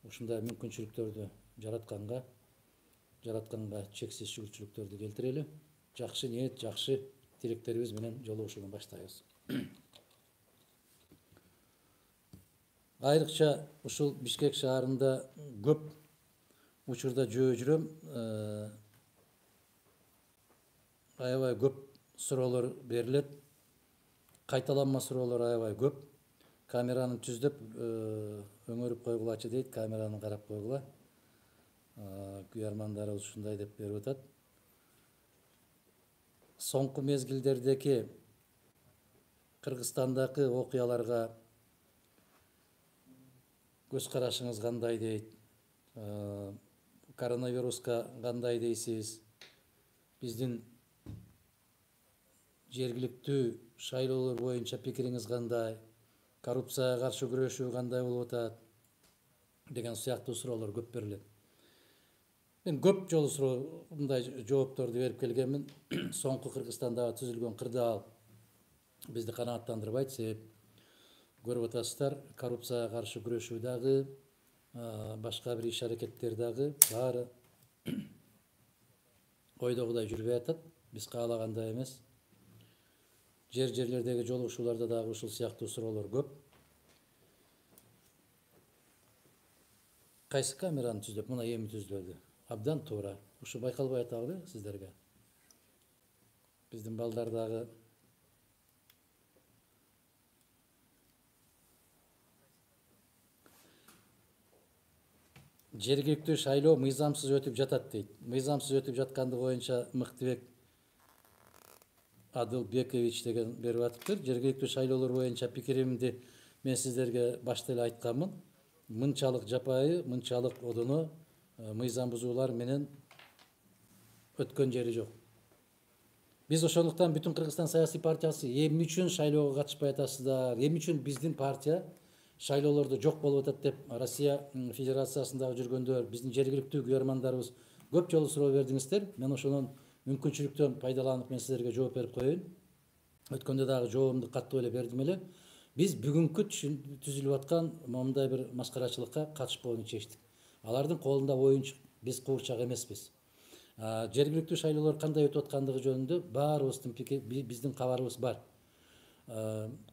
ушундай мүмкүнчүлүктөрдү жаратканга чексиз шүгүрчүлүктөрдү келтирели. Жакшы ниет, жакшы тилектерибиз менен жолугушууну баштайбыз. Айрыкча ушул Бишкек шаарында көп учурда жөө жүрөм. Аябай көп суроолор берилет. Кайталанма суроолор аябай көп. Камераны түздөп өңөрүп койгулачы дейт, камераны карап койгула. Күйөрмандарыбыз ушундай деп берип атат. Соңку мезгилдердеги Кыргызстандагы окуяларга көз карашыңыз кандай дейт? Коронавируска кандай дейсиз? Биздин жергиликтүү шайлоолор боюнча пикириңиз кандай? Коррупцияга каршы күрөшүү кандай болуп атат? Деген сыяктуу суроолор көп берилет. Мен көп жолу мындай жоопторду берип келгенмин. Соңку Кыргызстандагы түзүлгөн кырдаал бизди канааттандырбайт. Себеп көрүп атасыздар, коррупцияга каршы күрөшүү дагы, башка бир иш аракеттер дагы баары ойдогудай жүрбөй атат. Биз каалагандай эмес. Жерлердеги жолугушууларда дагы ушул сыяктуу суроолор көп. Кайсы камераны түздөп, мына эми түздүлдү. Абдан туура. Ушу байкалбай атабы сиздерге? Биздин балдар дагы жергиликтүү шайлоо мыйзамсыз өтүп жатат дейт. Мыйзамсыз өтүп жаткандыгы боюнча Мыктыбек Адылбекович деген берип атыптыр. Жергиликтүү шайлоолор боюнча пикиримди мен сиздерге башта эле айтканмын. Мынчалык жапайы, мынчалык одоно мыйзам бузуулар менен өткөн жери жок. Биз ошондуктан бүтүн Кыргызстан саясий партиясы эмне үчүн шайлоого катышпай атасыздар? Эмне үчүн биздин партия шайлоолордо жок болуп атат деп Россия Федерациясындагы жүргөндөр, биздин жергиликтүү күйөрмандарыбыз көп жолу суроо бердиңиздер. Мен ошонун мүмкүнчүлүктөн пайдаланып мен сиздерге жооп берип коеюн. Өткөндө дагы жообумду каттуу эле бердим эле. Биз бүгүнкү түзүлүп аткан момундай бир маскарачылыкка катышпоону чечтик. Алардын колунда оюнчук, биз куурчак эмеспиз. Жергиликтүү шайлоолор кандай өтүп аткандыгы жөнүндө баарыбыздын биздин кабарыбыз бар.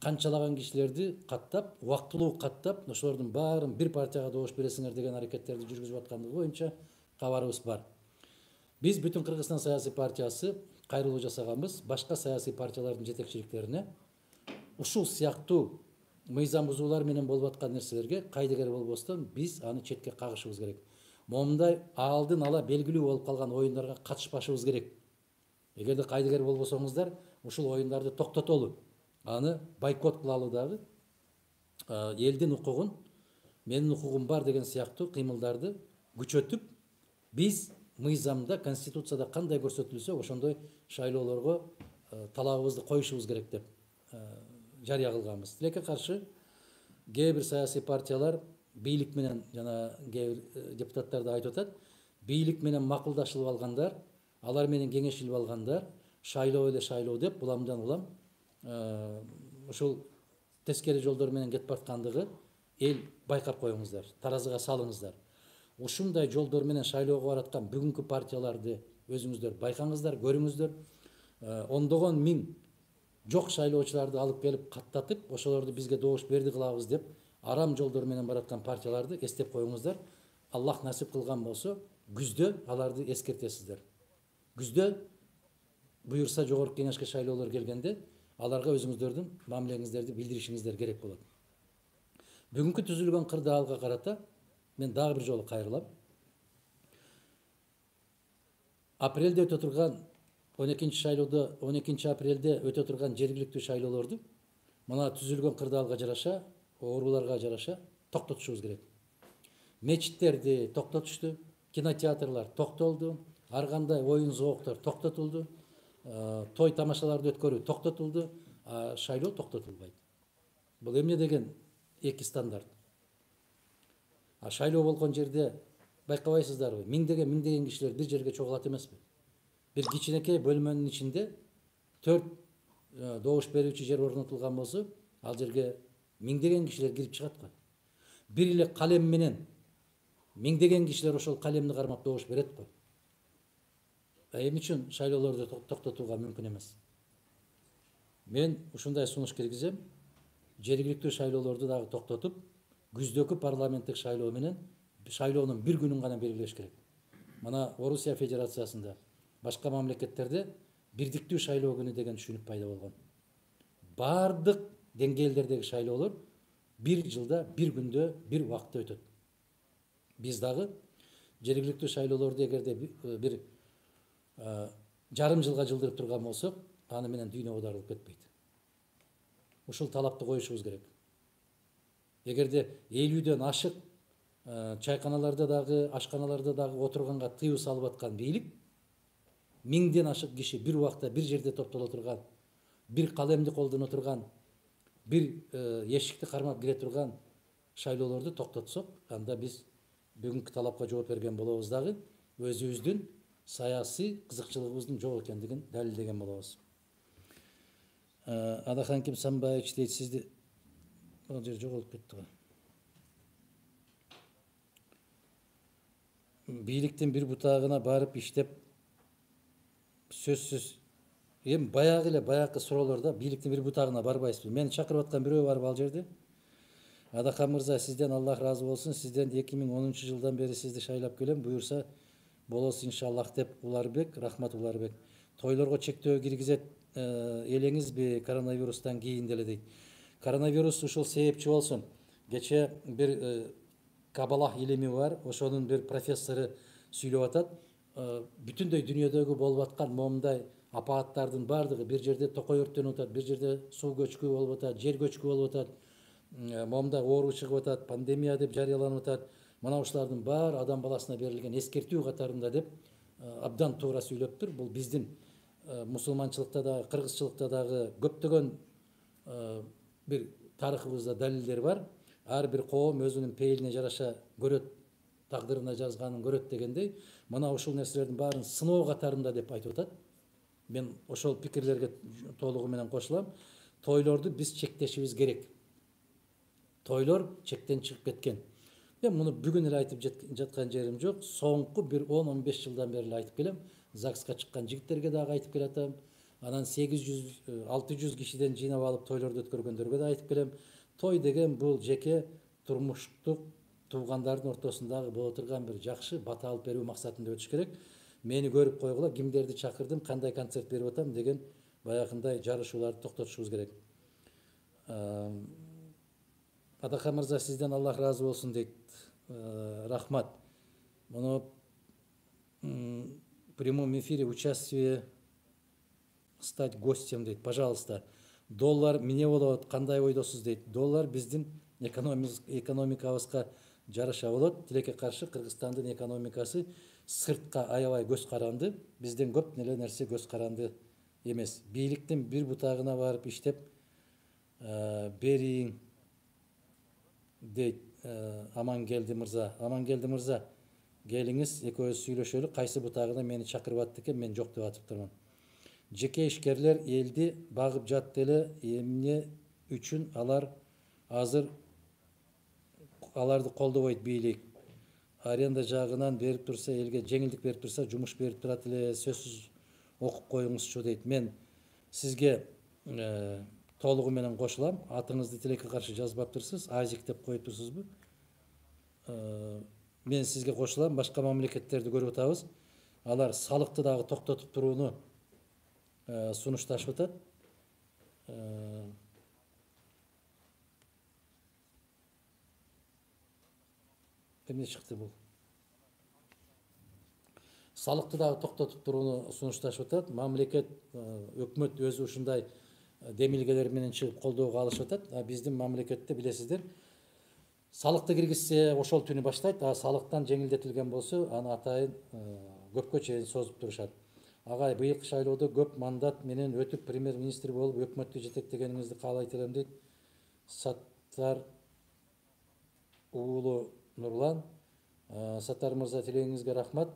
Канчалаган кишилерди каттап, убактылуу каттап, ошолордун баарын бир партияга добуш бересиңер деген аракеттерди жүргүзүп аткандыгы боюнча кабарыбыз бар. Биз бүтүн Кыргызстан саясий партиясы кайрылуу жасаганбыз. Башка саясий партиялардын жетекчиликтерине ушул сыяктуу мыйзам бузуулар менен болуп аткан нерселерге кайдыгер болбостон биз аны четке кагышыбыз керек. Момундай алдын ала белгилүү болуп калган оюндарга катышпашыбыз керек. Эгерде кайдыгер болбосоңуздар, ушул оюндарды токтотолу. Аны бойкот кылалы дагы. Элдин укугун, менин укугум бар деген сыяктуу кыймылдарды күчөтүп, биз мыйзамда, конституцияда кандай көрсөтүлсө, ошондой шайлоолорго талабыбызды коюшубуз керек деп жарыя кылганбыз. Тилекке каршы кээ бир саясий партиялар бийлик менен, жана кээ бир депутаттар да айтып атат, бийлик менен макулдашылып алгандар, алар менен кеңешилип алгандар, шайлоо эле шайлоо деп буламдан улам ушул тескери жолдор менен кетип бараткандыгы эл байкап коюңуздар, таразыга салыңыздар. Ушундай жолдор менен шайлоого бараткан бүгүнкү партияларды өзүңүздөр байкаңыздар, көрүңүздөр. Ондогон миң жок шайлоочуларды алып келип каттатып, ошолорду бизге добуш берди кылабыз деп арам жолдор менен бараткан партияларды эстеп коюңуздар. Аллах насип кылган болсо, күздө аларды эскертесиздер. Күздө буюрса жогорку кеңешке шайлоолор келгенде аларга өзүңүздөрдүн мамилеңиздерди билдиришиңиздер керек болот. Бүгүнкү түзүлгөн кырдаалга карата мен дагы бир жолу кайрылам. Апрелде өтө турган 12 апрелде өтө турган жергиликтүү шайлоолорду мына түзүлгөн кырдаалга жараша, ооруларга жараша токтотушубуз керек. Мечиттерди токтотушту, кинотеатрлар токтолду, ар кандай оюн зооктор токтотулду, той тамашаларды өткөрүү токтотулду, шайлоо токтотулбайт. Бул эмне деген эки стандарт? Шайлоо болгон жерде байкабайсыздарбы? Миңдеген кишилер бир жерге чогулат эмеспи? Бир кичинекей бөлмөнүн ичинде 4 добуш берүүчү жер орнотулган болсо, ал жерге миңдеген кишилер кирип чыгат го. Бир эле калем менен Миңдеген кишилер ошол калемди кармап добуш берет го. Эмне үчүн шайлоолорду токтотууга мүмкүн эмес? Мен ушундай сунуш киргизем. Жергиликтүү шайлоолорду дагы токтотуп, күздөгү парламенттик шайлоо менен шайлоонун бир күнүн гана белгилеш керек. Мына Орусия Федерациясында, башка мамлекеттерде бирдиктүү шайлоо күнү деген түшүнүк пайда болгон. Бардык деңгээлдердеги шайлоолор бир жылда, бир күндө, бир убакытта өтөт. Биз дагы жергиликтүү шайлоолорду эгерде бир жарым жылга жылдырып турган болсок, аны менен дүйнө оодарылып кетпейт. Ушул талапты коюшубуз керек. Эгерде 50ден ашык чайканаларда дагы, ашканаларда дагы отурганга тыюу салып аткан бийлик, 1000ден ашык киши бир убакта бир жерде топтоло турган, бир калемди колдоно турган, бир эшикти кармап кире турган шайлоолорду токтотсок, анда биз бүгүнкү талапка жооп берген болобуз дагы, өзүбүздүн саясий кызыкчылыгыбыздын жок экендигин далилдеген болобуз. Адаханким Самбаевич дейт, сизди ал жер жоголуп кетти го. Бийликтин бир бутагына барып иштеп, сөзсүз эми баягы суроолордо бийликтин бир бутагына барбайсызбы? Мени чакырып аткан бирөө барбы ал жерде? Адахан мырза, сизден Аллах разы болсун. Сизден 2010 жылдан бери сизди шайлап келем. Буюрса болосу иншаллах деп Уларбек, рахмат Уларбек. Тойлорго чектөө киргизет элеңизби коронавирустан кийин деле дейт. Коронавирус ушул себепчи болсун. Кече бир кабалах илими бар, ошонун бир профессору сүйлөп атат. Бүтүндөй дүйнөдөгү болуп аткан момундай апааттардын бардыгы бир жерде токой өрттөнүп атат, бир жерде суу көчкү болуп атат, жер көчкү болуп атат, момундай оору чыгып атат, пандемия деп жарыяланып атат. Мына ушулардын баары адам баласына берилген эскертүү катарында деп абдан туура сүйлөптүр. Бул биздин мусулманчылыкта дагы, кыргызчылыкта дагы көптөгөн бир тарыхыбызда далилдер бар. Ар бир коом өзүнүн пейилине жараша көрөт, тагдырына жазганын көрөт дегендей, мына ушул нерселердин баарын сыноо катарында деп айтып атат. Мен ошол пикирлерге толугу менен кошулам. Тойлорду биз чектешибиз керек. Тойлор чектен чыгып кеткен. Мен муну бүгүн эле айтып жаткан жерим жок. Соңку бир 10-15 жылдан бери эле айтып келем. ЗАГСка чыккан жигиттерге дагы айтып келатам. Анан 800-600 кишиден жыйнап алып тойлорду өткөргөндөргө да айтып келем. Той деген бул жеке турмуштук туугандардын ортосундагы боло турган бир жакшы бата алып берүү максатында өтүш керек. Мени көрүп койгула, кимдерди чакырдым, кандай концерт берип атам деген баягындай жарышууларды токтотушубуз керек. Адахан мырза, сизден Аллах разы болсун дейт. Рахмат. Муну в прямом эфире участие стать гостем дейт. Пожалуйста. Доллар эмне болот, кандай ойдосуз дейт. Доллар биздин экономикабызга жараша болот. Тилекке каршы Кыргызстандын экономикасы сыртка аябай көз каранды. Бизден көп нерсе көз каранды эмес. Бийликтин бир бутагына барып иштеп бериң дейт Амангелди мырза. Амангелди мырза, келиңиз, экөөбүз сүйлөшөлү. Кайсы бутагына мени чакырып атты экен, мен жок деп атып турмун. Жеке ишкерлер элди багып жатты эле, эмне үчүн алар азыр аларды колдобойт бийлик? Аренда жагынан берип турса, элге жеңилдик берип турса, жумуш берип турат эле, сөзсүз окуп коюңузчу дейт. Мен сизге толугу менен кошулам. Атыңызды тилекке каршы жазбаптырсыз, Азик деп коюптурсузбу? Мен сизге кошулам. Башка мамлекеттерди көрүп атабыз. Алар салыкты дагы токтотуп турууну сунушташып атат. Эмне чыкты бул? Салыкты дагы токтотуп турууну сунушташып атат. Мамлекет, өкмөт өзү ушундай демилгелер менен чыгып колдоого алышып атат. Биздин мамлекетте билесиздер, салыкты киргизсе ошол түнү баштайт, салыктан жеңилдетилген болсо аны атайын көпкө чейин созуп турушат. Агай, быйылкы шайлоодо көп мандат менен өтүп премьер-министр болуп өкмөттү жетектегениңизди каалайт элем дейт. Саттар уулу Нурлан. Саттар мырза, тилегиңизге рахмат.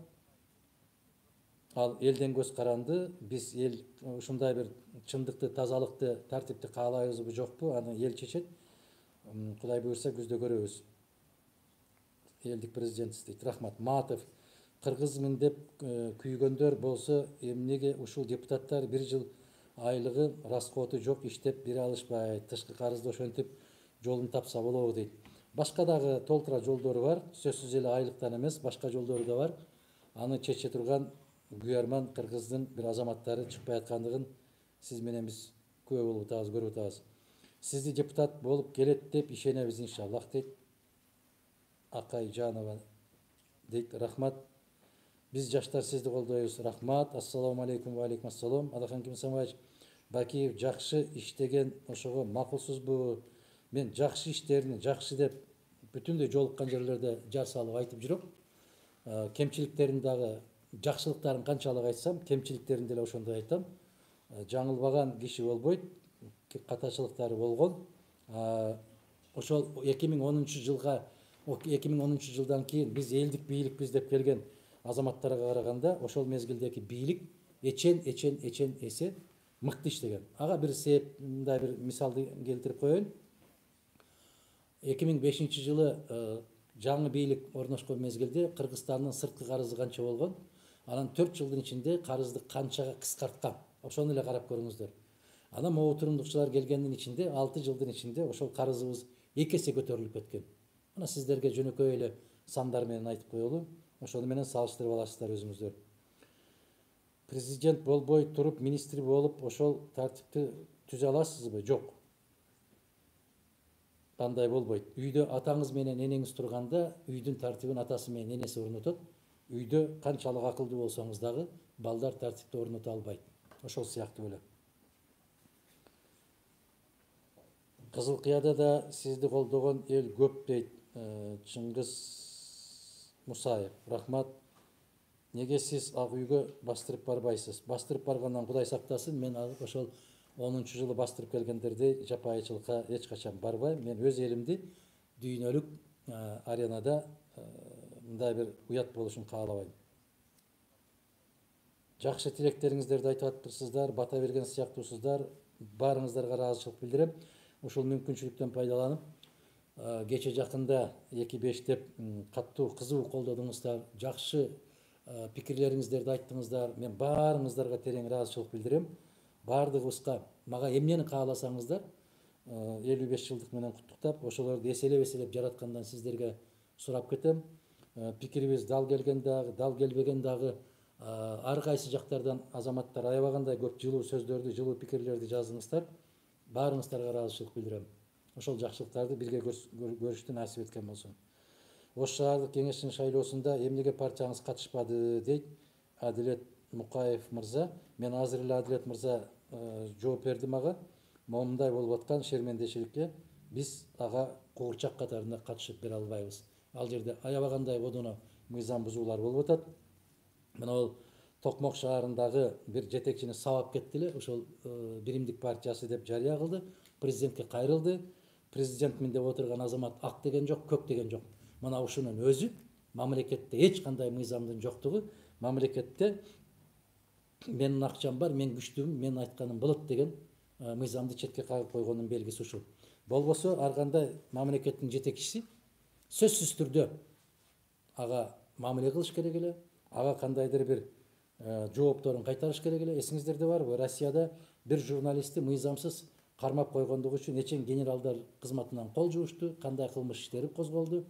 Ал элден көз каранды. Биз эл ушундай бир чындыкты, тазалыкты, тартипти каалайбызбы жокпу, аны эл чечет. Кудай буюрса күздө көрөбүз. элдик президентибиз дейт. Рахмат. Матов, кыргызмын деп күйгөндөр болсо эмнеге ушул депутаттар бир жыл айлыгы расходу жок иштеп бере алышпайт? Тышкы карызды ошентип жолун тапса болобу дейт. Башка дагы толтура жолдору бар. Сөзсүз эле айлыктан эмес, башка жолдору да бар. Аны чече турган күйөрман кыргыздын бир азаматтары чыкпай аткандыгын сиз менен биз күбө болуп атабыз, көрүп атабыз. Сизди депутат болуп келет деп ишенебиз иншаллах дейт. Акай Жанова дейт. Рахмат. Биз жаштар сизди колдойбуз. Рахмат. Ассаламу алейкум. Ва алейкум ассалам. Алахан Ким Самаевич, Бакиев жакшы иштеген ошого макулсузбу? Мен жакшы иштерин жакшы деп бүтүндөй жолуккан жерлерде жар салып айтып жүрөм. Кемчиликтерин дагы, жакшылыктарын канчалык айтсам, кемчиликтерин деле ошондой айтам. Жаңылбаган киши болбойт, катачылыктары болгон. Ошол 2010 жылдан кийин биз элдик бийликпиз деп келген азаматтарга караганда ошол мезгилдеги бийлик эчен эсе мыкты иштеген. Ага бир себеп, мындай бир мисалды келтирип коеюн. 2005 жылы жаңы бийлик орношкон мезгилде Кыргызстандын сырткы карызы канча болгон? Анан 4 жылдын ичинде карызды канчага кыскарткан? Ошону эле карап көрүңүздөр. Анан могу турумдукчулар келгендин ичинде 6 жылдын ичинде ошол карызыбыз 2 эсе көтөрүлүп кеткен. Мына сиздерге жөнөкөй эле сандар менен айтып коелу. Ошону менен салыштырып аласыздар өзүңүздөр. Президент болбой туруп министр болуп ошол тартипти түзө аласызбы? Жок. Кандай болбойт. Үйдө атаңыз менен энеңиз турганда үйдүн тартибин атасы менен энеси орнотот. Үйдө канчалык акылдуу болсоңуз дагы балдар тартипти орното албайт. Ошол сыяктуу эле. Кызыл Кыяда да сизди колдогон эл көп дейт. Чыңгыз Мусаев. Рахмат. Неге сиз ак үйгө бастырып барбайсыз? Бастырып баргандан Кудай сактасын. Мен ошол 10 жылы бастырып келгендерди жапайычылыкка эч качан барбайм. Мен өз элимди дүйнөлүк аренада мындай бир уят болушун каалабайм. Жакшы тилектериңиздерди айтып атыпсыздар, бата берген сыяктуусуздар. Баарыңыздарга ыраазычылык билдирем. Ушул мүмкүнчүлүктөн пайдаланып, кече жакында 2-5 деп каттуу кызуу колдодуңуздар, жакшы пикирлериңиздерди айттыңыздар. Мен баарыңыздарга терең ыраазычылык билдирем. Баардыгыбызга мага эмнени кааласаңыздар 55 жылдык менен куттуктап, ошолорду эселеп жараткандан сиздерге сурап кетем. Пикирибиз дал келген дагы, дал келбеген дагы ар кайсы жактардан азаматтар аябагандай көп жылуу сөздөрдү, жылуу пикирлерди жаздыңыздар. Баарыңыздарга ыраазычылык билдирем. Ошол жакшылыктарды бирге көрүштү насип эткен болсун. Ош шаардык кеңештин шайлоосунда эмнеге партияңыз катышпады дейт Адилет Мукаев мырза. Мен азыр эле Адилет мырза жооп берди мага. Момундай болуп аткан шермендечиликке биз ага куурчак катарында катышып бере албайбыз. Ал жерде аябагандай одоно мыйзам бузуулар болуп атат. Мына ол Токмок шаарындагы бир жетекчини сабап кетти эле, ошол Биримдик партиясы деп жарыя кылды. Президентке кайрылды. Президентмин деп отурган азамат ак деген жок, көк деген жок. Мына ушунун өзү мамлекетте эч кандай мыйзамдын жоктугу, мамлекетте менин акчам бар, мен күчтүүмүн, мен айтканым болот деген мыйзамды четке кагып койгондун белгиси ушул. Болбосо ар кандай мамлекеттин жетекчиси сөзсүз түрдө ага мамиле кылыш керек эле, ага кандайдыр бир жоопторун кайтарыш керек эле. Эсиңиздерде барбы? Россияда бир журналистти мыйзамсыз кармап койгондугу үчүн нечен генералдар кызматынан кол жуушту, кандай кылмыш иштери козголду.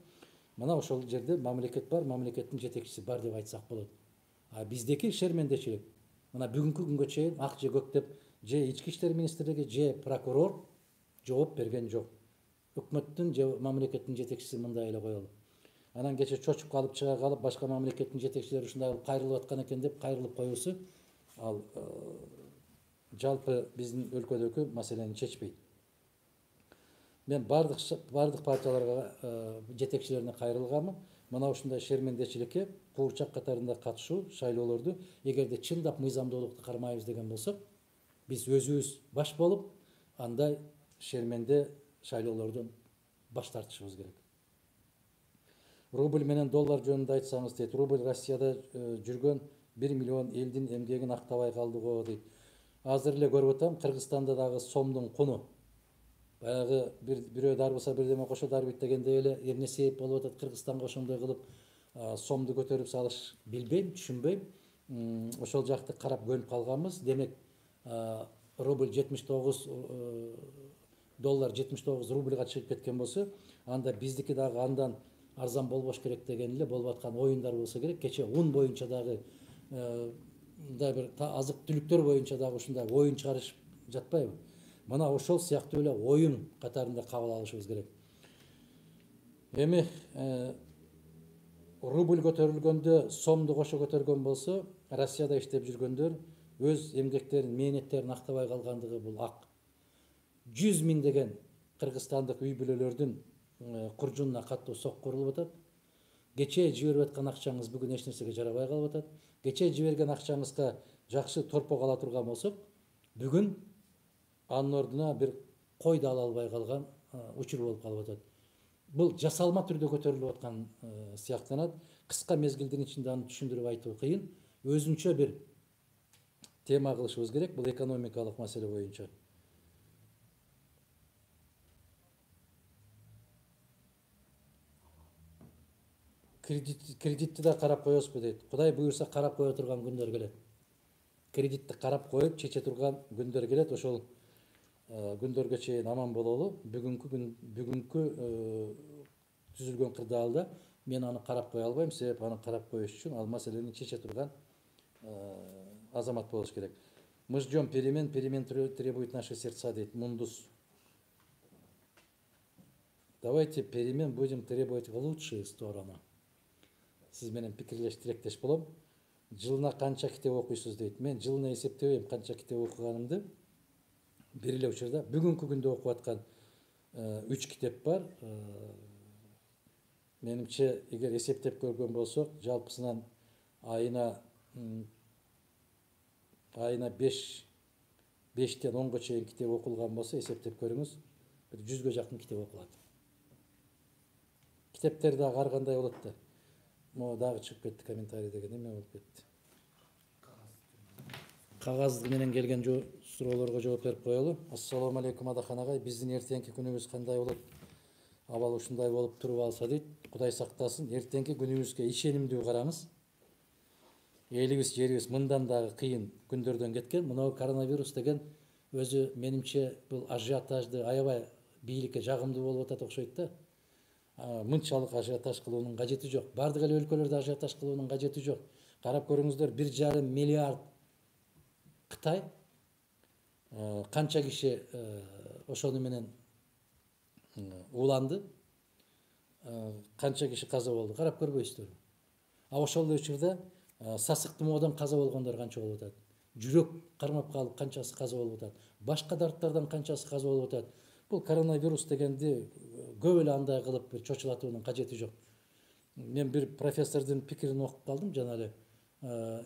Мына ошол жерде мамлекет бар, мамлекеттин жетекчиси бар деп айтсак болот. А биздеки шермендечилик мына бүгүнкү күнгө чейин ак же көк деп же ички иштер министрлиги же прокурор жооп берген жок. Өкмөттүн же мамлекеттин жетекчиси мындай эле коелу. Анан кече чочуп калып чыга калып башка мамлекеттин жетекчилери ушундай кылып кайрылып аткан экен деп кайрылып коюусу ал жалпы биздин өлкөдөгү маселени чечпейт. Мен бардык партияларга жетекчилерине кайрылганмын. Мына ушундай шермендечиликке куурчак катарында катышуу шайлоолорду эгерде чындап мыйзамдуулукту кармайбыз деген болсок, биз өзүбүз баш болуп, андай шерменде шайлоолордон баш тартышыбыз керек. Рубль менен доллар жөнүндө айтсаңыз дейт. Рубль Россияда жүргөн 1 миллион элдин эмгегин актабай калды го дейт. Азыр эле көрүп атам, Кыргызстанда дагы сомдун куну баягы бирөө дарбаса бирдеме кошо дарбайт дегендей эле эмне себеп болуп атат Кыргызстанга ошондой кылып сомду көтөрүп салыш билбейм, түшүнбөйм. Ошол жакты карап көнүп калганбыз. Демек рубль 79 доллар 79 рубльга чыгып кеткен болсо, анда биздики дагы андан арзан болбош керек деген эле болуп аткан оюндар болсо керек. Кече ун боюнча дагы мындай бир азык түлүктөр боюнча дагы ушундай оюн чыгарышып жатпайбы? Мына ошол сыяктуу эле оюн катарында кабыл алышыбыз керек. Эми рубль көтөрүлгөндө, сомду кошо көтөргөн болсо, Россияда иштеп жүргөндөр өз эмгектерин, мээнеттерин актабай калгандыгы бул ак. 100 миңдеген кыргызстандык үй бүлөлөрдүн куржунуна катуу сокку урулуп атат. Кечээ жиберип аткан акчаңыз бүгүн эч нерсеге жарабай калып атат. Кечээ жиберген акчаңызга жакшы торпок ала турган болсок, бүгүн анын ордуна бир кой да ала албай калган учур болуп калып атат. Бул жасалма түрдө көтөрүлүп аткан сыяктанат. Кыска мезгилдин ичинде аны түшүндүрүп айтуу кыйын. Өзүнчө бир тема кылышыбыз керек бул экономикалык маселе боюнча. Кредитти да карап коесузбу дейт. Кудай буюрса карап кое турган күндөр келет. Кредитти карап коюп чече турган күндөр келет. Ошол күндөргө чейин аман бололу. Бүгүнкү түзүлгөн кырдаалда мен аны карап кое албайм. Себеп аны карап коюш үчүн ал маселени чече турган азамат болуш керек. Мы ждем перемен, перемен требует наши сердца, дейт Мундус. Давайте перемен будем требовать в лучшие стороны. Сиз менен пикирлеш, тилектеш болом. Жылына канча китеп окуйсуз дейт. Мен жылына эсептебейм канча китеп окуганымды. Бир эле учурда бүгүнкү күндө окуп аткан 3 китеп бар. Менимче, эгер эсептеп көргөн болсок, жалпысынан айына 5-тен 10га чейин китеп окулган болсо, эсептеп көрүңүз, бир 100ге жакын китеп окулат. Китептер дагы ар кандай болот да. Могу дагы чыгып кетти комментарий деген эме болуп кетти. Кагаз менен келген суроолорго жооп берип коелу. Ассаламу алейкум Адахан агай, биздин эртеңки күнүбүз кандай болот? Абал ушундай болуп туруп алса дейт. Кудай сактасын. Эртеңки күнүбүзгө ишенимдүү караңыз. Элибиз, жерибиз мындан дагы кыйын күндөрдөн кеткен. Мына коронавирус деген өзү менимче бул ажиотажды аябай бийликке жагымдуу болуп атат окшойт да. Мынчалык ажиотаж кылуунун кажети жок. Бардык эле өлкөлөрдө ажиотаж кылуунун кажети жок. Карап көрүңүздөр, 1,5 миллиард Кытай канча киши ошону менен уланды, канча киши каза болду, карап көрбөйсүздөрбү? Ошол учурда сасык тумоодон каза болгондор канча болуп атат? Жүрөк кармап калып канчасы каза болуп атат? Башка дарттардан канчасы каза болуп атат? Бул коронавирус дегенди көп эле андай кылып бир чочулатуунун кажети жок. Мен бир профессордун пикирин окуп калдым жана эле.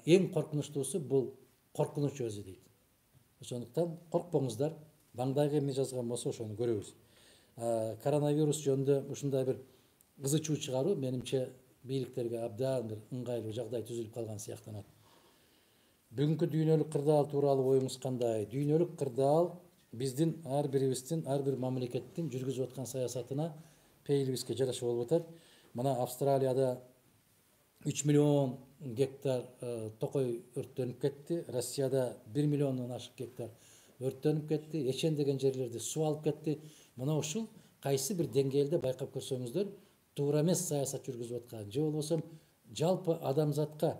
Эң коркунучтуусу бул коркунуч өзү дейт. Ошондуктан коркпоңуздар. Маңдайга эмне жазган болсо ошону көрөбүз. Коронавирус жөнүндө ушундай бир ызы чуу чыгаруу менимче бийликтерге абдан бир ыңгайлуу жагдай түзүлүп калган сыяктанат. Бүгүнкү дүйнөлүк кырдаал тууралуу оюңуз кандай? Дүйнөлүк кырдаал биздин ар бирибиздин, ар бир мамлекеттин жүргүзүп аткан саясатына, пейилибизге жараша болуп атат. Мына Австралияда 3 миллион гектар токой өрттөнүп кетти. Россияда 1 миллиондон ашык гектар өрттөнүп кетти. Эчен деген жерлерди суу алып кетти. Мына ушул кайсы бир деңгээлде байкап көрсөңүздөр, туура эмес саясат жүргүзүп аткан, же болбосо жалпы адамзатка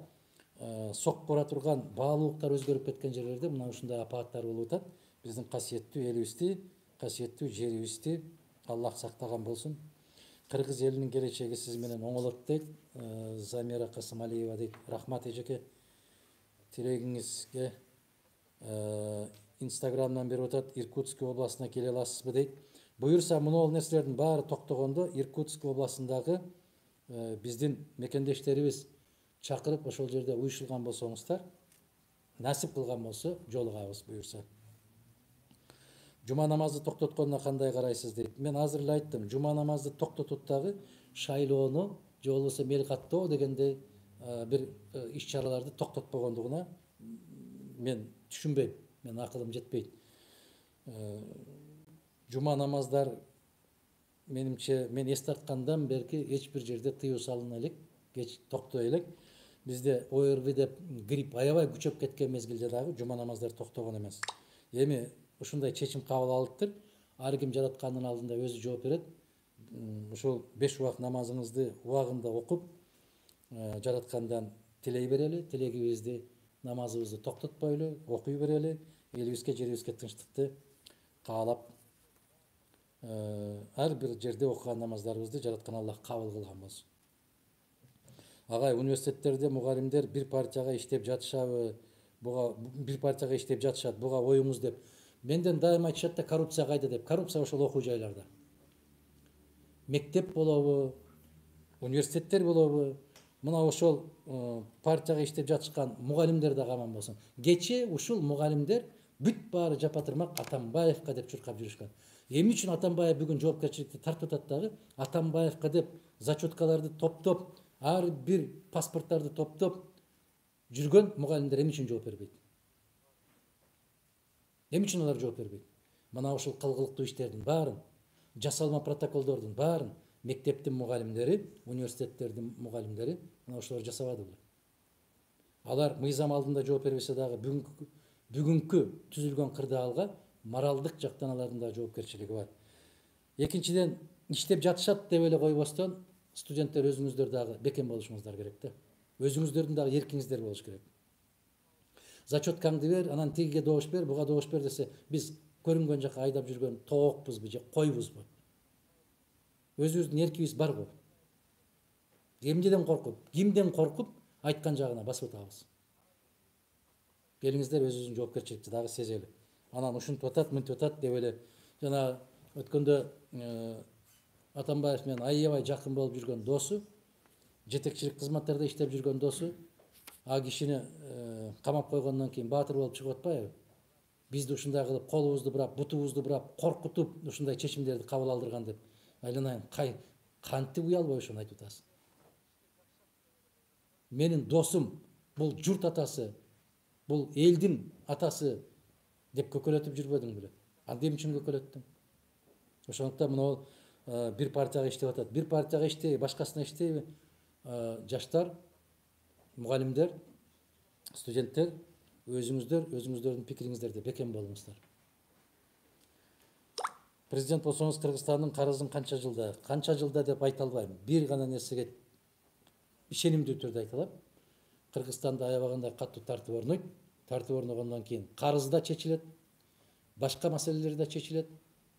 сокку ура турган баалуулуктар өзгөрүп кеткен жерлерде мына ушундай апааттар болуп атат. Биздин касиеттүү элибизди, касиеттүү жерибизди Аллах сактаган болсун. Кыргыз элинин келечеги сиз менен оңолот дейт Замира Касымалиева дейт. Рахмат эжеке тилегиңизге. Инстаграмдан берип атат, Иркутск областына келе аласызбы дейт. Буюрса мынол нерселердин баары токтогондо Иркутск областындагы биздин мекендештерибиз чакырып ошол жерде уюшулган болсоңуздар, насип кылган болсо жолугабыз буюрса. Жума намазды токтотконуна кандай карайсыз дейт. Мен азыр эле айттым, жума намазды токтотуп дагы шайлоону же болбосо мел каттоо дегендей бир иш чараларды токтотпогондугуна мен түшүнбөйм. Мен акылым жетпейт. жума намаздар менимче мен эс тарткандан берки эч бир жерде тыюу салына элек, токтой элек. Бизде ОРВИ деп грипп аябай күчөп кеткен мезгилде дагы жума намаздар токтогон эмес. Эми ушундай чечим кабыл алыптыр. Ар ким жараткандын алдында өзү жооп берет. Ушул 5 убак намазыңызды убагында окуп, жараткандан тилей берели, тилегибизди, намазыбызды токтотпойлу, окуй берели, элибизге, жерибизге тынчтыкты каалап, ар бир жерде окуган намаздарыбызды жараткан Аллах кабыл кылган болсун. Агай, университеттерде мугалимдер бир партияга иштеп жатышабы, бир партияга иштеп жатышат, буга оюңуз деп. Менден дайыма айтышат да, коррупция кайда деп. Коррупция ошол окуу жайларда. Мектеп болобу, университеттер болобу, мына ошол партияга иштеп жатышкан мугалимдер да аман болсун. Кече ушул мугалимдер бүт баары жапатырмак Атамбаевка деп чуркап жүрүшкөн. Эмне үчүн Атамбаев бүгүн жоопкерчиликти тартып атат дагы? Атамбаевка деп зачеткаларды топтоп, ар бир паспорттарды топтоп жүргөн мугалимдер эмне үчүн жооп бербейт? Эмне үчүн алар жооп бербейт? Мына ушул кылгылыктуу иштердин баарын, жасалма протоколдордун баарын мектептин мугалимдери, университеттердин мугалимдери мына ошолор жасабады беле. Алар мыйзам алдында жооп бербесе дагы бүгүнкү түзүлгөн кырдаалга моралдык жактан алардын да жоопкерчилиги бар. Экинчиден, иштеп жатышат деп эле койбостон, студенттер өзүңүздөр дагы бекем болушуңуздар керек да. Өзүңүздөрдүн дагы эркиңиздер болуш керек. Зачеткаңды бер, анан тигиге добуш бер, буга добуш бер десе, биз көрүнгөн жака айдап жүргөн тоокпузбу же койбузбу? Өзүбүздүн эркибиз барбы? Эмнеден коркуп, кимден коркуп айткан жагына басып атабыз? Келиңиздер өзүбүздүн жоопкерчиликти дагы сезели. Анан ушинтип атат, мынтип атат деп эле жана өткөндө Атамбаев менен аябай жакын болуп жүргөн досу, жетекчилик кызматтарда иштеп жүргөн досу, а кишини камап койгондон кийин баатыр болуп чыгып атпайбы? Бизди ушундай кылып, колубузду бурап, бутубузду бурап, коркутуп, ушундай чечимдерди кабыл алдырган деп. Айланайын, кантип уялбай ошону айтып атасың? Менин досум, бул журт атасы, бул элдин атасы деп көкөлөтүп жүрбөдүң беле? Анда эмне үчүн көкөлөттүң? Ошондуктан мына бир партияга иштеп атат. Бир партияга иштейби, башкасына иштейби? Жаштар, мугалимдер, студенттер, өзүңүздөрдүн пикириңиздерде бекем болуңуздар. Президент болсоңуз, Кыргызстандын карызын канча жылда деп айта албайм. Бир гана нерсеге ишенимдүү түрдө айта алам. Кыргызстанда аябагандай катуу тартип орнойт. Тартип орногондон кийин карызы да чечилет, башка маселелер да чечилет,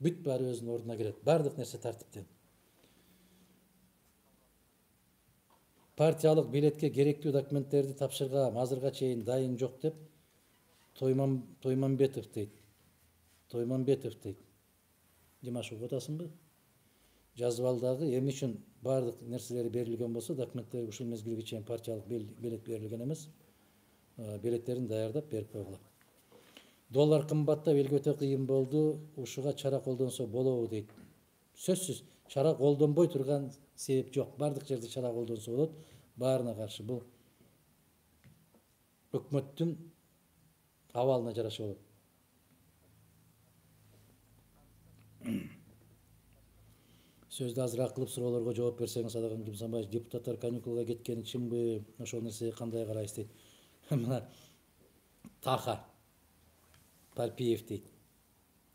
бүт баары өзүнүн ордуна келет. Бардык нерсе тартиптен. Партиялык билетке керектүү документтерди тапшыргам, азырга чейин дайын жок деп Тойманбетов дейт. Димаш угуп атасыңбы? Жазып ал дагы, эмне үчүн бардык нерселери берилген болсо, документтер ушул мезгилге чейин партиялык билет берилген эмес. Билеттерин даярдап берип койгула. Доллар кымбаттап, элге өтө кыйын болду, ушуга чара колдонсо болобу дейт. Сөзсүз, чара колдонбой турган себеп жок. Бардык жерде чара колдонсо болот, баарына каршы. Бул өкмөттүн абалына жараша болот. Сөздү азыраак кылып суроолорго жооп берсеңиз, Адаган Кимсанбаев, депутаттар каникулга кеткени чынбы? Ошол нерсеге кандай карайсыз дейт. Мына Таха Парпиев дейт.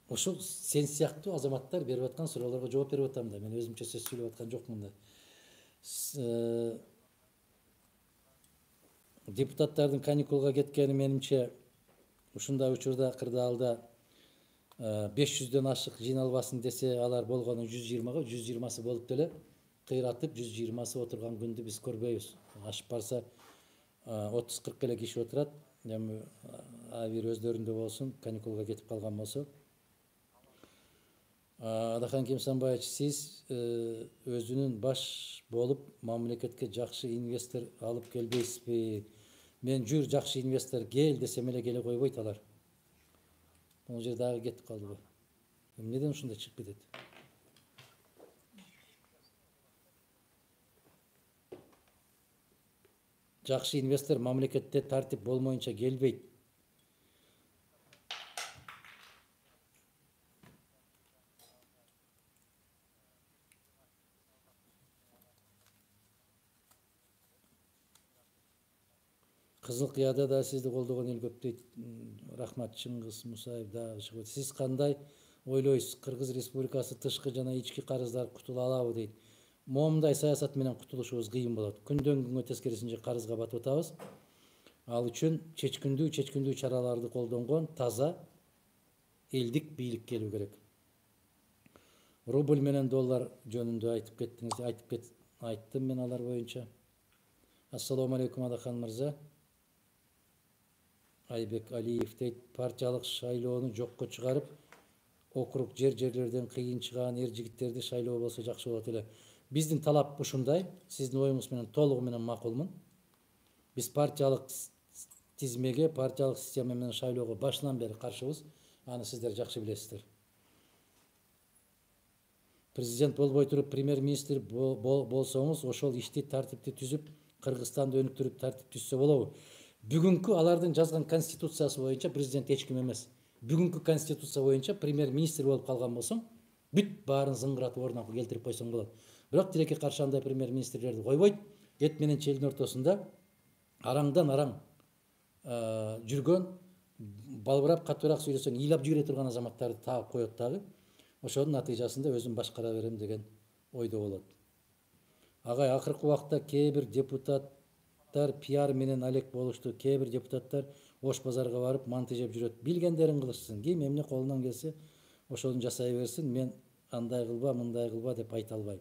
Ошол сен сыяктуу азаматтар берип аткан суроолорго жооп берип атам да. Мен өзүмчө сөз сүйлөп аткан жокмун да. Депутаттардын каникулга кеткени менимче ушундай учурда кырдаалда 500дөн ашык жыйналбасын десе, алар болгону 120 120сы болуп деле кыйратып 120сы отурган күндү биз көрбөйбүз. Ашып барса 30-40 эле киши отурат. Эми бир өздөрүндө болсун, каникулга кетип калган болсо. Адахан Кимсанбаевич, сиз өзүнүн баш болуп мамлекетке жакшы инвестор алып келбейсизби? Мен жүр жакшы инвестор кел десем эле келе койбойт алар. Бул жер дагы кетип калдыбы? Эмнеден ушундай чыгып кетет? Жакшы инвестор мамлекетте тартип болмоюнча келбейт. Кызыл Кыяда да сизди колдогон эл көп дейт. Рахмат, Чыңгыз Мусаев дагы чыгып. Сиз кандай ойлойсуз? Кыргыз Республикасы тышкы жана ички карыздар кутула алабы дейт. Момундай саясат менен кутулушубуз кыйын болот. Күндөн күнгө тескерисинче карызга батып атабыз. Ал үчүн чечкиндүү чараларды колдонгон таза элдик бийлик келүү керек. Рубль менен доллар жөнүндө айтып кеттиңиз. Айттым мен алар боюнча. Ассаламу алейкум Адахан мырза. Айбек Алиев дейт, партиялык шайлоону жокко чыгарып, округ жерлерден кыйынчыган эр жигиттерди шайлоо болсо жакшы болот эле. Биздин талап ушундай. Сиздин оюңуз менен толугу менен макулмун. Биз партиялык тизмеге, партиялык система менен шайлоого башынан бери каршыбыз. Аны сиздер жакшы билесиздер. Президент болбой туруп премьер-министр болсоңуз, ошол ишти тартипти түзүп, Кыргызстанды өнүктүрүп тартип түзсө болобу? Бүгүнкү алардын жазган конституциясы боюнча президент эч ким эмес. Бүгүнкү конституция боюнча премьер-министр болуп калган болсоң, бүт баарын зыңгыратып ордуна келтирип койсоң болот. Бирок тилекке каршы андай премьер-министрлерди койбойт. Эт менен челдин ортосунда араңдан араң жүргөн, балбырап катуураак сүйлөсөң ыйлап жүгүрө турган азаматтарды таап коет дагы. Ошонун натыйжасында өзүм башкара берем деген ойдо болот. Агай, акыркы убакта кээ бир депутаттар пиар менен алек болушту. Кээ бир депутаттар Ош базарга барып манты жеп жүрөт. Билгендерин кылышсын. Ким эмне колунан келсе ошону жасай берсин. Мен андай кылба, мындай кылба деп айта албайм.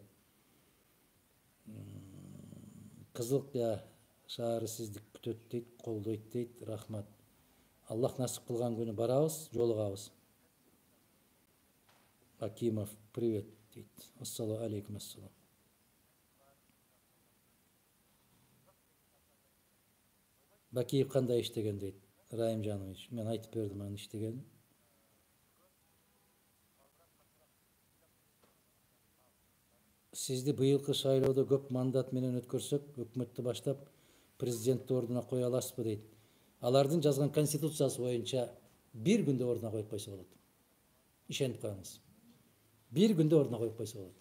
Кызыл Кыя шаары сизди күтөт дейт, колдойт дейт. Рахмат. Аллах насип кылган күнү барабыз, жолугабыз. Акимов, привет дейт. Ассаламу алейкум, ассалам. Бакиев кандай иштеген дейт. Раим Жанович, мен айтып бердим анын иштегенин. Сизди быйылкы шайлоодо көп мандат менен өткөрсөк, өкмөттү баштап президентти ордуна кое аласызбы дейт. Алардын жазган конституциясы боюнча бир күндө ордуна коюп койсо болот. Ишенип коюңуз. Бир күндө ордуна коюп койсо болот.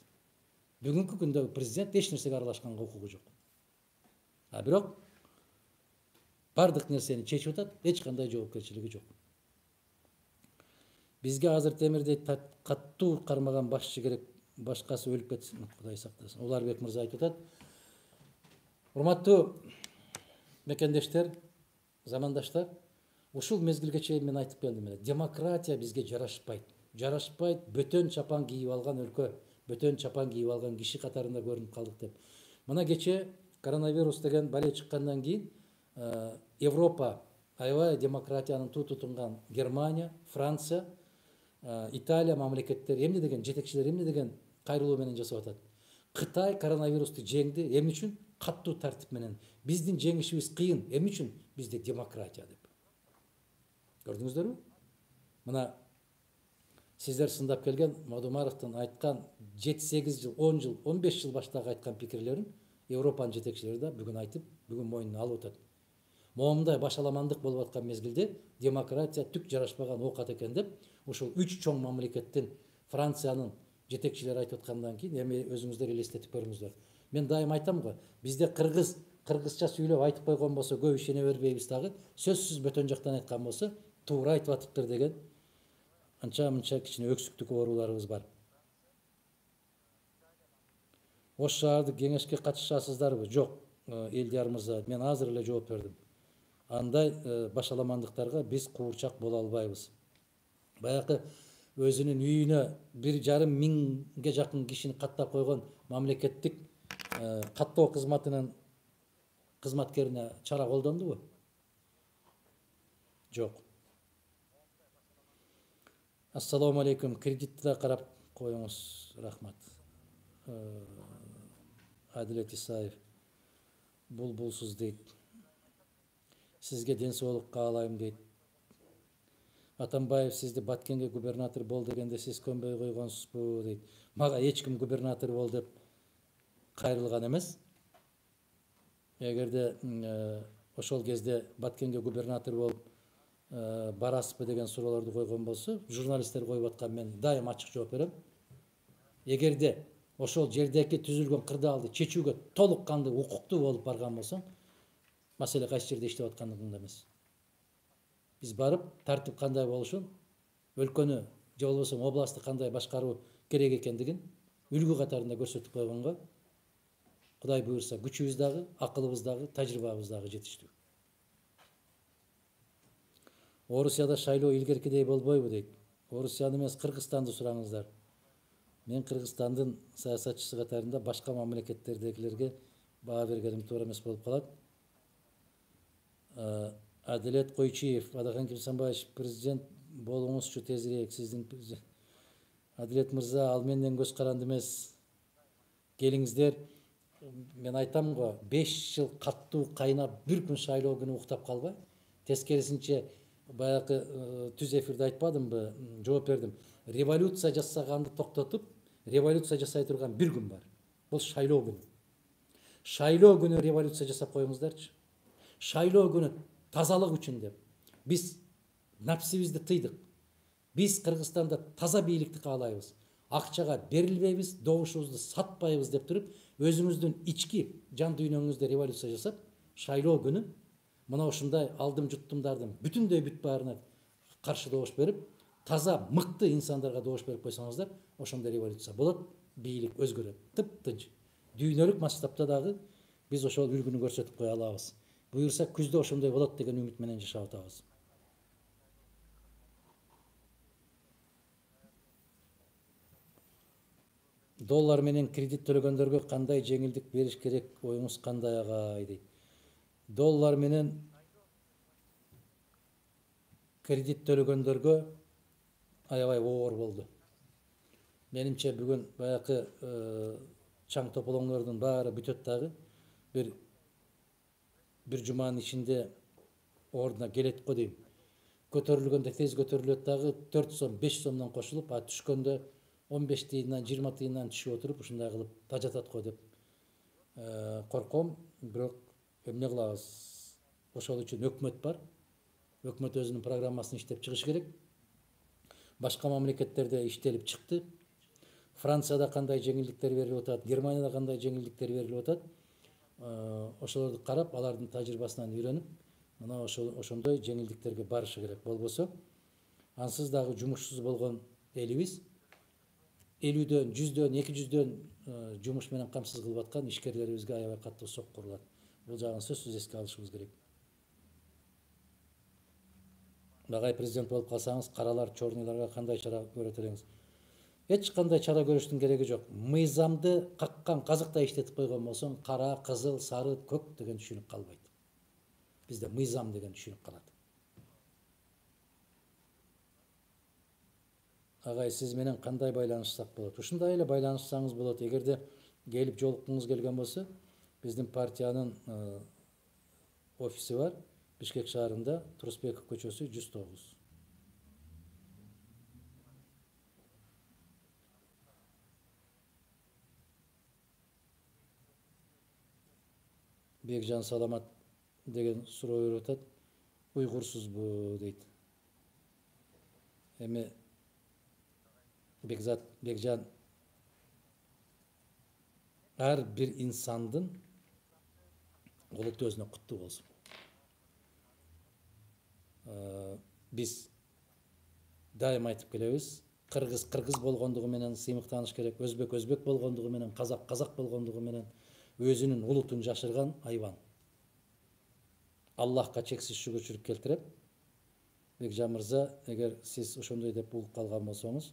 Бүгүнкү күндө президент эч нерсеге аралашканга укугу жок. Бирок бардык нерсени чечип атат, эч кандай жоопкерчилиги жок. Бизге азыр темирдей каттуу кармаган башчы керек, башкасы өлүп кетсин, Кудай сактасын. Уларбек мырза айтып атат. Урматтуу мекендештер, замандаштар, ушул мезгилге чейин мен айтып келдим эле. Демократия бизге жарашпайт. Жарашпайт, бөтөн чапан кийип алган өлкө, бөтөн чапан кийип алган киши катарында көрүнүп калдык деп. Мына кече коронавирус деген бале чыккандан кийин Европа аябай демократиянын туу тутунган Германия, Франция, Италия мамлекеттери эмне деген жетекчилер эмне деген кайрылуу менен жасап атат. Кытай коронавирусту жеңди, эмне үчүн? Каттуу тартип менен. Биздин жеңишибиз кыйын, эмне үчүн? Бизде демократия деп. Көрдүңүздөрбү? Мына сиздер сындап келген Мадумаровдун айткан 7-8 жыл, 10 жыл, 15 жыл баштагы айткан пикирлерин Европанын жетекчилери да бүгүн айтып, бүгүн мойнуна алып атат. Моундай башаламандык болуп аткан мезгилде демократия түк жарашпаган оокат экен деп, ушул 3 чоң мамлекеттин Франциянын жетекчилери айтып аткандан кийин эми өзүңүздөр элестетип көрүңүздөр. Мен дайым айтам го, бизде кыргызча сүйлөп айтып койгон болсо көп ишене бербейбиз дагы, сөзсүз бөтөн жактан айткан болсо туура айтып атыптыр деген анча-мынча кичине өксүктүк ооруларыбыз бар. Ош шаарды кеңешке катышасыздарбы? Жок, Элдияр мырза, мен азыр эле жооп бердим. Андай башаламандыктарга биз куурчак боло албайбыз. Баягы өзүнүн үйүнө 1,5 миңге жакын кишини каттап койгон мамлекеттик каттоо кызматынын кызматкерине чара колдондубу? Жок. Ассаламу алейкум. Кредитти да карап коюңуз. Рахмат. Адилет Исаев. Булбулсуз дейт. Сизге ден соолук каалайм дейт. Атамбаев сизди Баткенге губернатор бол дегенде сиз көнбөй койгонсузбу дейт. Мага эч ким губернатор бол деп кайрылган эмес. Эгерде ошол кезде Баткенге губернатор болуп барасызбы деген суроолорду койгон болсо, журналисттер коюп аткан, мен дайым ачык жооп берем. Эгерде ошол жердеки түзүлгөн кырдаалды чечүүгө толук кандуу укуктуу болуп барган болсоң, маселе кайсы жерде иштеп аткандыгында эмес. Биз барып тартип кандай болушун, өлкөнү же болбосо областты кандай башкаруу керек экендигин үлгү катарында көрсөтүп койгонго Кудай буйрса күчүбүз дагы, акылыбыз дагы, тажрыйбабыз дагы жетиштүү. Орусияда шайлоо илгеркидей болбойбу дейт. Орусияны эмес, Кыргызстанды сураңыздар. Мен Кыргызстандын саясатчысы катарында башка мамлекеттердегилерге баа бергеним туура эмес болуп калат. Адилет Койчиев, Адакан Кимсанбаевич, президент болуңузчу тезирээк. Сиздин Адилет мырза, ал менден көз каранды эмес. Келиңиздер, мен айтам го, 5 жыл каттуу кайнап, бир күн шайлоо күнү уктап калбай. Тескерисинче, баягы түз эфирде айтпадымбы, жооп бердим. Революция жасаганды токтотуп, революция жасай турган бир күн бар. Бул шайлоо күнү. Шайлоо күнү революция жасап коюңуздарчы. Шайлоо күнү тазалык үчүн деп биз напсибизди тыйдык. Биз Кыргызстанда таза бийликти каалайбыз. Акчага берилбейбиз, добушубузду сатпайбыз деп туруп, өзүңүздүн ички жан дүйнөңүздө революция жасап, шайлоо күнү мына ушундай алдым жуттумдардын бүтүндөй бүт баарына каршы добуш берип, таза мыкты инсандарга добуш берип койсоңуздар, ошондой революция болот, бийлик өзгөрөт. Тып-тынч. Дүйнөлүк масштабта дагы биз ошол үлгүнү көрсөтүп кое алабыз. Буюрса күздө ошондой болот деген үмүт менен жашап атабыз. Доллар менен кредит төлөгөндөргө кандай жеңилдик бериш керек, оюңуз кандай агай дейт. Доллар менен кредит төлөгөндөргө аябай оор болду. Менимче бүгүн баягы чаң тополоңдордун баары бүтөт дагы бир жуманын ичинде ордуна келет го дейм. Көтөрүлгөндө тез көтөрүлөт дагы 4 сом, 5 сомдон кошулуп, а түшкөндө 15 тыйындан 20 тыйындан түшүп отуруп ушундай кылып тажатат го деп корком. Бирок эмне кылабыз? Ошол үчүн өкмөт бар. Өкмөт өзүнүн программасын иштеп чыгыш керек. Башка мамлекеттерде иштелип чыкты. Францияда кандай жеңилдиктер берилип атат, Германияда кандай жеңилдиктер берилип атат. Ошолорду карап, алардын тажрыйбасынан үйрөнүп, мына ошондой жеңилдиктерге барышы керек. Болбосо, ансыз дагы жумушсуз болгон элибиз 50-дөн, 100-дөн, 200-дөн жумуш менен камсыз кылып аткан ишкерлерибизге аябай катуу сокку урулат. Бул жагын сөзсүз эске алышыбыз керек. Багай президент болуп калсаңыз, каралар, чорныйларга кандай чара көрөт элеңиз? Эч кандай чара көрүштүн кереги жок. Мыйзамды каккан казыктай иштетип койгон болсоң, кара, кызыл, сары, көк деген түшүнүк калбайт. Бизде мыйзам деген түшүнүк калат. Агай, сиз менен кандай байланышсак болот? Ушундай эле байланышсаңыз болот. Эгерде келип жолуккуңуз келген болсо, биздин партиянын офиси бар. Бишкек шаарында, Турусбеков көчөсү 109. Бекжан саламат деген суроо берип атат. Уйгурсузбу дейт. Эми Бекжан, ар бир инсандын улуты өзүнө куттуу болсун. Биз дайым айтып келебиз, кыргыз кыргыз болгондугу менен сыймыктаныш керек, өзбек өзбек болгондугу менен, казак казак болгондугу менен өзүнүн улутун жашырган айбан. Аллахка чексиз шүгүрчүлүк келтирет. Бекжан мырза, эгер сиз ошондой деп угуп калган болсоңуз,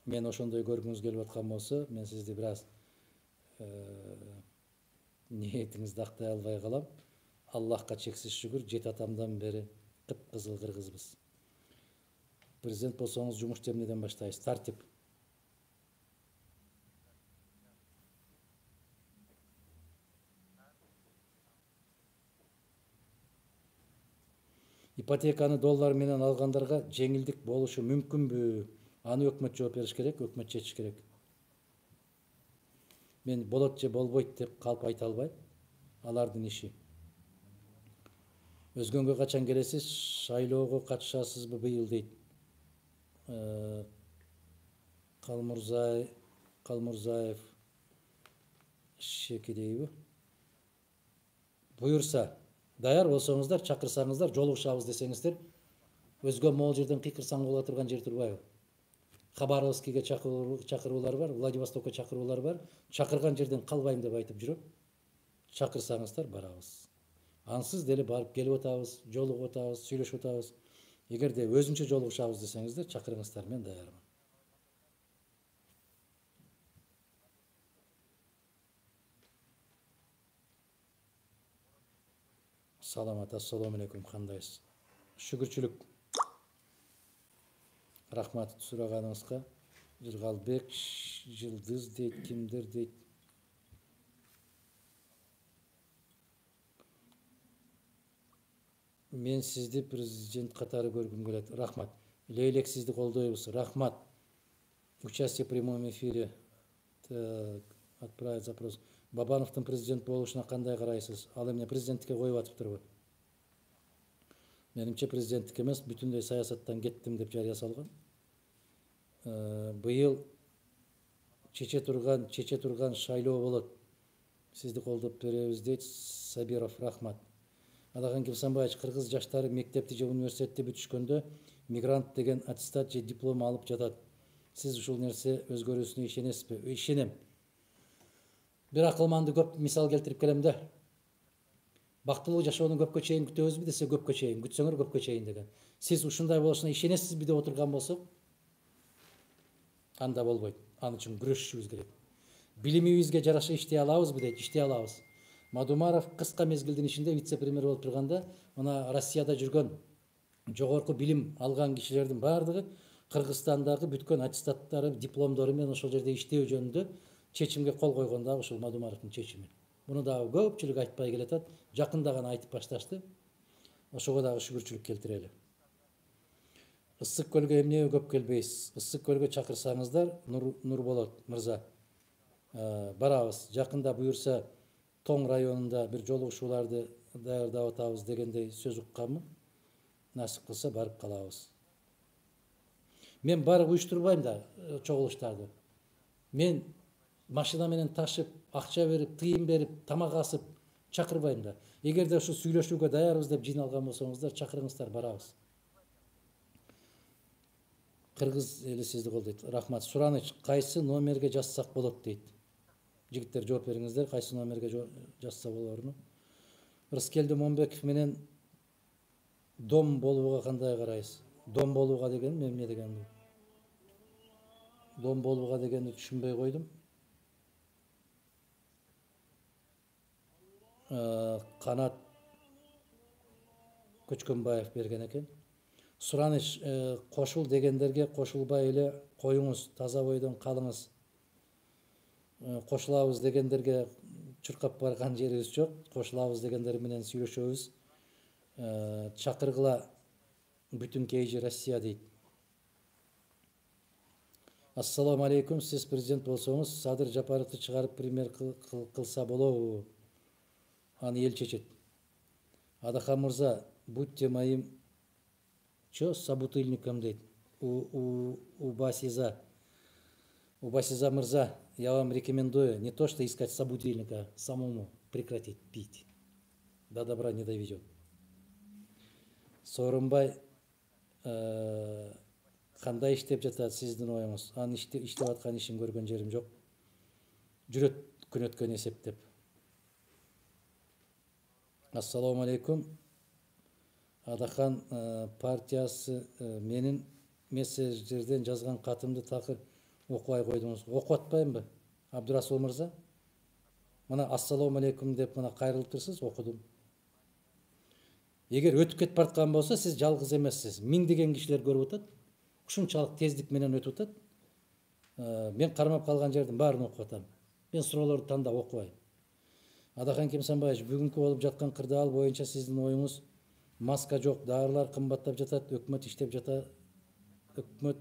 мен ошондой көргүңүз келип аткан болсо, мен сизди бир аз ниетиңизди актай албай калам. Аллахка чексиз шүгүр, 7 атамдан бери кыпкызыл кыргызбыз. Президент болсоңуз жумушту эмнеден баштайсыз? Тартип. Ипотеканы доллар менен алгандарга жеңилдик болушу мүмкүнбү? Аны өкмөт жооп бериш керек, өкмөт чечиш керек. Мен болот же болбойт деп калп айта албайм. Алардын иши. Өзгөнгө качан келесиз? Шайлоого катышасызбы быйыл дейт. Калмурзаев Шеки дейби? буюрса даяр болсоңуздар, чакырсаңыздар, жолугушабыз десеңиздер, өзгө могул жерден кыйкырсаң боло турган жер турбайбы? Хабаровскийге чакыруулар бар, Владивостокко чакыруулар бар. Чакырган жерден калбайм деп айтып жүрөм. Чакырсаңыздар барабыз. Ансыз деле барып келип атабыз, жолугуп атабыз, сүйлөшүп атабыз. Эгерде өзүнчө жолугушабыз десеңиздер, чакырыңыздар, мен даярмын. Саламат, ассаламу алейкум, кандайсыз? Шүгүрчүлүк. Рахмат сураганыңызга. Жыргалбек, Жылдыз дейт, кимдер дейт. Мен сизди президент катары көргүм келет. Рахмат. Лейлек, сизди колдойбуз. Рахмат. Участие в прямом эфире. Отправить запрос. Бабановдун президент болушуна кандай карайсыз? Ал эмне президенттикке коюп атыптырбы? Менимче президенттик эмес, бүтүндөй саясаттан кеттим деп жарыя салган. Быйыл чече турган шайлоо болот. Сизди колдоп беребиз дейт Сабиров. Рахмат. Адахан Кимсанбаевич, кыргыз жаштары мектепти же университетти бүтүшкөндө мигрант деген аттестат же диплом алып жатат. Сиз ушул нерсе өзгөрүүсүнө ишенесизби? Ишенем. Бир акылманды көп мисал келтирип келем да. Бактылуу жашоону көпкө чейин күтөбүзбү десе, көпкө чейин, күтсөңөр көпкө чейин деген. Сиз ушундай болушуна ишенесизби деп отурган болсок, анда болбойт. Ал үчүн күрөшүшүбүз керек. Билимибизге жараша иштей алабызбы дейт, иштей алабыз. Мадумаров кыска мезгилдин ичинде вице-премьер болуп турганда, мына Россияда жүргөн жогорку билим алган кишилердин баардыгы Кыргызстандагы бүткөн аттестаттары, дипломдору менен ошол жерде иштөө жөнүндө чечимге кол койгон дагы ушул Мадумаровдун чечими. Муну дагы көпчүлүк айтпай келатат. Жакында гана айтып башташты. Ошого дагы шүгүрчүлүк келтирели. Ысык көлгө эмне көп келбейсиз? Ысык көлгө чакырсаңыздар, Нурболот мырза, барабыз. Жакында буюрса Тоң районунда бир жолугушууларды даярдап атабыз дегендей сөз укканмын. Насип кылса барып калабыз. Мен барып уюштурбайм да чогулуштарды. Мен машина менен ташып, акча берип, тыйын берип, тамак асып чакырбайм да. Эгерде ушу сүйлөшүүгө даярбыз деп жыйналган болсоңуздар, чакырыңыздар, барабыз. Кыргыз эли сизди колдойт. Рахмат. Сураныч, кайсы номерге жазсак болот дейт. Жигиттер жооп бериңиздер, кайсы номерге жазса болоруну. Рыскелди Момбеков менен дом болууга кандай карайсыз? Дом болууга деген эмне деген бул? Дом болууга дегенди түшүнбөй койдум. Канат Көчкөнбаев берген экен. Сураныч, кошул дегендерге кошулбай эле коюңуз, таза бойдон калыңыз. Кошулабыз дегендерге чуркап барган жерибиз жок. Кошулабыз дегендер менен сүйлөшөбүз. Чакыргыла бүтүн KG Россия дейт. Ассаламу алейкум, сиз президент болсоңуз, Садыр Жапаровду чыгарып премьер кылса болобу? Аны эл чечет. Адахан мырза, будьте моим собутыльником дейт. Убасиза мырза, я вам рекомендую не то что искать собутыльника, самому прекратить пить. До добра не доведет. Сооронбай кандай иштеп жатат сиздин оюңуз? Анын иштеп аткан ишин көргөн жерим жок. Жүрөт күн өткөн эсептеп. Ассаламу алейкум. Адахан партиясы менин мессенджерден жазган катымды такыр окубай койдуңуз. Окуп атпаймынбы? Абдурасул мырза? Мына ассаламу алейкум деп мына кайрылып турсуз, окудум. Эгер өтүп кетип бараткан болсо, сиз жалгыз эмессиз. Миңдеген кишилер көрүп атат. Ушунчалык тездик менен өтүп атат. Мен кармап калган жердин баарын окуп атам. Мен суроолорду тандап окубайм. Адахан Кимсанбаевич, бүгүнкү болуп жаткан кырдаал боюнча сиздин оюңуз? Маска жок, дарылар кымбаттап жатат, өкмөт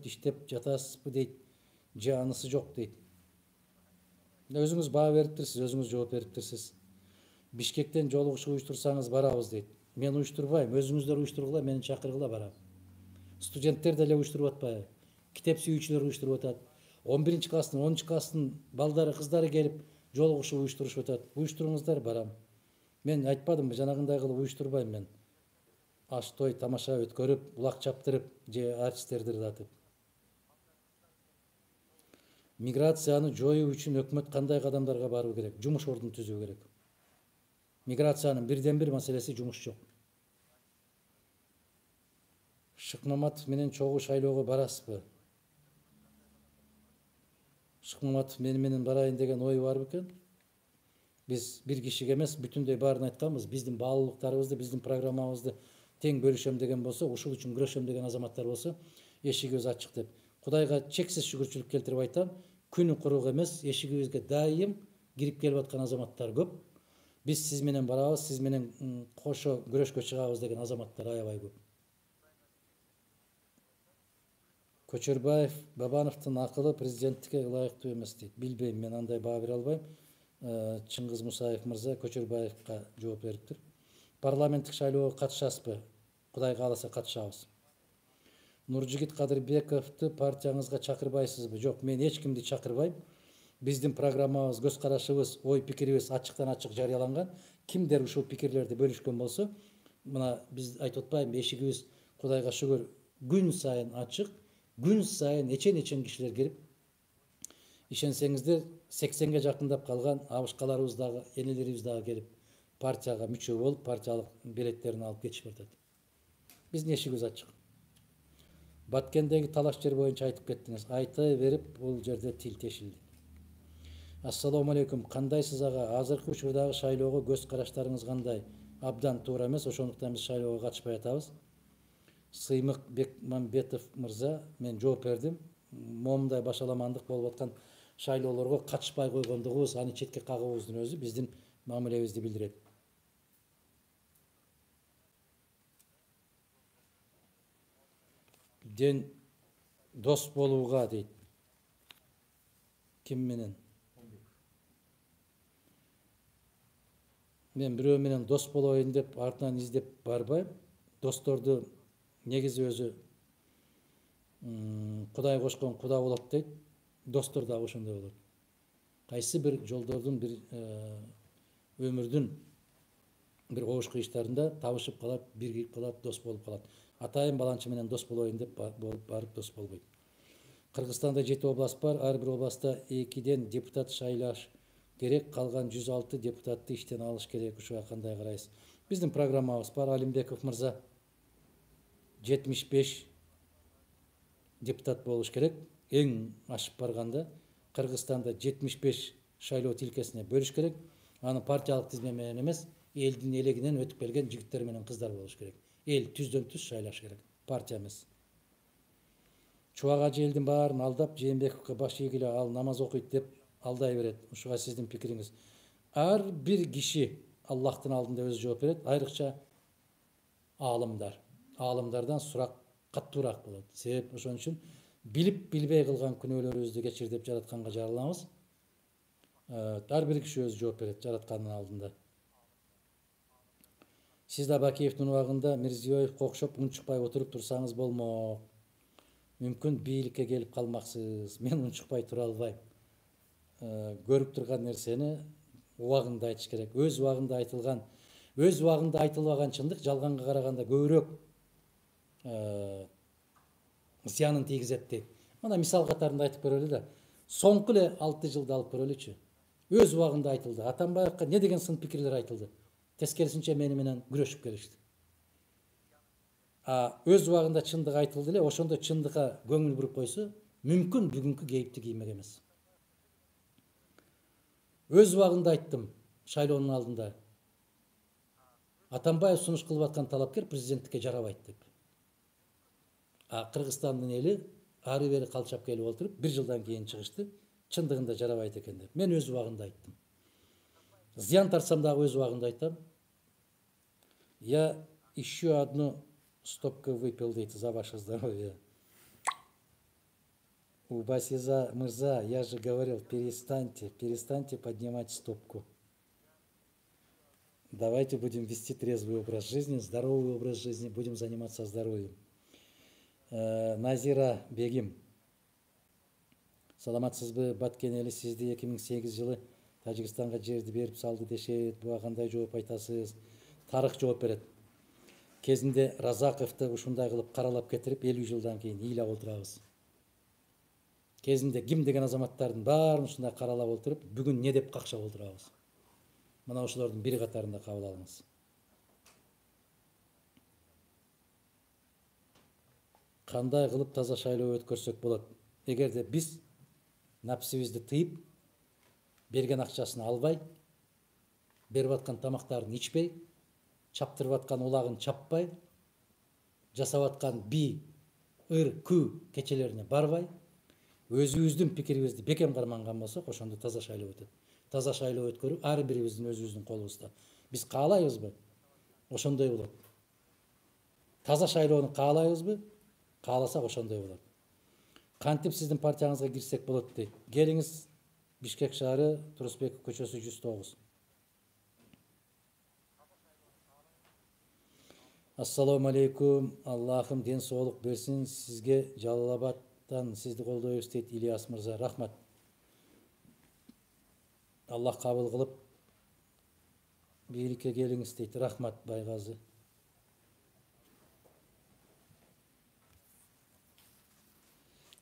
иштеп жатасызбы дейт, же анысы жок дейт. Өзүңүз баа бериптирсиз, өзүңүз жооп бериптирсиз. Бишкектен жолугушуу уюштурсаңыз барабыз дейт. Мен уюштурбайм, өзүңүздөр уюштургула, мени чакыргыла, барам. Студенттер деле уюштуруп атпайбы? Китеп сүйүүчүлөр уюштуруп атат. 11-класстын, 10-класстын балдары, кыздары келип жолугушуу уюштурушуп атат. Уюштуруңуздар, барам. Мен айтпадымбы, жанагындай кылып уюштурбайм мен. Аш той тамаша өткөрүп, улак чаптырып же артисттерди ырдатып. Миграцияны жоюу үчүн өкмөт кандай кадамдарга баруу керек? Жумуш ордун түзүү керек. Миграциянын бирден бир маселеси жумуш жок. Шыкмаматов менен чогуу шайлоого барасызбы? Шыкмаматов менен барайын деген ой бар бекен? Биз бир кишиге эмес, бүтүндөй баарын айтканбыз. Биздин баалуулуктарыбызды, биздин программабызды тең бөлүшөм деген болсо, ушул үчүн күрөшөм деген азаматтар болсо, эшигибиз ачык деп. Кудайга чексиз шүгүрчүлүк келтирип айтам. Күнү курук эмес, эшигибизге дайым кирип келип аткан азаматтар көп. Биз сиз менен барабыз, сиз менен кошо күрөшкө чыгабыз деген азаматтар аябай көп. Көчөрбаев Бабановдун акылы президенттикке ылайыктуу эмес дейт. Билбейм, мен андай баа бере албайм. Чыңгыз Мусаев мырза Көчөрбаевка жооп бериптир. Парламенттик шайлоого катышасызбы? Кудай кааласа катышабыз. Нуржигит Кадырбековду партияңызга чакырбайсызбы? Жок, мен эч кимди чакырбайм. Биздин программабыз, көз карашыбыз, ой пикирибиз ачыктан ачык жарыяланган. Кимдер ушул пикирлерди бөлүшкөн болсо, мына биз айтып атпаймынбы, эшигибиз Кудайга шүгүр күн сайын ачык, күн сайын эчен кишилер келип, ишенсеңиздер 80ге жакындап калган абышкаларыбыз дагы, энелерибиз дагы келип партияга мүчө болуп, партиялык билеттерин алып кетишип атат. Биздин эшигибиз ачык. Баткендеги талаш жер боюнча айтып кеттиңиз. Айта берип бул жерде тил тешилди. Ассаламу алейкум. Кандайсыз ага? Азыркы учурдагы шайлоого көз караштарыңыз кандай? Абдан туура эмес, ошондуктан биз шайлоого катышпай атабыз. Сыймык Бекмамбетов мырза, мен жооп бердим. Момундай башаламандык болуп аткан шайлоолорго катышпай койгондугубуз, аны четке кагуубуздун өзү биздин мамилебизди билдирет. Ден дос болууга дейт. Ким менен? Мен бирөө менен дос болоюн деп артынан издеп барбайм. Досторду негизи өзү Кудай кошкон Куда болот дейт. Достор дагы ошондой болот. Кайсы бир жолдордун, бир өмүрдүн бир кобуш кыйыштарында табышып калат, биригип калат, дос болуп калат. Атайын баланчы менен дос болоюн деп барып дос болбойт. Кыргызстанда 7 област бар. Ар бир областта 2ден депутат шайлаш керек. Калган 106 депутатты иштен алыш керек. Ушуга кандай карайсыз? Биздин программабыз бар. Алимбеков мырза 75 депутат болуш керек. Эң ашып барганда Кыргызстанда 75 шайлоо тилкесине бөлүш керек. Аны партиялык тизме менен эмес, элдин элегинен өтүп келген жигиттер менен кыздар болуш керек. Эл түздөн түз шайлаш керек, партия эмес. Чубак ажы элдин баарын алдап, Жээнбековго баш ийгиле, ал намаз окуйт деп алдай берет. Ушуга сиздин пикириңиз? Ар бир киши Аллахтын алдында өзү жооп берет, айрыкча аалымдар. Аалымдардан сурак каттуураак болот. Себеп ошон үчүн билип билбей кылган күнөөлөрүбүздү кечир деп жаратканга жаралабыз. Ар бир киши өзү жооп берет жараткандын алдында. Сиз да Бакиевдин убагында Мирзиёевго окшоп унчукпай отуруп турсаңыз болмок. Мүмкүн бийликке келип калмаксыз. Мен унчукпай тура албайм. Көрүп турган нерсени убагында айтыш керек. Өз убагында айтылган, өз убагында айтылбаган чындык жалганга караганда көбүрөөк зыянын тийгизет дейт. Мына мисал катарында айтып көрөлү да. Соңку эле 6 жылда алып көрөлүчү. Өз убагында айтылды. Атамбаевка не деген сын пикирлер айтылды? Тескерисинче мени менен күрөшүп келишти. Өз убагында чындык айтылды эле, ошондо чындыкка көңүл буруп койсо, мүмкүн бүгүнкү кейипти киймек эмес. Өз убагында айттым шайлоонун алдында. Атамбаев сунуш кылып аткан талапкер президенттикке жарабайт деп. Кыргызстандын эли ары бери калчап келип отуруп, 1 жылдан кийин чыгышты. Чындыгында жарабайт экен деп. Мен өз убагында айттым. Зыян тартсам дагы өз убагында айтам. Я еще одну стопку выпил дейт за ваше здоровье. У Басиза Мырза, я же говорил, перестаньте поднимать стопку. Давайте будем вести трезвый образ жизни, здоровый образ жизни, будем заниматься здоровьем. Назира Бегим. Саламатсызбы, Баткен эли сизди 2008 жылы Тажикстанга жерди берип салды дешет. Буга кандай жооп айтасыз? Тарых жооп берет. Кезинде Разаковду ушундай кылып каралап кетирип 50 жылдан кийин ыйлап отурабыз. Кезинде ким деген азаматтардын баарын ушундай каралап отуруп, бүгүн не деп какшап отурабыз. Мына ошолордун бири катарында кабыл алыңыз. Кандай кылып таза шайлоо өткөрсөк болот? Эгерде биз напсибизди тыйып, берген акчасын албай, берип аткан тамактарын ичпей, чаптырып аткан улагын чаппай, жасап аткан би, ыр, күү кечелерине барбай, өзүбүздүн пикирибизди бекем карманган болсок, ошондо таза шайлоо өтөт. Таза шайлоо өткөрүү ар бирибиздин өзүбүздүн колубузда. Биз каалайбызбы? Ошондой болот. Таза шайлоону каалайбызбы? Кааласак ошондой болот. Кантип сиздин партияңызга кирсек болот дейт. Келиңиз, Бишкек шаары, Турусбеков көчөсү 109. Ассаламу алейкум. Аллахым ден соолук берсин. Сизге Жалал-Абадтан сизди колдойбуз дейт Ильяс мырза. Рахмат. Аллах кабыл кылып бийликке келиңиз дейт. Рахмат, Байгазы.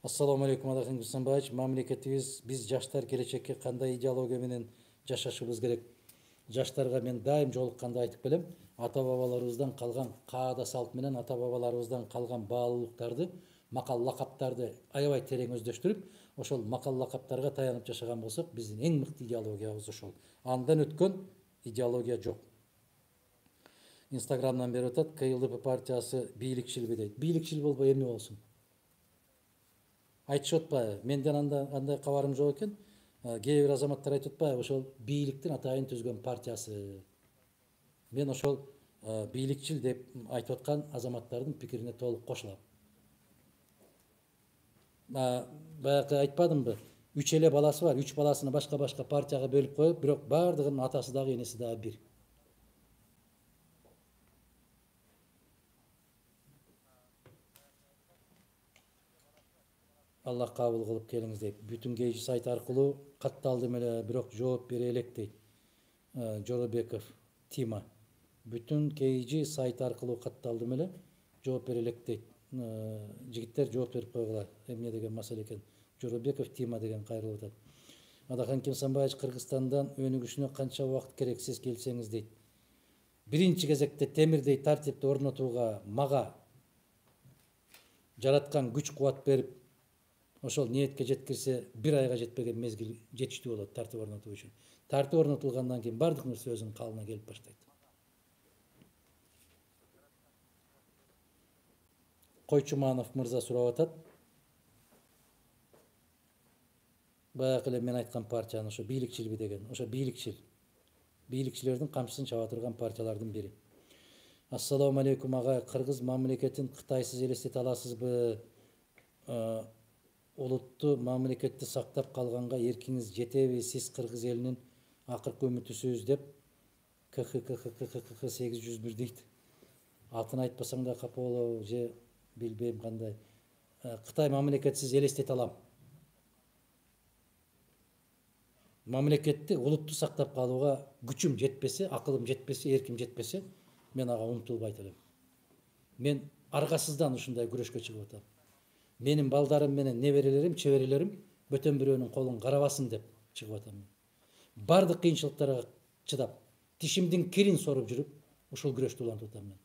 Ассаламу алейкум, Адакин Гүсенбаевич. Мамлекетибиз, биз жаштар келечекке кандай идеология менен жашашыбыз керек? Жаштарга мен дайым жолукканда айтып келем. Ата-бабаларыбыздан калган каада салт менен ата-бабаларыбыздан калган баалуулуктарды, макал лакаптарды аябай терең өздөштүрүп, ошол макал лакаптарга таянып жашаган болсок, биздин эң мыкты идеологиябыз ошол. Андан өткөн идеология жок. Инстаграмдан берип атат, КЛДП партиясы бийликчилби дейт. Бийликчил болбой эмне болсун? Айтышып атпайбы? Менден андай кабарым жок экен. Кээ бир азаматтар айтып атпайбы? Ошол бийликтин атайын түзгөн партиясы. Мен ошол бийликчил деп айтып аткан азаматтардын пикирине толук кошулам. Баягы айтпадымбы? 3 эле баласы бар. 3 баласыны башка партияга бөлүп коюп, бирок бардыгынын атасы дагы энеси дагы бир. Аллах кабыл кылып келиңиз дейт. Бүтүн кейжи сайт аркылуу катталдым эле, бирок жооп бере элек дейт. Жоробеков Тима. Бүтүн кейжи сайт аркылуу катталдым эле, жооп бере элек дейт. Жигиттер жооп берип койгула. Эмне деген маселе экен? Жоробеков Тима деген кайрылып атат. Адакан Кемсанбаевич, Кыргызстандан өнүгүшүнө канча убакыт керек сиз келсеңиз дейт. Биринчи кезекте темирдей тартипти орнотууга мага жараткан күч кубат берип, ошол ниетке жеткирсе, 1 айга жетпеген мезгил жетиштүү болот тартип орнотуу үчүн. Тартип орнотулгандан кийин бардык нерсе өзүнүн калыбына келип баштайт. Койчуманов мырза сурап атат. Баягы эле мен айткан партияны ошо бийликчилби деген. Ошо бийликчил. Бийликчилердин камчысын чаба турган партиялардын бири. Ассаламу алейкум агай. Кыргыз мамлекетин Кытайсыз элестете аласызбы? Улутту мамлекетти сактап калганга эркиңиз жетеби? Сиз кыргыз элинин акыркы үмүтүсүз деп КХ 801 дейт. Атын айтпасаң да капа болобу же билбейм кандай. Кытай мамлекетсиз элестете алам. Мамлекетти, улутту сактап калууга күчүм жетпесе, акылым жетпесе, эрким жетпесе, мен ага умтулбайт элем. Мен аргасыздан ушундай күрөшкө чыгып атам. Менин балдарым менен неберелерим, чеберелерим бөтөн бирөөнүн колун карабасын деп чыгып атам. Бардык кыйынчылыктарга чыдап, тишимдин кирин соруп жүрүп, ушул күрөштү улантып атам мен.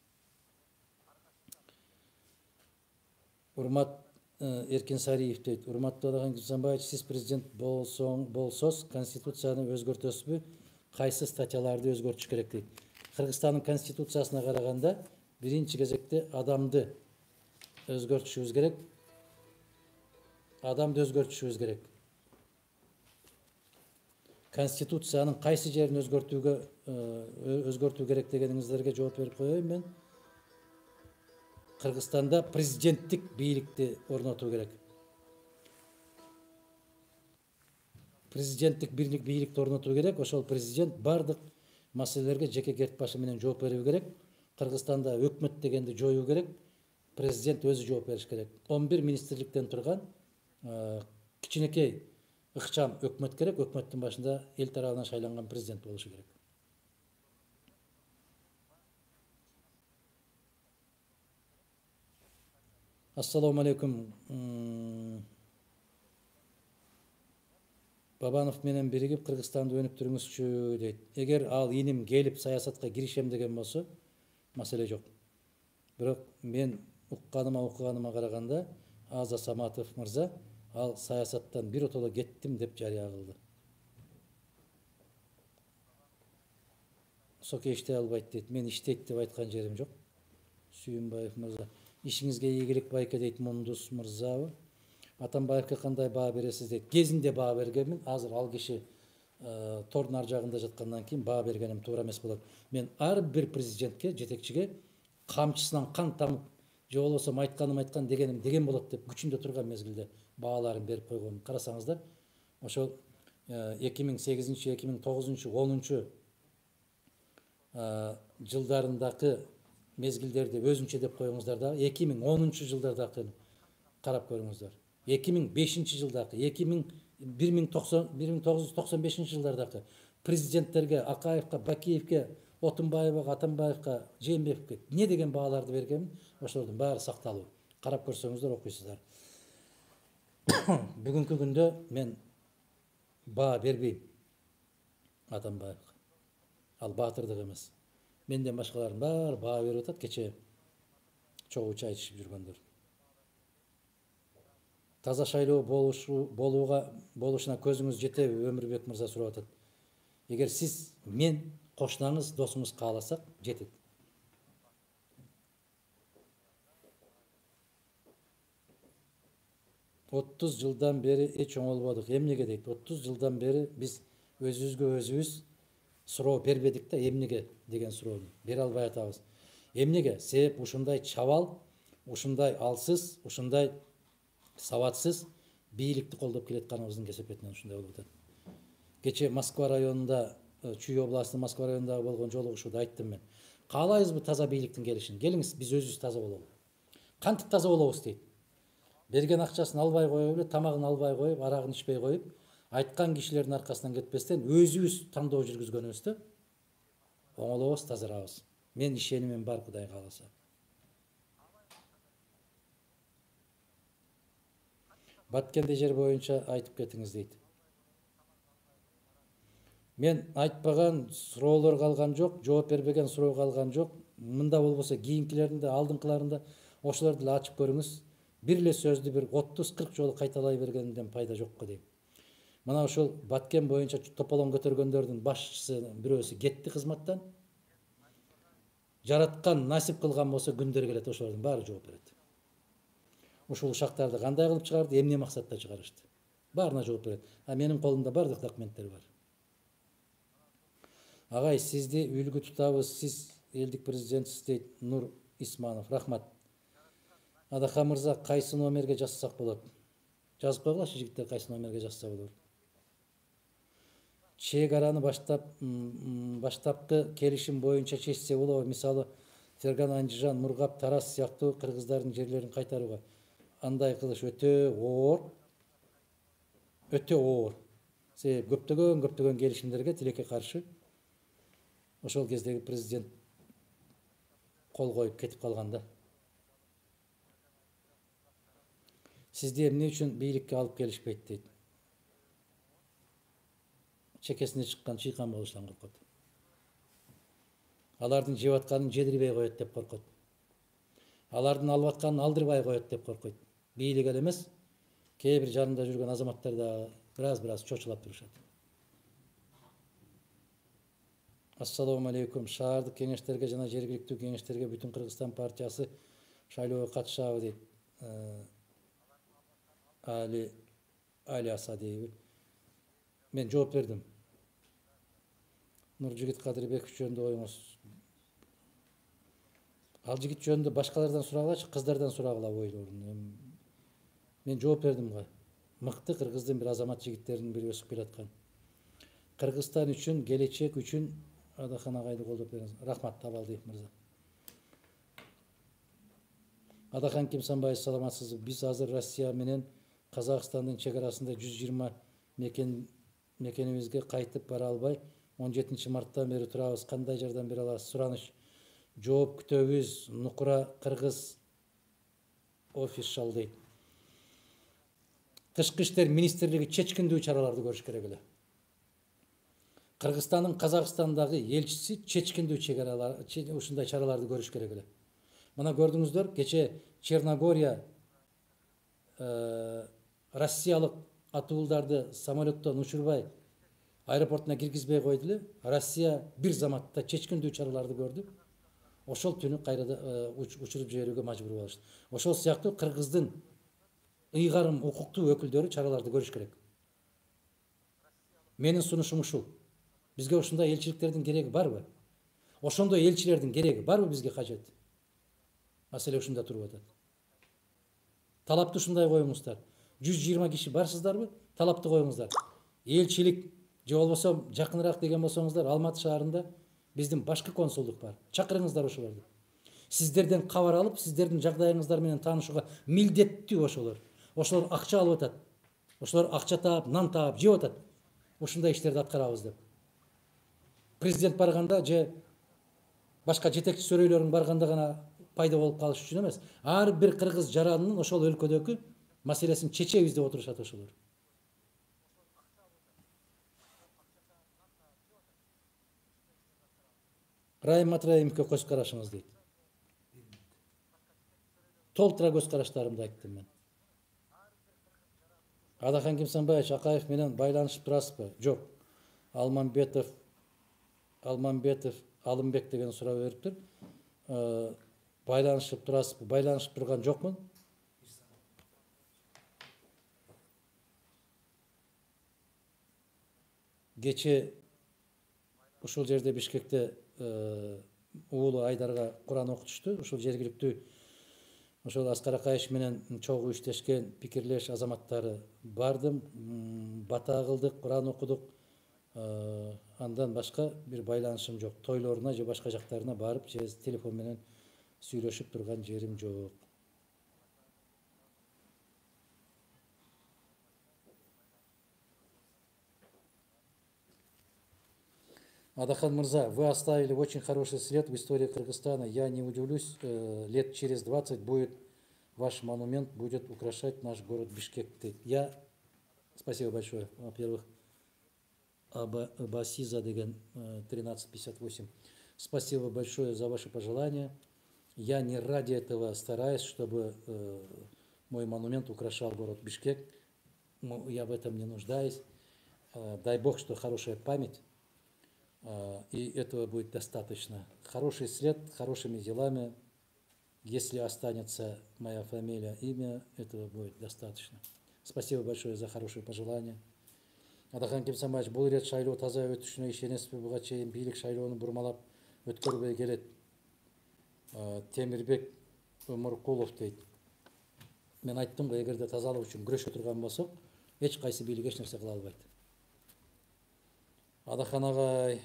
Урмат Эркин Сариев дейт. Урматтуу Адакан Гүсенбаевич, сиз президент болсоз, конституцияны өзгөртөсүзбү? Кайсы статьяларды өзгөртүш керек дейт. Кыргызстандын конституциясына караганда биринчи кезекте адамды өзгөртүшүбүз керек. Конституциянын кайсы жерин өзгөртүү керек дегениңиздерге жооп берип коеюн мен. Кыргызстанда президенттик бийликти орнотуу керек. Президенттик бийликти орнотуу керек. Ошол президент бардык маселелерге жеке керт башы менен жооп берүү керек. Кыргызстанда өкмөт дегенди жоюу керек. Президент өзү жооп бериш керек. 11 министрликтен турган кичинекей ыкчам өкмөт керек, өкмөттүн башында эл тарабынан шайланган президент болушу керек. Ассаламу алейкум. Бабанов менен биригип Кыргызстанды өнүктүрүңүзчү дейт. Эгер ал иним келип саясатка киришем деген болсо, маселе жок. Бирок мен укуганыма караганда Аза Саматов мырза ал саясаттан биротоло кеттим деп жарыя кылды. Соке иштей албайт дейт. Мен иштейт деп айткан жерим жок. Сүйүнбаев мырза. Ишиңизге ийгилик байке дейт Мундус мырзабы. Атамбаевке кандай баа бересиз дейт. Кезинде баа бергенмин. Азыр ал киши тордун ар жагында жаткандан кийин баа бергеним туура эмес болот. Мен ар бир президентке, жетекчиге камчысынан кан тамып, же болбосо айткан дегеним деген болот деп күчүндө турган мезгилде бааларын берип койгон. Карасаңыздар, ошол 2008, 2009, 10 жылдарындагы мезгилдерди өзүнчө деп коюңуздар да, 2010 жылдардагы карап көрүңүздөр. 2005 жылдагы, 1995 жылдардагы президенттерге, Акаевка, Бакиевке, Отунбаевга, Атамбаевка, Жээнбековке не деген бааларды берген, ошолордун баары сакталуу. Карап көрсөңүздөр окуйсуздар. Бүгүнкү күндө мен баа бербейм Атамбаевга. Ал баатырдык эмес. Менден башкалардын баары баа берип атат, кече чогуу чай ичип жүргөндөр. Таза шайлоо болушуна көзүңүз жетеби, Өмүрбек мырза сурап атат. Эгер сиз мен кошунаңыз, досуңуз кааласак, жетет. «30 жылдан бери эч оңолбодук. Эмнеге дейт? 30 жылдан бери биз өзүбүзгө өзүбүз суроо бербедик да, эмнеге деген суроону бере албай атабыз. Эмнеге? Себеп ушундай чабал, ушундай алсыз, ушундай сабатсыз бийликти колдоп келатканыбыздын кесепетинен ушундай болуп атат. Кече Москва районунда, Чүй областынын Москва районундагы болгон жолугушууда айттым мен. Каалайбызбы таза бийликтин келишин? Келиңиз, биз өзүбүз таза бололу. Кантип таза болобуз дейт. Берген акчасын албай коюп эле, тамагын албай коюп, арагын ичпей коюп, айткан кишилердин аркасынан кетпестен өзүбүз тандоо жүргүзгөнүбүздө оңолобуз, тазарабыз. Мен ишенимим бар, Кудай кааласа. Баткенде жер боюнча айтып кетиңиз дейт. Мен айтпаган суроолор калган жок, жооп бербеген суроо калган жок. Мында болбосо кийинкилеринде, алдыңкыларында ошолорду эле ачып көрүңүз. Бир эле сөздү бир 30-40 жолу кайталай бергенден пайда жокко дейм. Мына ошол Баткен боюнча тополоң көтөргөндөрдүн башчысы бирөөсү кетти кызматтан. Жараткан насип кылган болсо күндөр келет, ошолордун баары жооп берет. Ушул ушактарды кандай кылып чыгарды, эмне максатта чыгарышты? Баарына жооп берет. А менин колумда бардык документтер бар. Агай, сизди үлгү тутабыз, сиз элдик президентсиз дейт Нур Исманов. Рахмат. Адахан мырза, кайсы номерге жазсак болот? Жазып койгулачы жигиттер, кайсы номерге жазса болот? Чек араны баштапкы келишим боюнча чечсе болобу? Мисалы, Ферган, Анжижан, Мургап, Тарас сыяктуу кыргыздардын жерлерин кайтарууга. Андай кылыш өтө оор. Өтө оор. Себеп көптөгөн келишимдерге тилекке каршы ошол кездеги президент кол коюп кетип калганда. Сизди эмне үчүн бийликке алып келишпейт дейт. Чекесине чыккан чыйкан болушунан коркот. Алардын жеп атканын жедирбей коет деп коркот. Алардын алып атканын алдырбай коет деп коркойт. Бийлик эле эмес, кээ бир жанында жүргөн азаматтар да бираз чочулап турушат. Ассаламу алейкум. Шаардык кеңештерге жана жергиликтүү кеңештерге бүтүн Кыргызстан партиясы шайлоого катышабы дейт. Али Асадиев. Мен жооп бердим. Нуржигит Кадырбеков жөнүндө оюңуз. Ал жигит жөнүндө башкалардан сурагылачы, кыздардан сурагыла ойлорун. Мен жооп бердим го. Мыкты кыргыздын бир азамат жигиттеринин бири өсүп келаткан. Кыргызстан үчүн, келечек үчүн Адахан агайды колдоп бериңиз. Рахмат, Табалдиев мырза. Адахан Кимсанбаев, саламатсызбы? Биз азыр Россия менен Казакстандын чек арасында 120 мекенибизге кайтып бара албай 17 марттан бери турабыз. Кандай жардам бере аласыз? Сураныч. Жооп күтөбүз. Нукура Кыргыз офишал дейт. Тышкы иштер министрлиги чечкиндүү чараларды көрүш керек эле. Кыргызстандын Казакстандагы элчиси чечкиндүү ушундай чараларды көрүш керек эле. Мына көрдүңүздөр, кече Черногория Россиялык атуулдарды самолеттон учурбай аэропортуна киргизбей койду эле. Россия бир заматта чечкиндүү чараларды көрдү. Ошол түнү кайрада учуруп жиберүүгө мажбур болушту. Ошол сыяктуу Кыргыздын ыйгарым укуктуу өкүлдөрү чараларды көрүш керек. Менин сунушум ушул. Бизге ушундай элчиликтердин кереги барбы? Ошондой элчилердин кереги барбы бизге кажет? Маселе ушунда туруп атат. Талапты ушундай коюңуздар. 120 киши барсыздарбы? Талапты коюңуздар. Элчилик же болбосо жакыныраак деген болсоңуздар, Алматы шаарында биздин башкы консулдук бар. Чакырыңыздар ошолорду. Сиздерден кабар алып, сиздердин жагдайыңыздар менен таанышууга милдеттүү ошолор. Ошолор акча алып атат. Ошолор акча таап, нан таап, жеп атат. Ушундай иштерди аткарабыз деп. Президент барганда же башка жетекчи сөрөйлөрүң барганда гана пайда болуп калыш үчүн эмес. Ар бир кыргыз жаранынын ошол өлкөдөгү маселесин чечебиз деп отурушат ошолор. Райым Матраимовке көз карашыңыз дейт. Толтура көз караштарымды айттым мен. Адахан Кимсанбаевич Акаев менен байланышып турасызбы? Жок. Алымбек деген суроо бериптир. Байланышып турасызбы? Байланышып турган жокмун. Кече ушул жерде Бишкекте уулу Айдарга Куран окутушту. Ушул жергиликтүү ошол Аскар Акаевич менен чогуу иштешкен пикирлеш азаматтары бардым, бата кылдык, Куран окудук. Андан башка бир байланышым жок. Тойлоруна же башка жактарына барып, же телефон менен сүйлөшүп турган жерим жок. Адахан Мырза, вы оставили очень хороший след в истории Кыргызстана. Я не удивлюсь, лет через 20 ваш монумент будет украшать наш город Бишкек. Спасибо большое. Во-первых, Абасиза деген 1358. Спасибо большое за ваши пожелания. Я не ради этого стараюсь, чтобы мой монумент украшал город Бишкек. Я в этом не нуждаюсь. Дай Бог, что хорошая память. И этого будет достаточно. Хороший след, хорошими делами. Если останется моя фамилия, имя, этого будет достаточно. Спасибо большое за хорошие пожелания. Адахан Кимсанбаевич, бул ирет шайлоо таза өтүшүнө ишенесизби? Буга чейин бийлик шайлоону бурмалап өткөрбөй келет. Темирбек Өмөркулов дейт. Мен айттым го, эгерде тазалык үчүн күрөшө турган болсок, эч кайсы бийлик эч нерсе кыла албайт. Адахан агай,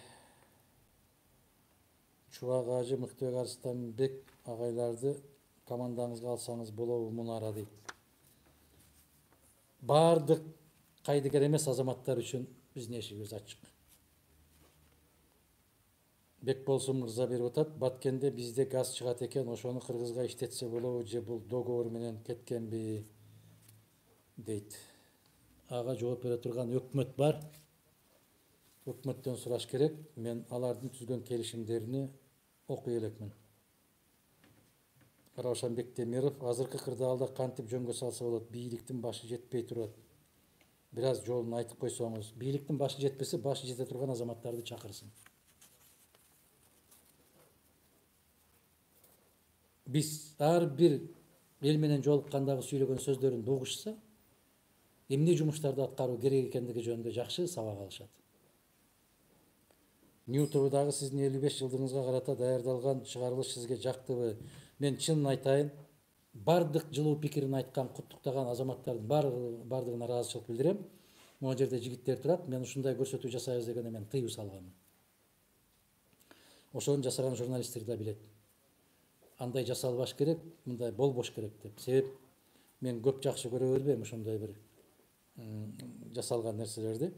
Чубак ажы, Мыктыбек Арыстанбек агайларды командаңызга алсаңыз болобу Мунара дейт. Бардык кайдыгер эмес азаматтар үчүн биздин эшигибиз ачык. Бекболсун мырза берип атат. Баткенде бизде газ чыгат экен, ошону Кыргызга иштетсе болобу же бул договор менен кеткенби дейт. Ага жооп бере турган өкмөт бар. Өкмөттөн сураш керек. Мен алардын түзгөн келишимдерине окуй элекмин. Раушанбек Темиров, азыркы кырдаалда кантип жөнгө салса болот? Бийликтин башы жетпей турат. Бир аз жолун айтып койсоңуз. Бийликтин башы жетпесе, башы жете турган азаматтарды чакырсын. Биз ар бир эл менен жолуккандагы сүйлөгөн сөздөрүн угушса, эмне жумуштарды аткаруу керек экендиги жөнүндө жакшы сабак алышат. Нью-ТВдагы сиздин 55 жылдыгыңызга карата даярдалган чыгарылыш сизге жактыбы? Мен чынын айтайын, бардык жылуу пикирин айткан, куттуктаган азаматтардын бардыгына ыраазычылык билдирем. Могу жерде жигиттер турат, мен ушундай көрсөтүү жасайбыз дегенде мен тыюу салганмын. Ошону жасаган журналисттер да билет. Андай жасалбаш керек, мындай болбош керек деп. Себеп мен көп жакшы көрө бербейм ошондой бир жасалган нерселерди.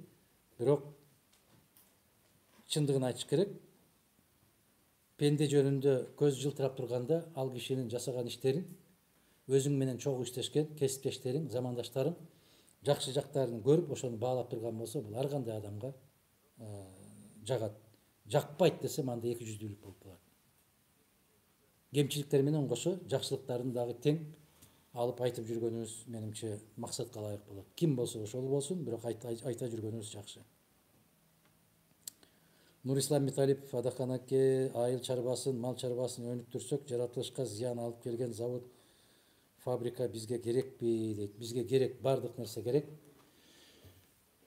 Бирок чындыгын айтыш керек. Пенде жөнүндө көз жылтырап турганда ал кишинин жасаган иштерин өзүң менен чогуу иштешкен кесиптештериң, замандаштарың жакшы жактарын көрүп, ошону баалап турган болсо, бул ар кандай адамга жагат. Жакпайт десем, анда эки жүздүүлүк болуп калат. Кемчиликтер менен кошо жакшылыктарын дагы тең алып айтып жүргөнүбүз менимче максатка ылайык болот. Ким болсо ошол болсун, бирок айта жүргөнүбүз жакшы. Нурислам Миталипов, Адахан аке, айыл чарбасын, мал чарбасын өнүктүрсөк, жаратылышка зыян алып келген завод, фабрика бизге керекпи дейт. Бизге керек, бардык нерсе керек.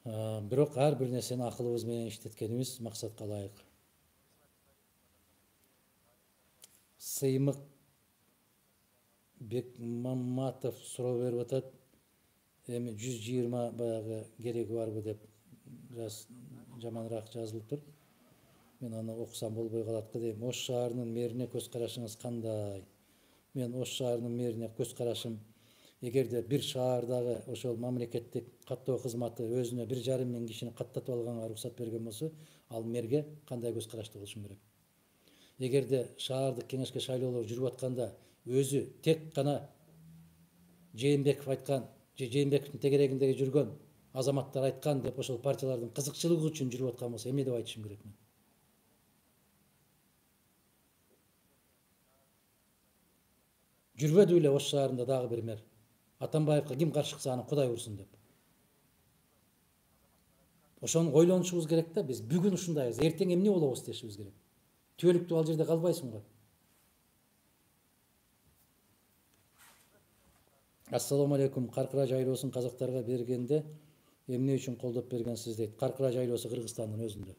Бирок ар бир нерсени акылыбыз менен иштеткенибиз максатка ылайык. Сыймык Бекмаматов суроо берип атат. Эми 120 баягы кереги барбы деп жаманыраак жазылыптыр. Мен аны окусам болбой калат дейм. Ош шаарынын мэрине көз карашыңыз кандай? Мен Ош шаарынын мэрине көз карашым, эгерде бир шаардагы ошол мамлекеттик каттоо кызматы өзүнө 1,5 миң кишини каттатып алганга уруксат берген болсо, ал мэрге кандай көз карашты болушум керек? Эгерде шаардык кеңешке шайлоолор жүрүп атканда өзү тек гана Жээнбеков айткан, же Жээнбековдун тегерегиндеги жүргөн азаматтар айткан деп ошол партиялардын кызыкчылыгы үчүн жүрүп аткан болсо, эмне деп айтышым керек мен? Жүрбөдү эле Ош шаарында дагы бир мэр. Атамбаевка ким каршы чыкса аны Кудай урсун деп. Ошону ойлонушубуз керек да, биз бүгүн ушундайбыз, эртең эмне болобуз дешибиз керек. Түбөлүктүү ал жерде калбайсың го. Ассаламу алейкум. Каркыра жайлоосун казактарга бергенде эмне үчүн колдоп бергенсиз дейт. Каркыра жайлоосу Кыргызстандын өзүндө.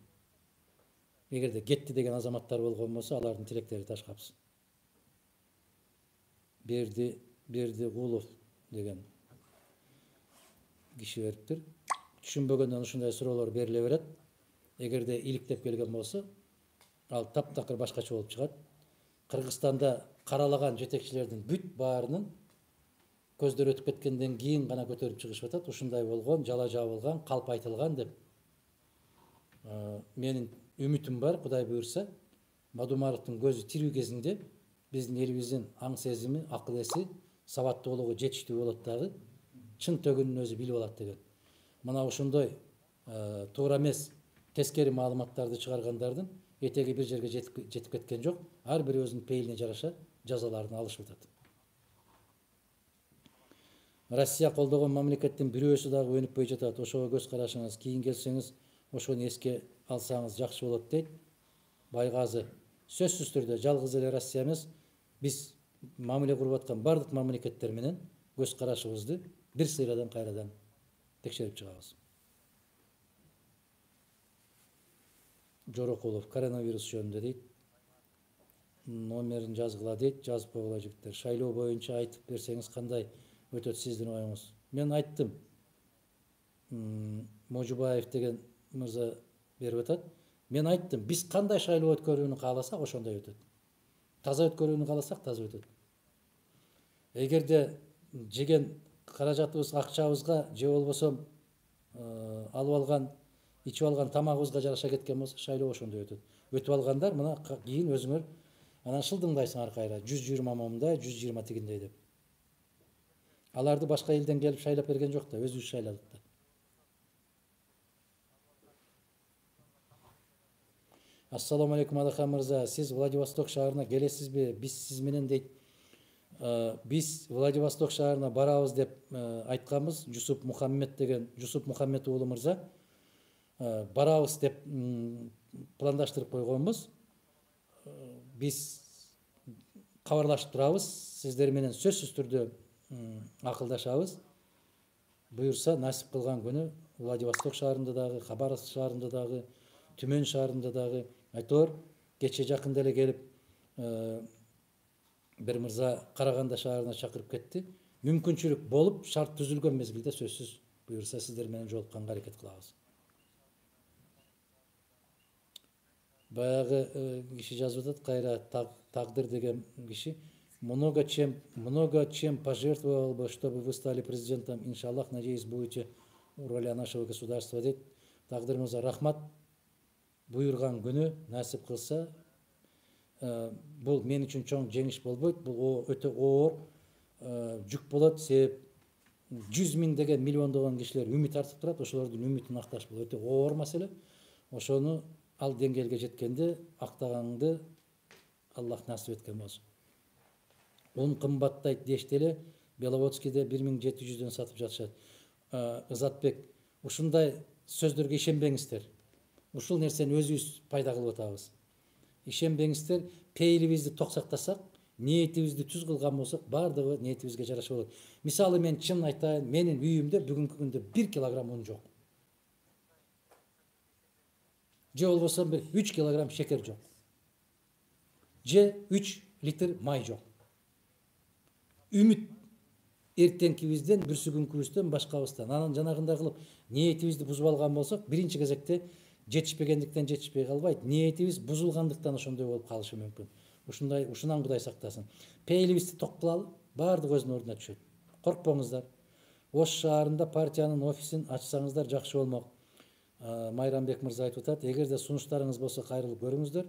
Эгерде кетти деген азаматтар болгон болсо, алардын тилектери таш капсын. Бердигулов деген киши бериптир. Түшүнбөгөндөн ушундай суроолор бериле берет. Эгерде иликтеп келген болсо, ал таптакыр башкача болуп чыгат. Кыргызстанда каралаган жетекчилердин бүт баарынын көздөр өтүп кеткенден кийин гана көтөрүп чыгышып атат. Ушундай болгон, жала жабылган, калп айтылган деп. Менин үмүтүм бар, Кудай буйрса, Мадумаровдун көзү тирүү кезинде биздин элибиздин аң сезими, акыл эси, сабаттуулугу жетиштүү болот дагы, чын төгүнүн өзү билип алат деген. Мына ошондой туура эмес тескери маалыматтарды чыгаргандардын этеги бир жерге жетип кеткен жок. Ар бири өзүнүн пейилине жараша жазаларын алышып атат. Россия колдогон мамлекеттин бирөөсү дагы өнүкпөй жатат. Ошого көз карашыңыз, кийин келсеңиз, ошону эске алсаңыз жакшы болот дейт. Байгазы, сөзсүз түрдө жалгыз эле Россия эмес, биз мамиле куруп аткан бардык мамлекеттер менен көз карашыбызды бир сыйрадан кайрадан текшерип чыгабыз. Жорокулов, коронавирус жөнүндө дейт. Номерин жазгыла дейт, жазып койгула жигиттер. Шайлоо боюнча айтып берсеңиз кандай өтөт сиздин оюңуз? Мен айттым. Можубаев деген мырза берип атат. Мен айттым, биз кандай шайлоо өткөрүүнү кааласак, ошондой өтөт. Таза өткөрүүнү кааласак, таза өтөт. Эгерде жеген каражатыбыз, акчабызга же болбосо алып алган, ичип алган тамагыбызга жараша кеткен болсо, шайлоо ошондой өтөт. Өтүп алгандар мына кийин өзүңөр анан шылдыңдайсың ар кайра, 120 момундай, 120 тигиндей деп. Аларды башка элден келип шайлап берген жок да, өзүбүз шайладык да. Ассаламу алейкум Адахан мырза, сиз Владивосток шаарына келесизби? Биз сиз менен дейт. Биз Владивосток шаарына барабыз деп айтканбыз. Жусуп Мухаммед деген, Жусуп Мухаммед уулу мырза. Барабыз деп пландаштырып койгонбуз. Биз кабарлашып турабыз. Сиздер менен сөзсүз түрдө акылдашабыз. Буюрса, насип кылган күнү Владивосток шаарында дагы, Хабаровск шаарында дагы, Түмөн шаарында дагы, айтор кече жакында эле келип бир мырза Караганда шаарына чакырып кетти. Мүмкүнчүлүк болуп, шарт түзүлгөн мезгилде сөзсүз буюрса сиздер менен жолукканга аракет кылабыз. Баягы киши жазып атат, кайра Тагдыр деген киши. Много чем пожертвовал бы, чтобы вы стали президентом. Иншаллах, надеюсь, будете роли нашего государства дейт. Тагдырыңызга рахмат. Буйырган күнү насип кылса, бул мен үчүн чоң жеңиш болбойт. Бул өтө оор жүк болот. Себеп 100 миңдеген миллиондогон кишилер үмүт артып турат. Ошолордун үмүтүн акташ бул өтө оор маселе. Ошону ал деңгээлге жеткенде актаганыңды Аллах насип эткен болсун. Un кымбаттайт дешти эле Беловодскийде 1700-дөн сатып жатышат. Ызатбек, ушундай сөздөргө ишенбеңиздер. Ушул нерсени өзүбүз пайда кылып атабыз. Ишенбеңиздер, пейилибизди токсактасак, ниетибизди түз кылган болсок, бардыгы ниетибизге жараша болот. Мисалы мен чын айтайын, менин үйүмдө бүгүнкү күндө 1 килограмм un жок. Же болбосо 3 килограмм шекер жок. Же 3 литр май жок. Үмүт эртеңкибизден, бүрсүгүнкүбүздөн, башкабыздан. Анан жанагындай кылып ниетибизди бузуп алган болсок, биринчи кезекте жетишпегендиктен жетишпей калбайт. Ниетибиз бузулгандыктан ошондой болуп калышы мүмкүн. Ушундан Кудай сактасын. Пейилибизди ток кылалы, баардыгы өзүнүн ордуна түшөт. Коркпоңуздар. Ош шаарында партиянын офисин ачсаңыздар жакшы болмок. Майрамбек мырза айтып атат, эгерде сунуштарыңыз болсо кайрылып көрүңүздөр.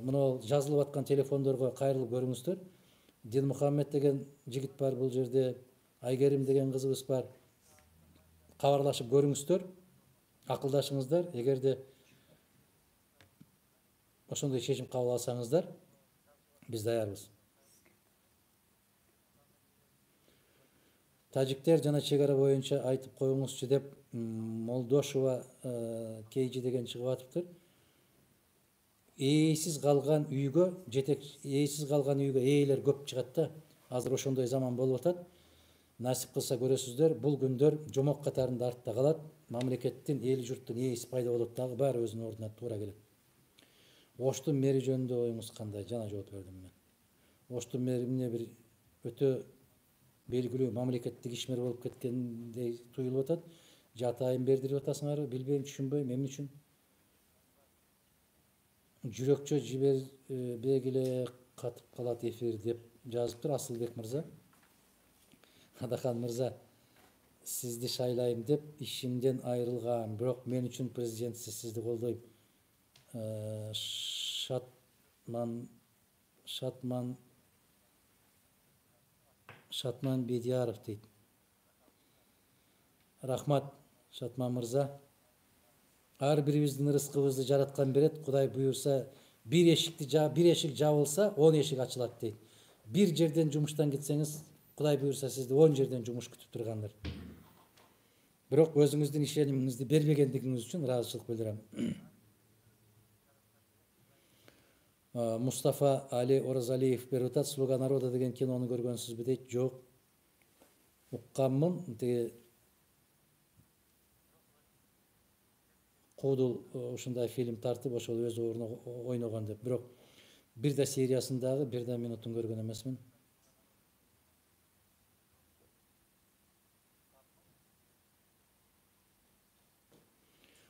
Мына жазылып аткан телефондорго кайрылып көрүңүздөр. Дилмухаммед деген жигит бар бул жерде, Айгерим деген кызыбыз бар. Кабарлашып көрүңүздөр, акылдашыңыздар. Эгерде ошондой чечим кабыл алсаңыздар, биз даярбыз. Тажиктер жана чек ара боюнча айтып коюңузчу деп Молдошева Кейжи деген чыгып атыптыр. Ээсиз калган үйгө ээлер көп чыгат да. Азыр ошондой заман болуп атат. Насип кылса көрөсүздөр, бул күндөр жомок катарында артта калат. Мамлекеттин, эл журттун ээси пайда болот дагы, баары өзүнүн ордуна туура келет. Оштун мэри жөнүндө оюңуз кандай? Жана жооп бердим мен. Оштун мэри эмне бир өтө белгилүү мамлекеттик ишмер болуп кеткендей туюлуп атат. Же атайын бердирип атасыңарбы, билбейм, түшүнбөйм, эмне үчүн. Жүрөкчө жибербегиле катып калат эфир деп жазыптыр Асылбек мырза. Адахан мырза, сизди шайлайм деп ишимден айрылгам, бирок мен үчүн президентсиз, сизди колдойм. Шатман Бедияров дейт. Рахмат, Шатман мырза. Ар бирибиздин ырыскыбызды жараткан берет. Кудай буйрса, бир эшик жабылса, 10 эшик ачылат дейт. Бир жерден жумуштан кетсеңиз, Кудай буйрса, сизди 10 жерден жумуш күтүп тургандыр. Бирок өзүңүздүн ишенимиңизди бербегендигиңиз үчүн ыраазычылык билдирем. Мустафа Али Оразалиев берип атат, Слуга народа деген кинону көргөнсүзбү дейт. Жок. Укканмын, тиги Куудул ушундай фильм тартып, ошол өз ордуна ойногон деп. Бирок бир да сериясындагы бир да минутун көргөн эмесмин.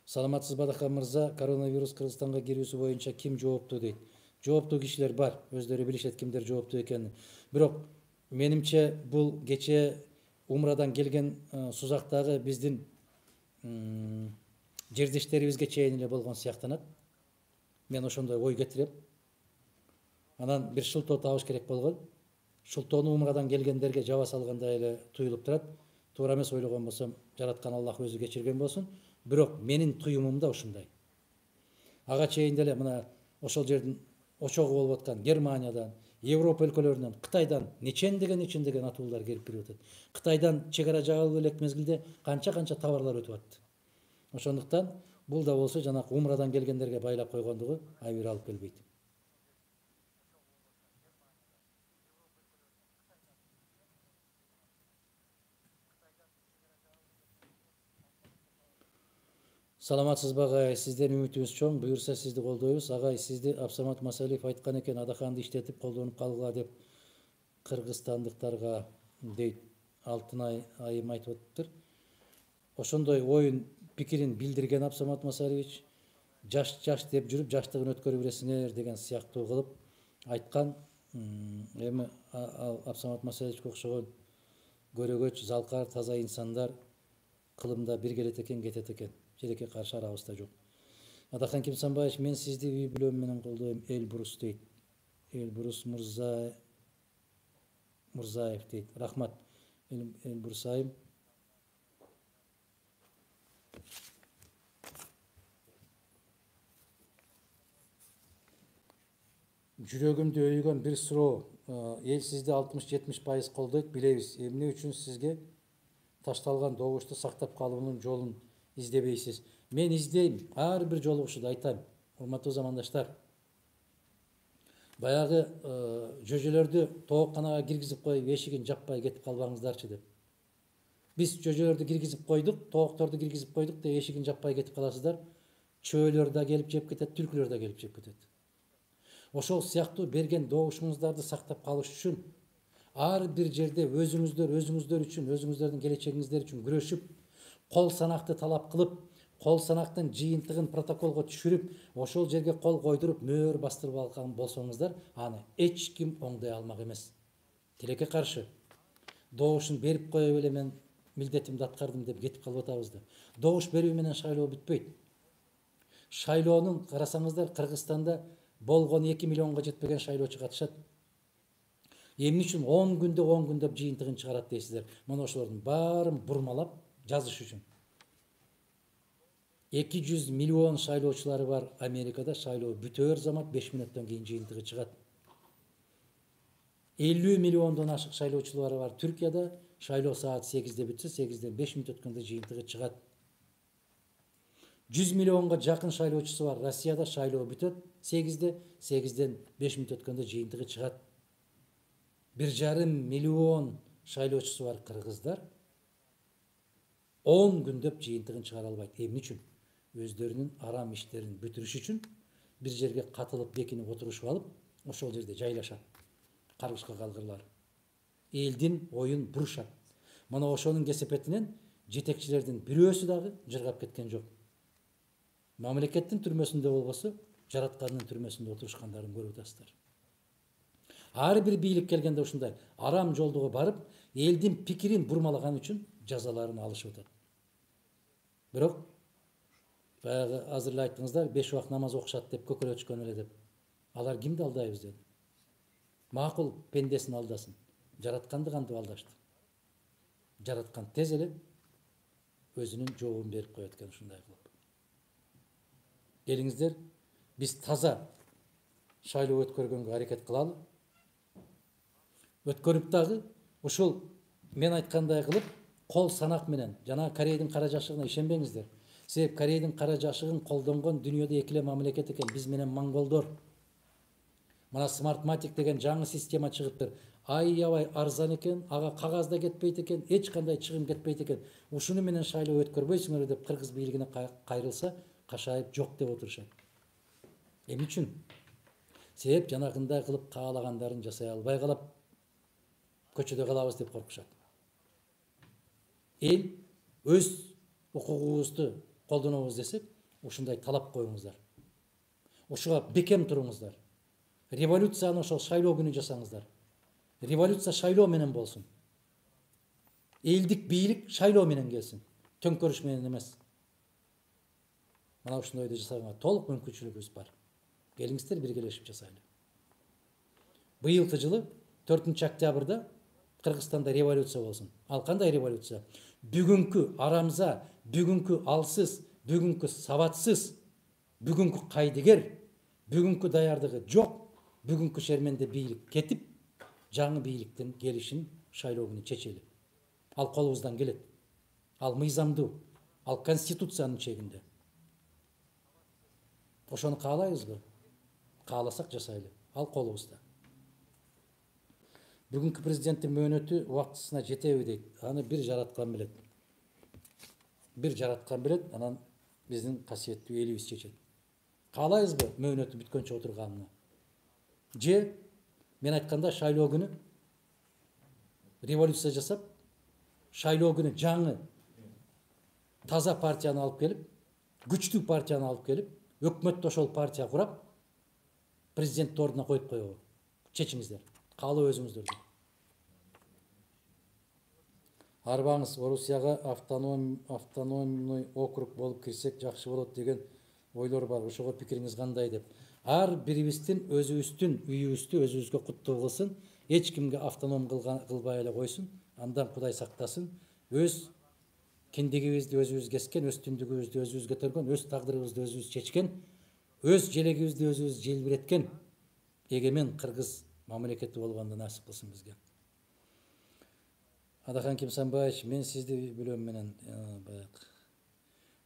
Саламатсызбы Адахан мырза, коронавирус Кыргызстанга кирүүсү боюнча ким жооптуу дейт. Жооптуу кишилер бар, өздөрү билишет кимдер жооптуу экенин. Бирок менимче бул кече Умрадан келген сузактагы биздин жердештерибизге чейин эле болгон сыяктанат. Мен ошондой ой кетирем. Анан бир шылтоо табыш керек болгон. Шылтоону Умрадан келгендерге жаба салгандай эле туюлуп турат. Туура эмес ойлогон болсом, жараткан Аллах өзү кечирген болсун. Бирок менин туюмум да ушундай. Ага чейин деле мына ошол жердин очогу болуп аткан Германиядан, Европа өлкөлөрүнөн, Кытайдан нечендеген атуулар келип кирип атат. Кытайдан чек ара жабылып элек мезгилде канча товарлар өтүп атты. Ошондуктан бул да болсо жанакы Умрадан келгендерге байлап койгондугу айбир алып келбейт. Саламатсызбы агай, сизден үмүтүбүз чоң, буюрса сизди колдойбуз. Агай, сизди Абсамат Масалиев айткан экен, Адаханды иштетип колдонуп калгыла деп кыргызстандыктарга дейт. Алтынай айым айтып атыптыр. Ошондой оюн пикирин билдирген Абсамат Масалиевич, жаш деп жүрүп жаштыгын өткөрүп бересиңер деген сыяктуу кылып айткан. Эми Абсамат Масалиевичке окшогон көрөгөч, залкар, таза инсандар кылымда бир келет экен, кетет экен. Жерекке каршы арабыз да жок. Адахан Кимсанбаевич, мен сизди үй бүлөм менен колдойм, Элбурус дейт. Элбурус Мурзаев дейт. Рахмат, Элбурус айым. Жүрөгүмдү өйгөн бир суроо. Эл сизди 60-70% колдойт, билебиз. Эмне үчүн сизге ташталган добушту сактап калуунун жолун издебейсиз? Мен издейм, ар бир жолугушууда айтам. Урматтуу замандаштар, баягы жөжөлөрдү тоокканага киргизип коюп, эшигин жаппай кетип калбаңыздарчы деп. Биз жөжөлөрдү киргизип койдук, тоокторду киргизип койдук деп эшигин жаппай кетип каласыздар. Чөөлөр да келип жеп кетет, түлкүлөр да келип жеп кетет. Ошол сыяктуу берген добушуңуздарды сактап калыш үчүн ар бир жерде өзүңүздөр үчүн, өзүңүздөрдүн келечегиңиздер үчүн күрөшүп, кол санакты талап кылып, кол санактын жыйынтыгын протоколго түшүрүп, ошол жерге кол койдуруп, мөөр бастырып алган болсоңуздар, аны эч ким оңдой алмак эмес. Тилекке каршы добушун берип коюп эле мен милдетимди аткардым деп кетип калып атабыз да. Добуш берүү менен шайлоо бүтпөйт. Шайлоонун карасаңыздар, Кыргызстанда болгон 2 миллионго жетпеген шайлоочу катышат. Эмне үчүн 10 күндөп жыйынтыгын чыгарат дейсиздер. Мына ошолордун баарын бурмалап жазыш үчүн. 200 миллион шайлоочулары бар Америкада, шайлоо бүтөр замат 5 мүнөттөн кийин жыйынтыгы чыгат. 50 миллиондон ашык шайлоочулары бар Түркияда, шайлоо саат 8-де бүтсө, 8-ден 5 мүнөт өткөндө жыйынтыгы чыгат. 100 миллионго жакын шайлоочусу бар Россияда, шайлоо бүтөт 8-де, 8-ден 5 мүнөт өткөндө жыйынтыгы чыгат. 1,5 миллион шайлоочусу бар кыргыздар 10 күндөп жыйынтыгын чыгара албайт. Эмне үчүн? Өздөрүнүн арам иштерин бүтүрүш үчүн бир жерге катылып, бекинип отурушуп алып, ошол жерде жайлашат. Каргышка калгырлар. Элдин оюн бурушат. Мына ошонун кесепетинен жетекчилердин бирөөсү дагы жыргап кеткен жок. Мамлекеттин түрмөсүндө болбосо, жараткандын түрмөсүндө отурушкандарын көрүп атасыздар. Ар бир бийлик келгенде ушундай арам жолдого барып, элдин пикирин бурмалаган үчүн жазаларын алышып атат. Бирок баягы азыр эле айттыңыздар, 5 убак намаз окушат деп көкөлөчкөн эле деп. Алар кимди алдайбыз деди. Макул пендесин алдасын. Жаратканды кантип алдашты? Жараткан тез эле өзүнүн жообун берип коет экен ушундай кылып. Келиңиздер, биз таза шайлоо өткөргөнгө аракет кылалы. Өткөрүп дагы ушул мен айткандай кылып, кол санак менен, жана Корейдин кара жашыгына ишенбеңиздер. Себеп Корейдин кара жашыгын колдонгон дүйнөдө экиле мамлекет экен, биз менен монголдор. Мына Smartmatic деген жаңы система чыгыптыр. Аябай арзан экен, ага кагаз да кетпейт экен, эч кандай чыгым кетпейт экен. Ушуну менен шайлоо өткөрбөйсүңөр деп кыргыз бийлигине кайрылса, кашайып жок деп отурушат. Эмне үчүн? Себеп жанагындай кылып каалагандарын жасай албай калып, көчөдө калабыз деп коркушат. Эл өз укугубузду колдонобуз десек, ушундай талап коюңуздар. Ушуга бекем туруңуздар. Революцияны ошол шайлоо күнү жасаңыздар. Революция шайлоо менен болсун. Элдик бийлик шайлоо менен келсин. Төңкөрүш менен эмес. Мына ушундайды жасаганга толук мүмкүнчүлүгүбүз бар. Келиңиздер биргелешип жасайлы. Быйылкы жылы 4-октябрда Кыргызстанда революция болсун. Ал кандай революция? Бүгүнкү арамза, бүгүнкү алсыз, бүгүнкү сабатсыз, бүгүнкү кайдыгер, бүгүнкү даярдыгы жок, бүгүнкү шерменде бийлик кетип, жаңы бийликтин келишин шайлоо күнү чечели. Ал колубуздан келет. Ал мыйзамдуу, ал конституциянын чегинде. Ошону каалайбызбы? Кааласак жасайлы. Ал колубузда. Бүгүнкү президенттин мөөнөтү убактысына жетеби дейт. Аны бир жараткан билет. Бир жараткан билет, анан биздин касиеттүү элибиз чечет. Каалайбызбы мөөнөтү бүткөнчө отурганына? Же мен айтканда шайлоо күнү революция жасап, шайлоо күнү жаңы таза партияны алып келип, күчтүү партияны алып келип, өкмөттү ошол партия курап, президенттин ордуна коюп коебу. Чечиңиздер. Каалоо өзүңүздөрдү. Арбаңыз Орусияга автономный округ болуп кирсек жакшы болот деген ойлор бар. Ошого пикириңиз кандай деп. Ар бирибиздин өзүбүздүн үйүбүздү өзүбүзгө куттуу кылсын. Эч кимге автоном кылбай эле койсун. Андан Кудай сактасын. Өз киндигибизди өзүбүз кескен, өз түндүгүбүздү өзүбүз көтөргөн, өз тагдырыбызды өзүбүз чечкен, өз желегибизди өзүбүз желбиреткен эгемен кыргыз мамлекети болгонду насип кылсын бизге. Адахан Кимсанбаевич, мен сизди билем менен баягы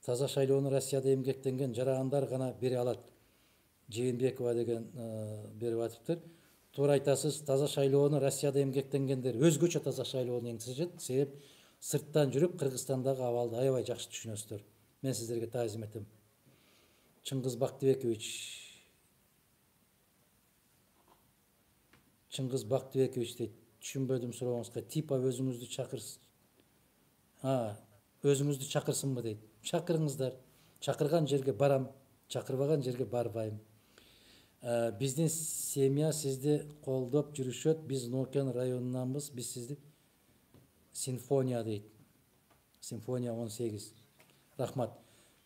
таза шайлоону Россияда эмгектенген жарагандар гана бере алат. Жээнбекова деген берип атыптыр. Туура айтасыз, таза шайлоону Россияда эмгектенгендер өзгөчө таза шайлоону эңсешет. Себеп сырттан жүрүп Кыргызстандагы абалды аябай жакшы түшүнөсүздөр. Мен сиздерге таазим этем. Чыңгыз Бактыбекович дейт. Түшүнбөдүм сурооңузга. Типа өзүңүздү өзүңүздү чакырсынбы дейт. Чакырыңыздар. Чакырган жерге барам, чакырбаган жерге барбайм. Биздин семья сизди колдоп жүрүшөт. Биз Нокен районунанбыз. Биз сизди Симфония дейт. Симфония 18. Рахмат.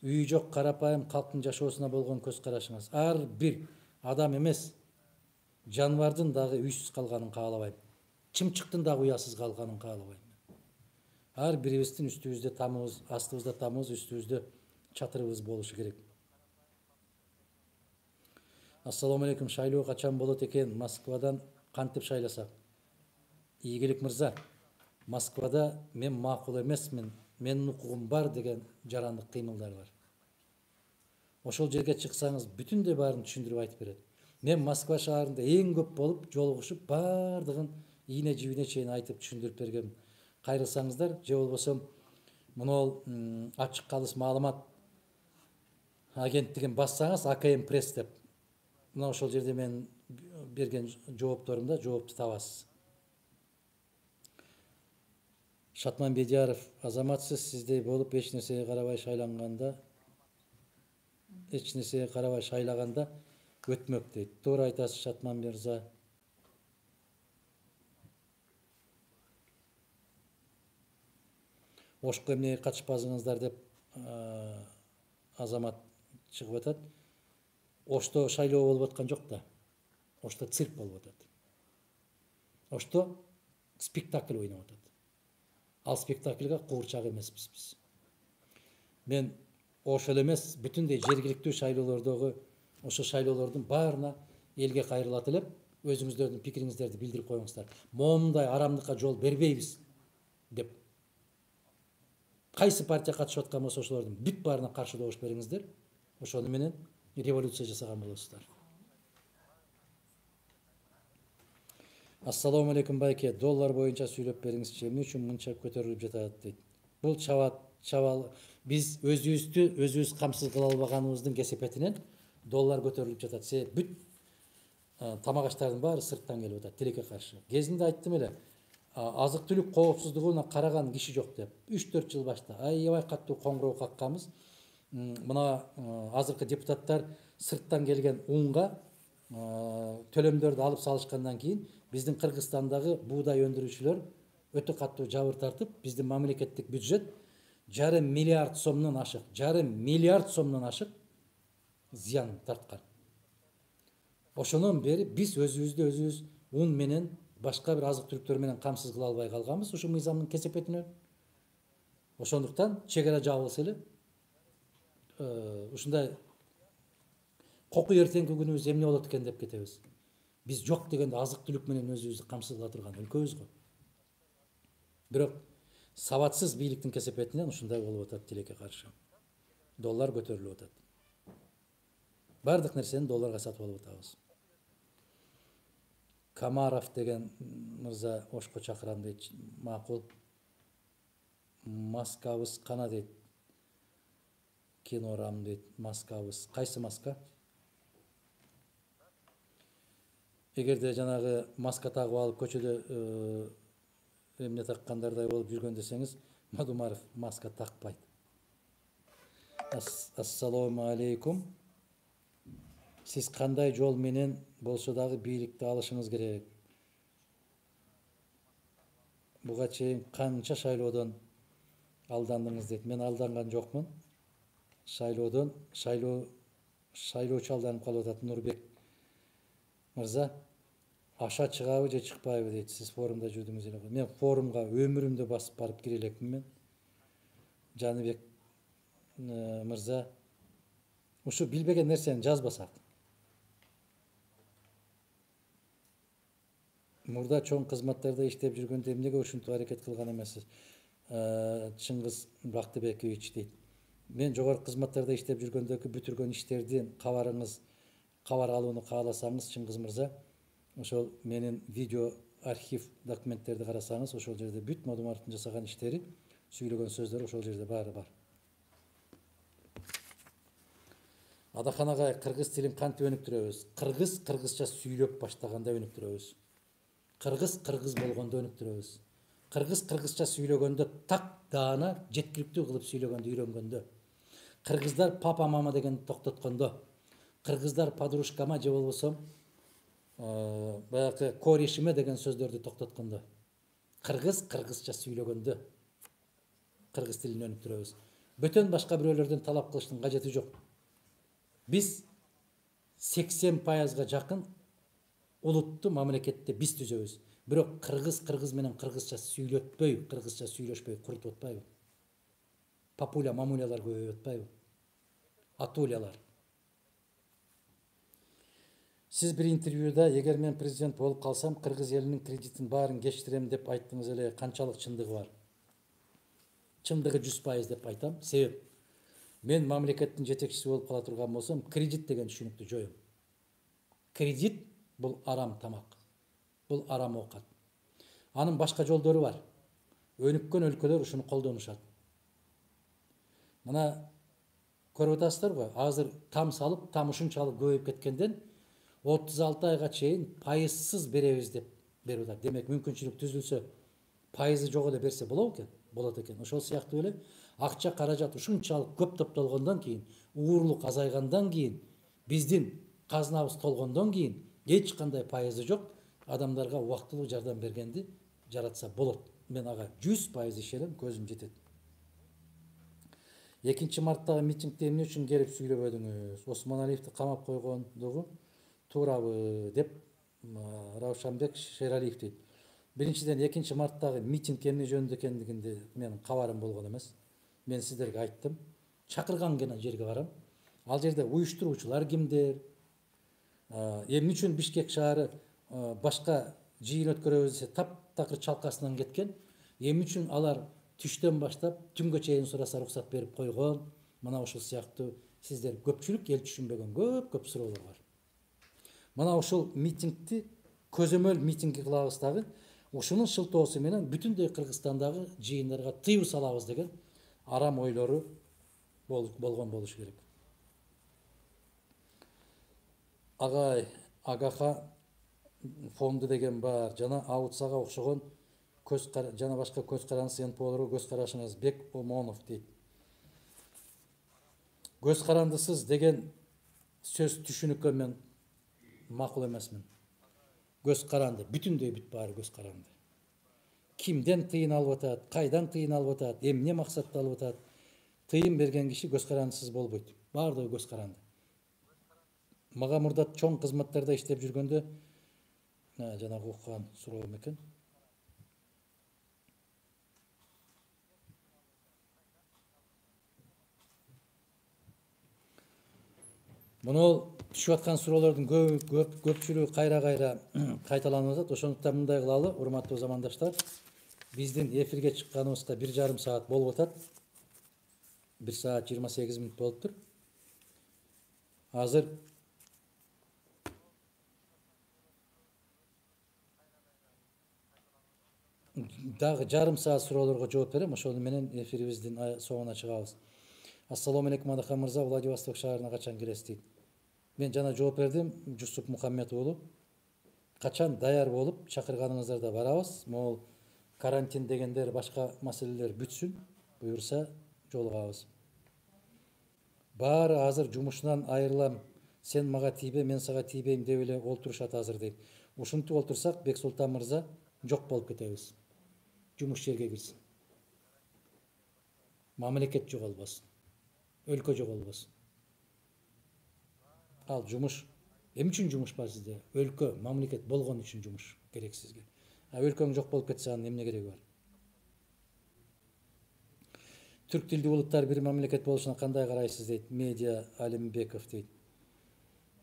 Үйү жок карапайым калктын жашоосуна болгон көз карашыңыз. Ар бир адам эмес, жаныбардын дагы үйсүз калганын каалабайм. Чымчыктын дагы уясыз калганын каалабайм. Ар бирибиздин үстүбүздө тамыбыз, астыбызда тамыбыз, үстүбүздө чатырыбыз болушу керек. Ассаламу алейкум. Шайлоо качан болот экен? Москвадан кантип шайласак? Ийгилик мырза, Москвада мен макул эмесмин, менин укугум бар деген жарандык кыймылдар бар. Ошол жерге чыксаңыз бүтүндөй баарын түшүндүрүп айтып берет. Мен Москва шаарында эң көп болуп, жолугушуп, баардыгын ийне жибине чейин айтып түшүндүрүп бергем. Кайрылсаңыздар, же болбосо мынол ачык калыс маалымат агенттигин бассаңыз, АКМ пресс деп. Мына ошол жерде мен берген жоопторумда жоопту табасыз. Шатман Бедияров, азаматсыз сиздей болуп эч нерсеге карабай шайлаганда өтмөк дейт. Туура айтасыз Шатман мырза. Ошко эмнеге катышпасыңыздар деп азамат чыгып атат. Ошто шайлоо болуп аткан жок да. Ошто цирк болуп атат. Ошто спектакль ойноп атат. Ал спектакльга куурчак эмеспиз биз. Мен ошол эмес, бүтүндөй жергиликтүү шайлоолордогу ошо шайлоолордун баарына элге кайрылат элем. Өзүңүздөрдүн пикириңиздерди билдирип коюңуздар. Момундай арамдыкка жол бербейбиз деп. Кайсы партия катышып аткан болсо ошолордун бүт баарына каршы добуш бериңиздер. Ошону менен революция жасаган болосуздар. Ассаламу алейкум байке. Доллар боюнча сүйлөп бериңизчи. Эмне үчүн мынча көтөрүлүп жатат дейт. Бул чабал биз өзүбүз камсыз кыла албаганыбыздын кесепетинен доллар көтөрүлүп жатат. Себеп бүт тамак аштардын баары сырттан келип атат, тилекке каршы. Кезинде айттым эле, азык түлүк коопсуздугуна караган киши жок деп. 3-4 жыл башта аябай каттуу коңгуроо какканбыз. Мына азыркы депутаттар сырттан келген унга төлөмдөрдү алып салышкандан кийин биздин Кыргызстандагы буудай өндүрүүчүлөр өтө каттуу жабыр тартып, биздин мамлекеттик бюджет 1,5 миллиард сомдон ашык зыян тарткан. Ошондон бери биз өзүбүз ун менен башка бир азык түлүктөр менен камсыз кыла албай калганбыз ушул мыйзамдын кесепетинен. Ошондуктан чегара жабылса эле ушундай коку эртеңки күнүбүз эмне болот экен деп кетебиз. Биз жок дегенде азык түлүк менен өзүбүздү камсыз кыла турган өлкөбүз го. Бирок сабатсыз бийликтин кесепетинен ушундай болуп атат, тилекке каршы. Доллар көтөрүлүп атат. Бардык нерсени долларга сатып алып атабыз. Камаров деген мырза ошко чакырам дейт. Макул. Маскабыз кана дейт. Кинорам дейт. Маскабыз. Кайсы маска? Эгерде жанагы маска тагып алып көчөдө эмне таккандардай болуп жүргөн десеңиз, Мадумаров маска такпайт. Ассаламу алейкум. Сиз кандай жол менен болсо дагы бийликти алышыңыз керек? буга чейин канча шайлоодон алдандыңыз дейт. Мен алданган жокмун. Шайлоодон шайлоочу алданып калып атат. Нурбек мырза аша чыгабы же чыкпайбы дейт. Сиз форумда жүрдүңүз эле. Мен форумга өмүрүмдө басып барып кире элекмин мен. Жаныбек мырза ушу билбеген нерсени жазбасак. Мурда чоң кызматтарда иштеп жүргөндө эмнеге ушинтип аракет кылган эмессиз? Чыңгыз Бактыбекович дейт. Мен жогорку кызматтарда иштеп жүргөндөгү бүтүргөн иштердин кабар алууну кааласаңыз, Чыңгыз мырза, ошол менин видео архив документтерди карасаңыз, ошол жерде бүт Модумаровдун жасаган иштери, сүйлөгөн сөздөрү ошол жерде баары бар. Адахан агай, кыргыз тилин кантип өнүктүрөбүз? Кыргызча сүйлөп баштаганда өнүктүрөбүз. Кыргыз болгондо өнүктүрөбүз. Кыргызча сүйлөгөндө так даана жеткиликтүү кылып сүйлөгөндө үйрөнгөндө. Кыргыздар папа мама дегенди токтоткондо. Кыргыздар подружкама же болбосо баягы корешиме деген сөздөрдү токтоткондо. Кыргызча сүйлөгөндө кыргыз тилин өнүктүрөбүз. Бөтөн башка бирөөлөрдөн талап кылыштын кажети жок. Биз 80%га жакын улутту мамлекетте биз түзөбүз. Бирок кыргыз менен кыргызча сүйлөтпөй, кыргызча сүйлөшпөй курутуп атпайбы? Папуля, мамулялар көбөйүп атпайбы? Атулялар. Сиз бир интервьюда, эгер мен президент болуп калсам, кыргыз элинин кредитин баарын кечиктирем деп айттыңыз эле. Канчалык чындыгы бар? Чындыгы 100% деп айтам. Себеп, мен мамлекеттин жетекчиси болуп кала турган болсом, кредит деген түшүнүктү жоюм. Кредит бул арам тамак. Бул арам оокат. Анын башка жолдору бар. Өнүккөн өлкөлөр ушуну колдонушат. Мына көрүп атасыздарбы? Азыр там салып, там ушунчалык көбөйүп кеткенден 36 айга чейин пайызсыз беребиз деп берип атат. Демек, мүмкүнчүлүк түзүлсө, пайызы жок эле берсе болот экен. Ошол сыяктуу эле акча каражат ушунчалык көп топтолгондон кийин, уурлук азайгандан кийин, биздин казынабыз толгондон кийин эч кандай пайызы жок адамдарга убактылуу жардам бергенди жаратса болот. Мен ага 100% ишенем, көзүм жетет. 2 марттагы митингде эмне үчүн келип сүйлөбөдүңүз? Осмоналиевди камап койгондугу туурабы деп Раушанбек Шералиев дейт. Биринчиден 2 марттагы митинг эмне жөнүндө экендигинде менин кабарым болгон эмес. Мен сиздерге айттым. Чакырган гана жерге барам. Ал жерде уюштуруучулар кимдер? Эмне үчүн Бишкек шаары башка жыйын өткөрөбүз десе таптакыр чалкасынан кеткен? Эмне үчүн алар түштөн баштап түнгө чейин сураса уруксат берип койгон? Мына ушул сыяктуу сиздер көпчүлүк эл түшүнбөгөн көп суроолор бар. Мына ушул митингди көзөмөл митинги кылабыз дагы. Ушунун шылтоосу менен бүтүндөй Кыргызстандагы жыйындарга тыюу салабыз деген арам ойлору болгон болушу керек. Агай, Агаха фонду деген бар, жана Аутсага окшогон жана башка көз карандысыз НПОлорго көз карашыңыз Бек Омонов дейт. Көз карандысыз деген сөз түшүнүккө мен макул эмесмин. Көз каранды, бүтүндөй бүт баары көз каранды. Кимден тыйын алып атат, кайдан тыйын алып атат, эмне максатта алып атат? Тыйын берген киши көз карандысыз болбойт. Баардыгы көз каранды. Мага мурда чоң кызматтарда иштеп жүргөндө жанагы уккан суроом экен. Муну түшүп аткан суроолордун көпчүлүгү кайра кайталанып атат. Ошондуктан мындай кылалы, урматтуу замандаштар. Биздин эфирге чыкканыбызга 1,5 саат болуп атат. 1 саат 28 мүнөт болуптур. Азыр дагы жарым саат суроолорго жооп берем. Ошол менен эфирибиздин соңуна чыгабыз. Ассалому алейкум Адахан мырза, Владивосток шаарына качан келесиз дейт. Мен жана жооп бердим, Жусуп Мухаммед уулу. Качан даяр болуп чакырганыңыздарда барабыз. Могул карантин дегендер, башка маселелер бүтсүн, буюрса жолугабыз. Баары азыр жумушунан айрылам, сен мага тийбе, мен сага тийбейм деп эле олтурушат азыр дейт. Ушинтип олтурсак, Бексултан мырза, жок болуп кетебиз. жумуш жерге кирсин. Мамлекет жоголбосун. Өлкө жоголбосун. Ал жумуш эмне үчүн жумуш бар сизде? Өлкө, мамлекет болгон үчүн жумуш керек сизге. А өлкөң жок болуп кетсе анын эмне кереги бар? Түрк тилдүү улуттар бир мамлекет болушуна кандай карайсыз дейт Медиа Алимбеков дейт.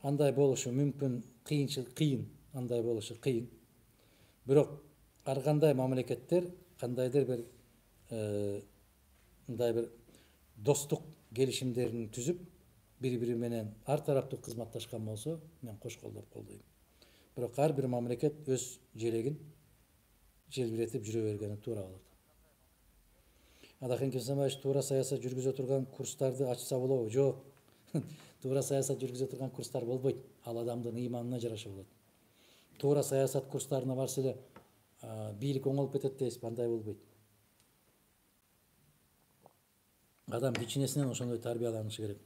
Андай болушу мүмкүн, кыйын, андай болушу кыйын. Бирок ар кандай мамлекеттер кандайдыр бир мындай бир достук келишимдерин түзүп, бири-бири менен ар тараптуу кызматташкан болсо, мен кош колдоп колдойм. Бирок ар бир мамлекет өз желегин желбиретип жүрө бергени туура болот. Адахин Кемсемаевич туура саясат жүргүзө турган курстарды ачса болобу? Жок. Туура саясат жүргүзө турган курстар болбойт. Ал адамдын ыйманына жараша болот. Туура саясат курстарына барса эле бийлик оңолуп кетет дейсизби? Андай болбойт. Адам кичинесинен ошондой тарбияланышы керек.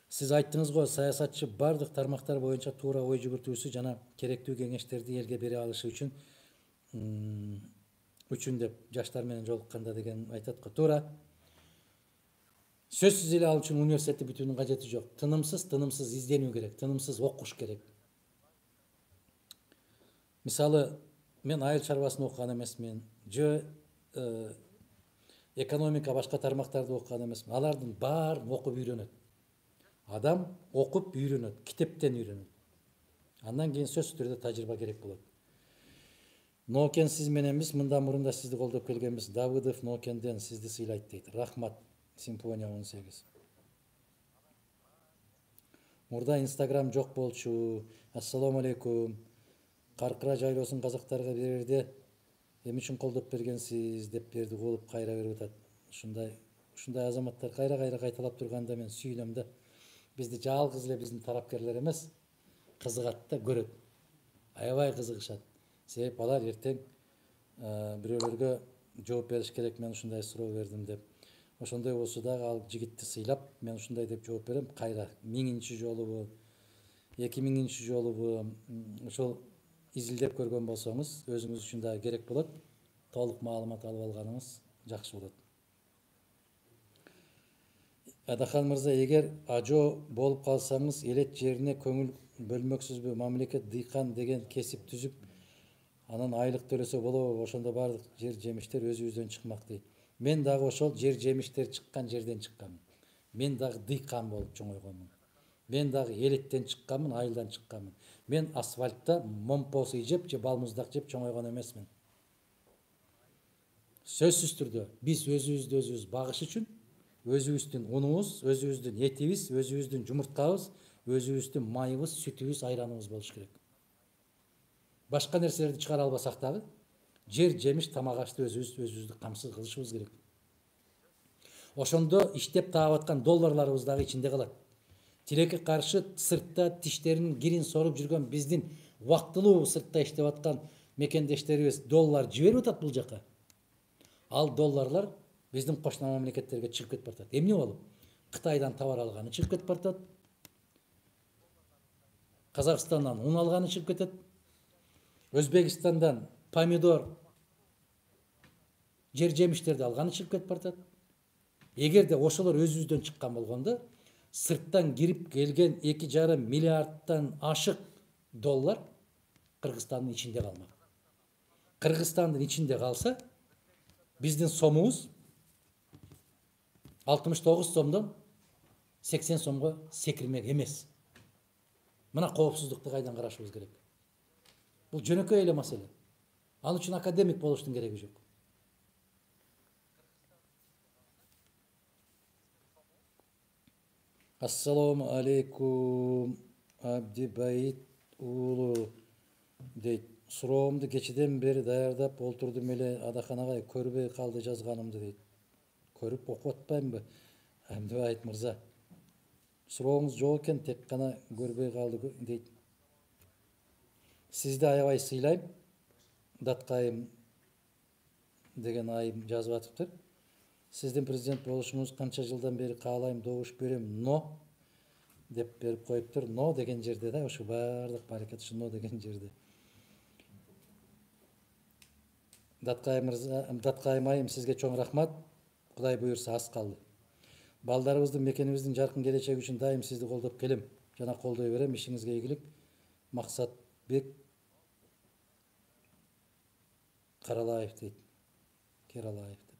Сиз айттыңыз го, саясатчы бардык тармактар боюнча туура ой жүгүртүүсү жана керектүү кеңештерди элге бере алышы үчүн деп жаштар менен жолукканда деген айтат го. Туура. Сөзсүз эле ал үчүн университетти бүтүүнүн кажети жок. Тынымсыз изденүү керек, тынымсыз окуш керек. Мисалы, мен айыл чарбасын окуган эмесмин, же экономика башка тармактарды окуган эмесмин. Алардын баарын окуп үйрөнөт. Адам окуп үйрөнөт, китептен үйрөнөт. Андан кийин сөзсүз түрдө тажрыйба керек болот. Нокен сиз мененбиз, мындан мурун да сизди колдоп келгенбиз. Давыдов Нокенден сизди сыйлайт дейт. Рахмат. Симфония 18. Мурда Инстаграм жок болчу. Ассаламу алейкум. Каркыра жайлоосун казактарга берерде эмне үчүн колдоп бергенсиз деп берди болуп кайра берип атат. Ушундай азаматтар кайра кайталап турганда мен сүйүнөм да. Бизди жалгыз эле биздин тарапкерлер эмес, кызыгат да, көрөт. Аябай кызыгышат. Себеп алар эртең бирөөлөргө жооп бериш керек, мен ушундай суроо бердим деп. Ошондой болсо дагы ал жигитти сыйлап, мен ушундай деп жооп берем, кайра 1000-чи жолубу, 2000-чи жолубу ошол изилдеп көргөн болсоңуз, өзүңүз үчүн дагы керек болот. Толук маалымат алып алганыңыз жакшы болот. Адахан мырза, эгер ажо болуп калсаңыз, элет жерине көңүл бөлмөксүзбү? Мамлекет дыйкан деген кесип түзүп, анан айлык төлөсө болобу? Ошондо баардык жер жемиштер өзүбүздөн чыкмак дейт. Мен дагы ошол жер жемиштер чыккан жерден чыкканмын. Мен дагы дыйкан болуп чоңойгонмун. Мен дагы элеттен чыкканмын, айылдан чыкканмын. Мен асфальтта момпос жеп же балмуздак жеп чоңойгон эмесмин. Сөзсүз түрдө биз өзүбүздү өзүбүз багыш үчүн өзүбүздүн унубуз, өзүбүздүн этибиз, өзүбүздүн жумурткабыз, өзүбүздүн майыбыз, сүтүбүз, айраныбыз болуш керек. Башка нерселерди чыгара албасак дагы жер жемиш тамак ашты өзүбүздү камсыз кылышыбыз керек. Ошондо иштеп таап аткан долларларыбыз дагы ичинде калат. Тилекке каршы сыртта тиштеринин кирин соруп жүргөн биздин убактылуу сыртта иштеп аткан мекендештерибиз доллар жиберип атат бул жака. Ал долларлар биздин кошуна мамлекеттерге чыгып кетип атат. Эмне болуп? Кытайдан товар алганы чыгып кетип атат. Казакстандан un алганы чыгып кетет. Өзбекстандан помидор, жер жемиштерди алганы чыгып кетип атат. Эгерде ошолор өзүбүздөн чыккан болгондо, сырттан кирип келген 2,5 миллиардтан ашык доллар Кыргызстандын ичинде калмак. Кыргызстандын ичинде калса, биздин сомубуз 69 сомдон 80 сомго секирмек эмес. Мына коопсуздукту кайдан карашыбыз керек? Бул жөнөкөй эле маселе. Ал үчүн академик болуштун кереги жок. Ассаламу алейкум, Абдибаит уулу дейт. Суроомду кечеден бери даярдап олтурдум эле, Адахан агай көрбөй калды жазганымды дейт. Көрүп окуп атпаймынбы? Абдибаит мырза, сурооңуз жок экен, тек гана көрбөй калды дейт. Сизди аябай сыйлайм. Даткайым деген айым жазып атыптыр. Сиздин президент болушуңуз канча жылдан бери каалайм, добуш берем, но деп берип коюптур. Но деген жерде да, ушу баардык баракет ушу но деген жерде. Даткай майым, сизге чоң рахмат. Кудай буюрса аз калды. Балдарыбыздын, мекенибиздин жаркын келечеги үчүн дайым сизди колдоп келем жана колдой берем. Ишиңизге ийгилик. Максатбек Каралаев дейт. Кералаев деп.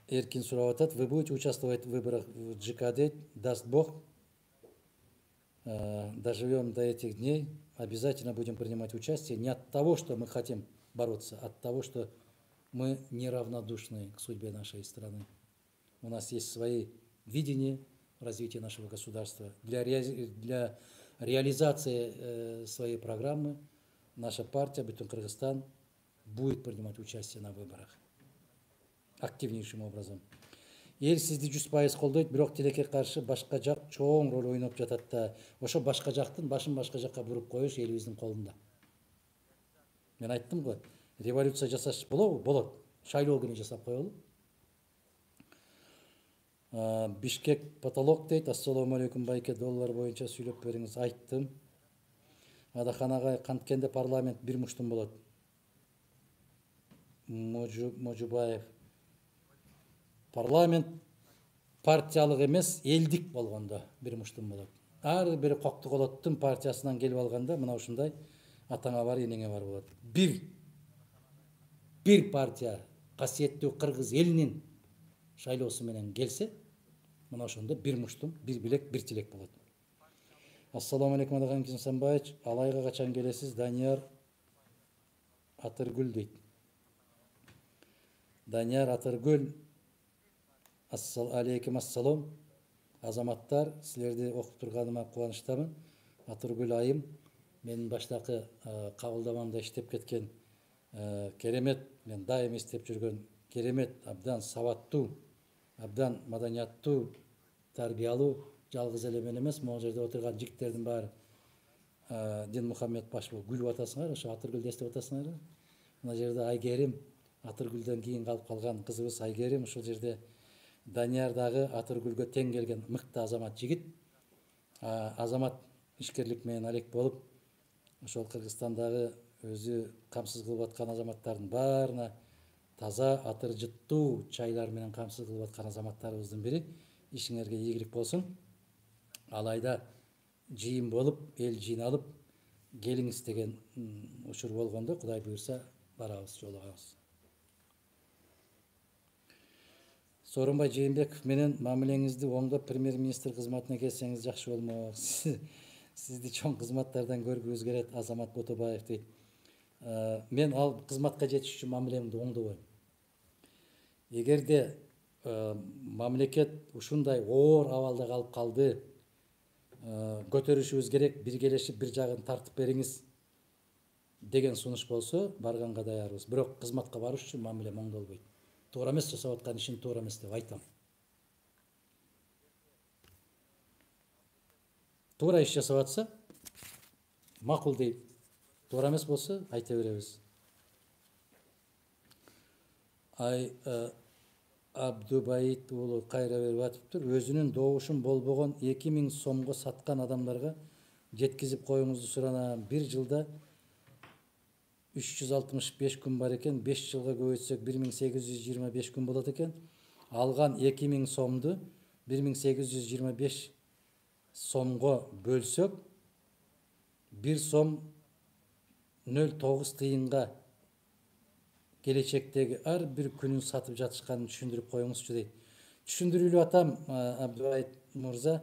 Эркин сурап атат. Вы будете участвовать в выборах в ЖК дейт. Даст Бог. Доживем до этих дней. Обязательно будем принимать участие. Не от того, что мы хотим бороться, а от того, что мы неравнодушны к судьбе нашей страны. У нас есть свои видения развития нашего государства. Для реализации своей программы наша партия Бүтін Кыргызстан будет принимать участие на выборах активнейшим образом. Эл сизди 100% колдойт, бирок тилекке каршы башка жак чоң роль ойноп жатат да. Ошо башка жактын башын башка жакка буруп коюш элибиздин колунда. Мен айттым го, революция жасаш болобу? Болот. Шайлоо күнү жасап коелу. Бишкек потолок дейт. Ассаламу алейкум байке, доллар боюнча сүйлөп бериңиз. Айттым. Адахан агай, канткенде парламент бир муштум болот. Можубаев. Парламент партиялык эмес, элдик болгондо бир муштум болот. Ар бир коктук олоттун партиясынан келип алганда мына ушундай атаңа бар, энеңе бар болот. Бир партия касиеттүү кыргыз элинин шайлоосу менен келсе, мына ошондо бир муштум, бир билек, бир тилек болот. Ассаламу алейкум Адахан Кенсанбаевич, алайга качан келесиз? Данияр Атыргүл дейт. Данияр Атыргүл, алейкум ассалам. Азаматтар, силерди окуп турганыма кубанычтамын. Атыргүл айым, менин баштакы кабылдамамда иштеп кеткен керемет, мен дайым иштеп жүргөн керемет, абдан сабаттуу, абдан маданияттуу, тарбиялуу, жалгыз эле мен эмес, могу жерде отурган жигиттердин баары Дин Мухаммед Пашбул күлүп атасыңар, ошо Атыргүлдү эстеп атасыңар. Мына жерде Айгерим, Атыргүлдөн кийин калып калган кызыбыз Айгерим, ушул жерде Данияр дагы Атыргүлгө тең келген мыкты азамат жигит. Азамат ишкерлик менен алек болуп, ошол Кыргызстандагы өзү камсыз кылып аткан азаматтардын баарына таза, атыржыттуу чайлар менен камсыз кылып аткан азаматтарыбыздын бири. Ишиңерге ийгилик болсун. Алайда жыйын болуп, эл жыйналып келиңиз деген учур болгондо, Кудай буйрса барабыз, жолугабыз. Сооронбай Жээнбеков менен мамилеңизди оңдоп премьер-министр кызматына келсеңиз жакшы болмок. Сизди чоң кызматтардан көргүбүз келет, Азамат Ботобаев дейт. Мен ал кызматка жетиш үчүн мамилемди оңдобойм. Эгерде мамлекет ушундай оор абалда калып калды, көтөрүшүбүз керек, биргелешип бир жагын тартып бериңиз деген сунуш болсо, барганга даярбыз. Бирок кызматка барыш үчүн мамилем оңдолбойт. Туура эмес жасап аткан ишин туура эмес деп айтам. Туура иш жасап атса макул дейт. Туура эмес болсо айта беребиз. Абдубайит уулу кайра берип атыптыр. Өзүнүн добушун болбогон 2000 сомго саткан адамдарга жеткизип коюңузду суранам. Бир жылда 365 күн бар экен, 5 жылга көбөйтсөк 1825 күн болот экен. Алган 2000 сомду 1825 сомго бөлсөк, 1 сом 0,9 тыйынга келечектеги ар бир күнүн сатып жатышканын түшүндүрүп коюңузчу дейт. Түшүндүрүлүп атам, Абдубайт мырза.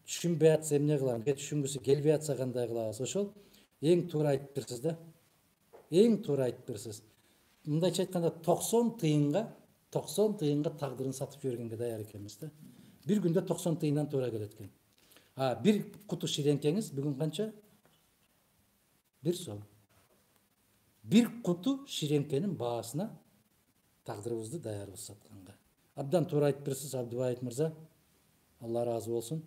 Түшүнбөй атса эмне кылам? Түшүнгүсү келбей атса кандай кылабыз? Ошол эң туура айтып берсиз да. Эң туура айтып берсиз. Мындайча айтканда 90 тыйынга тагдырын сатып жибергенге даяр экенбиз да. Бир күндө 90 тыйындан туура келет экен. Бир куту ширеңкеңиз бүгүн канча? 1 сом. Бир куту ширеңкенин баасына тагдырыбызды даярбыз сатканга. Абдан туура айтып берсиз, Абдубайт мырза. Алла разы болсун.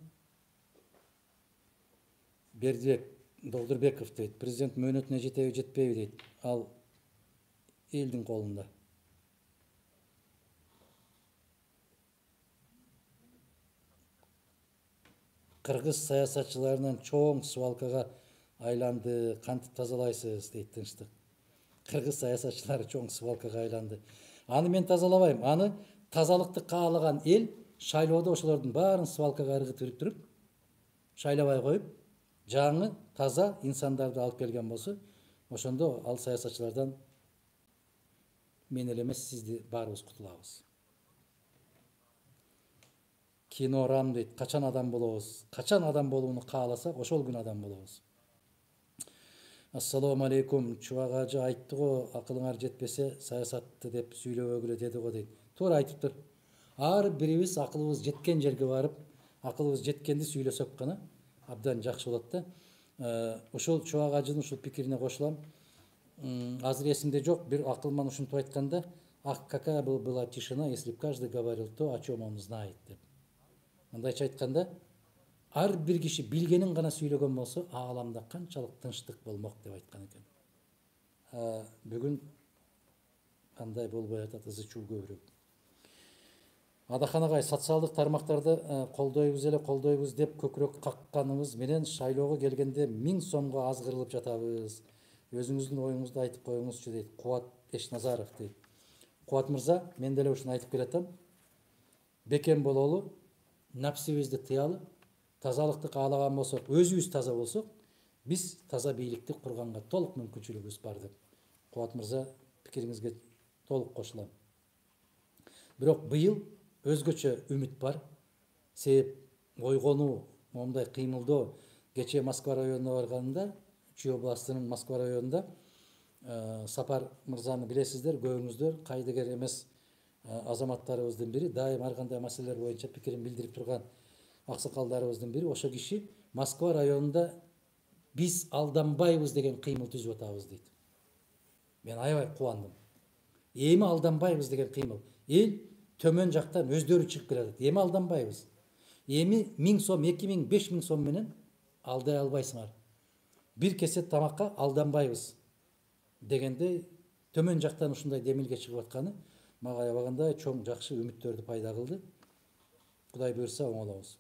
Бердибек Долдурбеков дейт. Президент мөөнөтүнө жетеби, жетпейби дейт. Ал элдин колунда. Кыргыз саясатчыларынан чоң свалкага айланды, кантип тазалайсыз дейт Тынчтык. Кыргыз саясатчылары чоң свалкага айланды. Аны мен тазалабайм. Аны тазалыкты каалаган эл шайлоодо ошолордун баарын свалкага ыргытып туруп, шайлабай коюп, жаңы таза инсандарды алып келген болсо, ошондо ал саясатчылардан мен эле эмес, сизди баарыбыз кутулабыз. Кинорам дейт, качан адам болобуз? Качан адам болууну кааласак, ошол күнү адам болобуз. Ассаламу алейкум, Чубак ажы айтты го, акылыңар жетпесе саясатты деп сүйлөбөгүлө деди го дейт. Туура айтыптыр. Ар бирибиз акылыбыз жеткен жерге барып, акылыбыз жеткенди сүйлөсөк гана абдан жакшы болот да. Ошол Чубак ажынын ушул пикирине кошулам. Азыр эсимде жок, бир акылман ушинтип айтканда, ах, какая бы была тишина, если бы каждый говорил то, о чем он знает деп. Мындайча айтканда, ар бир киши билгенин гана сүйлөгөн болсо, ааламда канчалык тынчтык болмок деп айткан экен. Бүгүн андай болбой атат, ызы чуу көбүрөөк. Адаханагай, социалдык тармактарды колдойбуз деп көкүрөк какканыбыз менен шайлоого келгенде 1000 сомго азгырылып жатабыз. Өзүңүздүн оюңузду айтып коюңузчу дейт Кубат Эшназаров дейт. Кубат мырза, мен деле ушуну айтып келатам. Бекем бололу, напсибизди тыялы, тазалыкты каалаган болсок, өзүбүз таза болсок, биз таза бийликти курганга толук мүмкүнчүлүгүбүз бар деп. Кубат мырза, пикириңизге толук кошулам. Бирок быйыл өзгөчө үмүт бар. Себеп ойгонуу, момундай кыймылдоо. Кечээ Москва районуна барганымда, Чүй областынын Москва районунда Сапар мырзаны билесиздер, көбүңүздөр кайдыгер эмес азаматтарыбыздын бири, дайым ар кандай маселелер боюнча пикирин билдирип турган аксакалдарыбыздын бири. Ошо киши Москва районунда биз алданбайбыз деген кыймыл түзүп атабыз дейт. Мен аябай кубандым. Эми алданбайбыз деген кыймыл. Эл төмөн жактан өздөрү чыгып келатат. Эми алданбайбыз. Эми 1000 сом, 2000, 5000 сом менен алдай албайсыңар. Бир кесе тамакка алданбайбыз дегенде төмөн жактан ушундай демилге чыгып атканы мага аябагандай чоң жакшы үмүттөрдү пайда кылды. Кудай буйрса оңолобуз.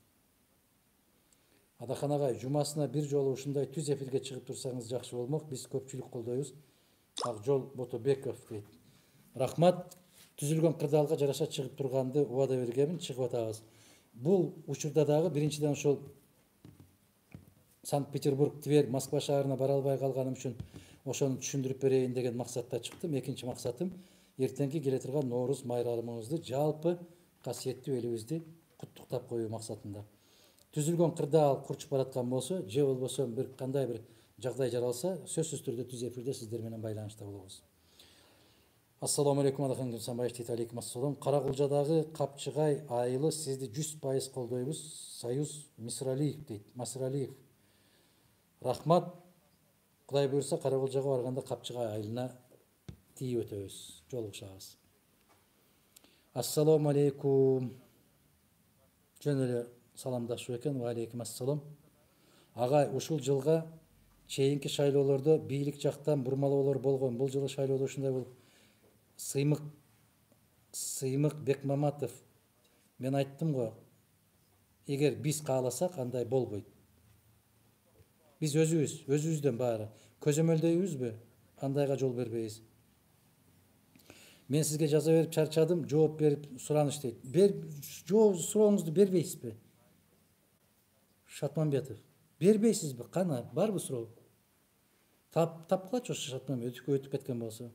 Адаханагай, жумасына бир жолу ушундай түз эфирге чыгып турсаңыз жакшы болмок. Биз көпчүлүк колдойбуз. Акжол Ботобеков дейт. Рахмат, түзүлгөн кырдаалга жараша чыгып турганды убада бергенмин, чыгып атабыз. Бул учурда дагы биринчиден ошол Санкт-Петербург, Тверь, Москва шаарына бара албай калганым үчүн ошону түшүндүрүп берейин деген максатта чыктым. Экинчи максатым эртеңки келе турган Ноорус майрамыбызды, жалпы касиеттүү элибизди куттуктап коюу максатында. Түзүлгөн кырдаал курчуп бараткан болсо, же болбосо бир кандай бир жагдай жаралса, сөзсүз түрдө түз эфирде сиздер менен байланышта болобуз. Ассаламу алейкум, Адахан Гүлсанбаев дейт. Алейкум ассалам. Карагулжадагы Капчыгай айылы сизди 100% колдойбуз. Союз Мисралиев дейт. Масралиев. Рахмат. Кудай буйрса, Карагулжага барганда Капчыгай айылына тийип өтөбүз, жолугушабыз. Ассаламу алейкум. Жөн эле саламдашуу экен. Ва алейкум ассалам. Агай, ушул жылга чейинки шайлоолордо бийлик жактан бурмалоолор болгон. Бул жылы шайлоодо ушундай болуп Сыймык Бекмаматов, мен айттым го, эгер биз кааласак андай болбойт. Биз өзүбүздөн баары көзөмөлдөйбүзбү? Андайга жол бербейбиз. Мен сизге жаза берип чарчадым, жооп берип сураныч дейт. Сурооңузду бербейсизби? Шатманбетов, бербейсизби? Кана, барбы суроо? Тапкылачы ошо Шатманбетов өтүп кеткен болсо.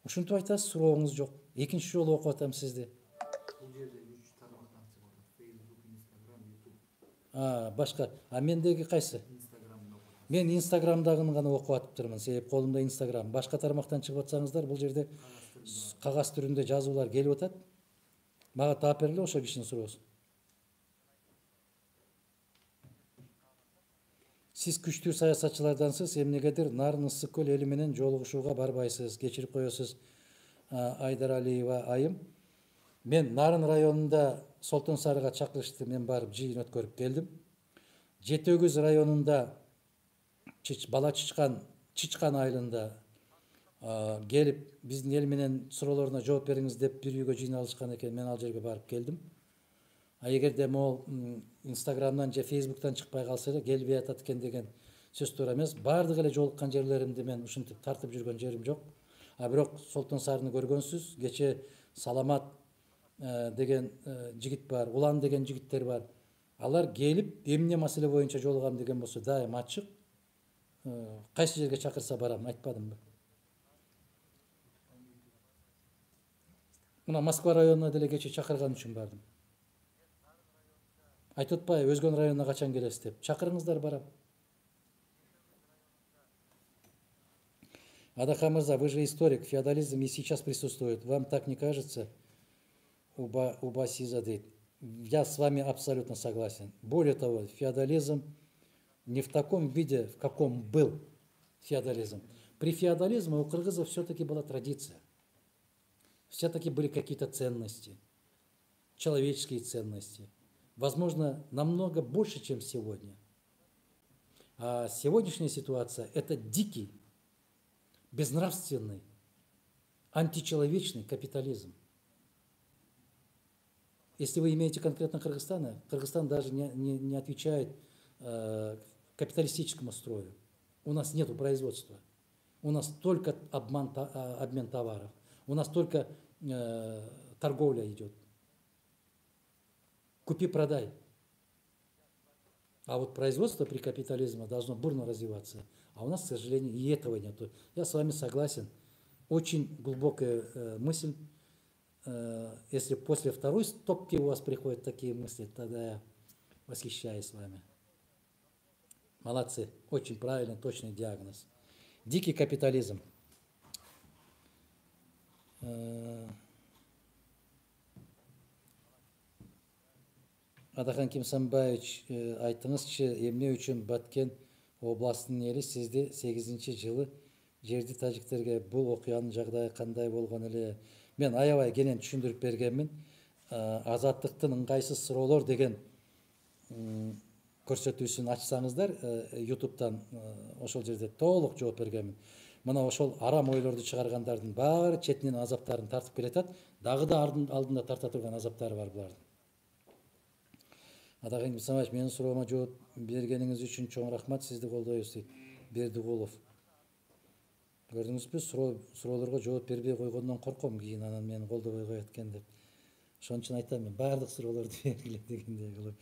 Ушинтип айтасыз, сурооңуз жок. Экинчи жолу окуп атам сизди. Бул жерде 3 тармактан чыгып атат. Facebook, Instagram, YouTube. Башка. Мендеги кайсы? Instagram'da окуп атат. Мен Инстаграмдагыны гана окуп атыптырмын. Себеп колумда Инстаграм. Башка тармактан чыгып атсаңыздар, бул жерде кагаз түрүндө жазуулар келип атат. Мага таап бергиле ошо кишинин суроосун. Сиз күчтүү саясатчылардансыз, эмнегедир Нарын Ысык көл эли менен жолугушууга барбайсыз. Кечирип коесуз, Айдаралиева айым. Мен Нарын районунда Солтон Сарыга чакырышты, мен барып жыйын өткөрүп келдим. Жети Өгүз районунда Бала Чычкан айылында келип биздин эл менен суроолоруна жооп бериңиз деп бир үйгө жыйналышкан экен. Мен ал жерге барып келдим. Эгерде могул Инстаграмдан же Фейсбуктан чыкпай калса эле келбей атат экен деген сөз туура эмес. Баардык эле жолуккан жерлеримди мен ушинтип тартып жүргөн жерим жок. А бирок Солтон Сарыны көргөнсүз. Кече Саламат деген жигит бар, Улан деген жигиттер бар. Алар келип эмне маселе боюнча жолугам деген болсо дайым ачык. Кайсы жерге чакырса барам, айтпадымбы? Мына Москва районуна деле кече чакырган үчүн бардым. Айтып атпайбы Өзгөн районуна качан келесиз деп. Чакырыңыздар, барам. Адахан мырза, вы же историк, феодализм и сейчас присутствует. Вам так не кажется? Уба Сиза дейт. Я с вами абсолютно согласен. Более того, феодализм не в таком виде, в каком был феодализм. При феодализме у кыргызов все-таки была традиция. Все-таки были какие-то ценности, человеческие ценности. Возможно, намного больше, чем сегодня. А сегодняшняя ситуация – это дикий, безнравственный, античеловечный капитализм. Если вы имеете конкретно Кыргызстан, Кыргызстан даже не отвечает капиталистическому строю. У нас нет производства. У нас только обмен товаров. У нас только торговля идет. Купи-продай. А вот производство при капитализме должно бурно развиваться. А у нас, к сожалению, и этого нет. Я с вами согласен. Очень глубокая мысль. Если после второй стопки у вас приходят такие мысли, тогда я восхищаюсь вами. Молодцы. Очень правильный, точный диагноз. Дикий капитализм. Адахан Кимсанбаевич, айтыңызчы, эмне үчүн Баткен областынын эли сизди 8-жылы жерди тажиктерге бул окуянын жагдайы кандай болгон эле? Мен аябай кенен түшүндүрүп бергенмин. Азаттыктын ыңгайсыз суроолор деген көрсөтүүсүн ачсаңыздар YouTube'дан ошол жерде толук жооп бергенмин. Мына ошол арам ойлорду чыгаргандардын баары четинен азаптарын тартып келатат. Дагы да алдында тарта турган азаптары бар булардын. Адахан Кимсанбаевич, менин суроома жооп бергениңиз үчүн чоң рахмат, сизди колдойбуз дейт Бердигулов. Көрдүңүзбү, суроолорго жооп бербей койгондон корком, кийин анан мени колдобой коет экен деп. Ошон үчүн айтам, мен баардык суроолорду бергиле дегендей кылып.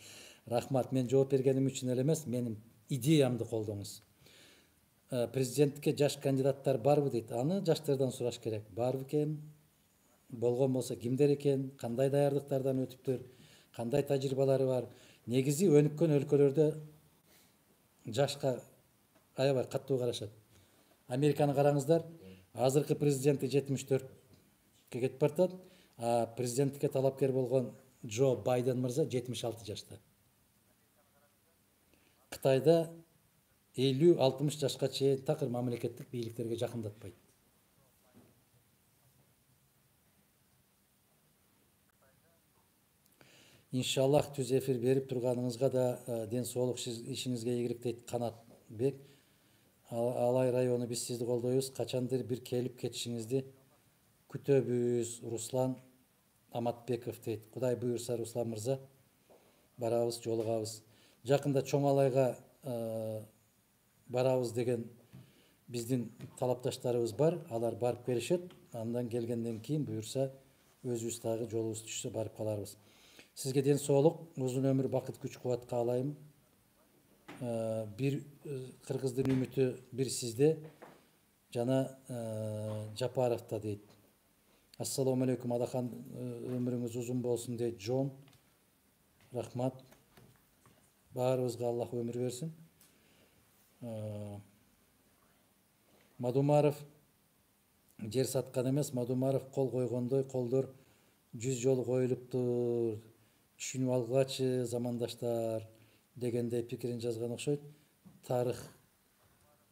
Рахмат, мен жооп бергеним үчүн эле эмес, менин идеямды колдоңуз. Президенттикке жаш кандидаттар барбы дейт. Аны жаштардан сураш керек. Бар экен, болгон болсо кимдер экен, кандай даярдыктардан өтүптүр, кандай тажрыйбалары бар. Негизи өнүккөн өлкөлөрдө жашка аябай каттуу карашат. Американы караңыздар, азыркы президенти 74-кө кетип бартат, а президенттикке талапкер болгон Джо Байден мырза 76 жашта. Кытайда 50-60 жашка чейин такыр мамлекеттик бийликтерге жакындатпайт. Иншаллах түз эфир берип турганыңызга да ден соолук ишиңизге ийгилик дейт Канатбек. Алай району биз сизди колдойбуз. Качандыр бир келип кетишиңизди күтөбүз. Руслан Аматбеков дейт. Кудай буюрса, Руслан мырза, барабыз, жолугабыз. Жакында Чоң Алайга барабыз деген биздин талапташтарыбыз бар. Алар барып келишет. Андан келгенден кийин буюрса, өзүбүз дагы жолубуз түшсө барып каларбыз. Сизге ден соолук, узун өмүр, бакыт, күч, кубат каалайм. Бир кыргыздын үмүтү бир сизде, жана Жапаровда дейт. Ассаламу алейкум, Адахан, өмүрүңүз узун болсун дейт Жон. Рахмат. Баарыбызга Аллах өмүр берсин. Мадумаров, жер саткан эмес, Мадумаров кол койгондой колдор 100 жолу коюлуптур. Түшүнүп алгылачы, замандаштар дегендей пикирин жазган окшойт. Тарых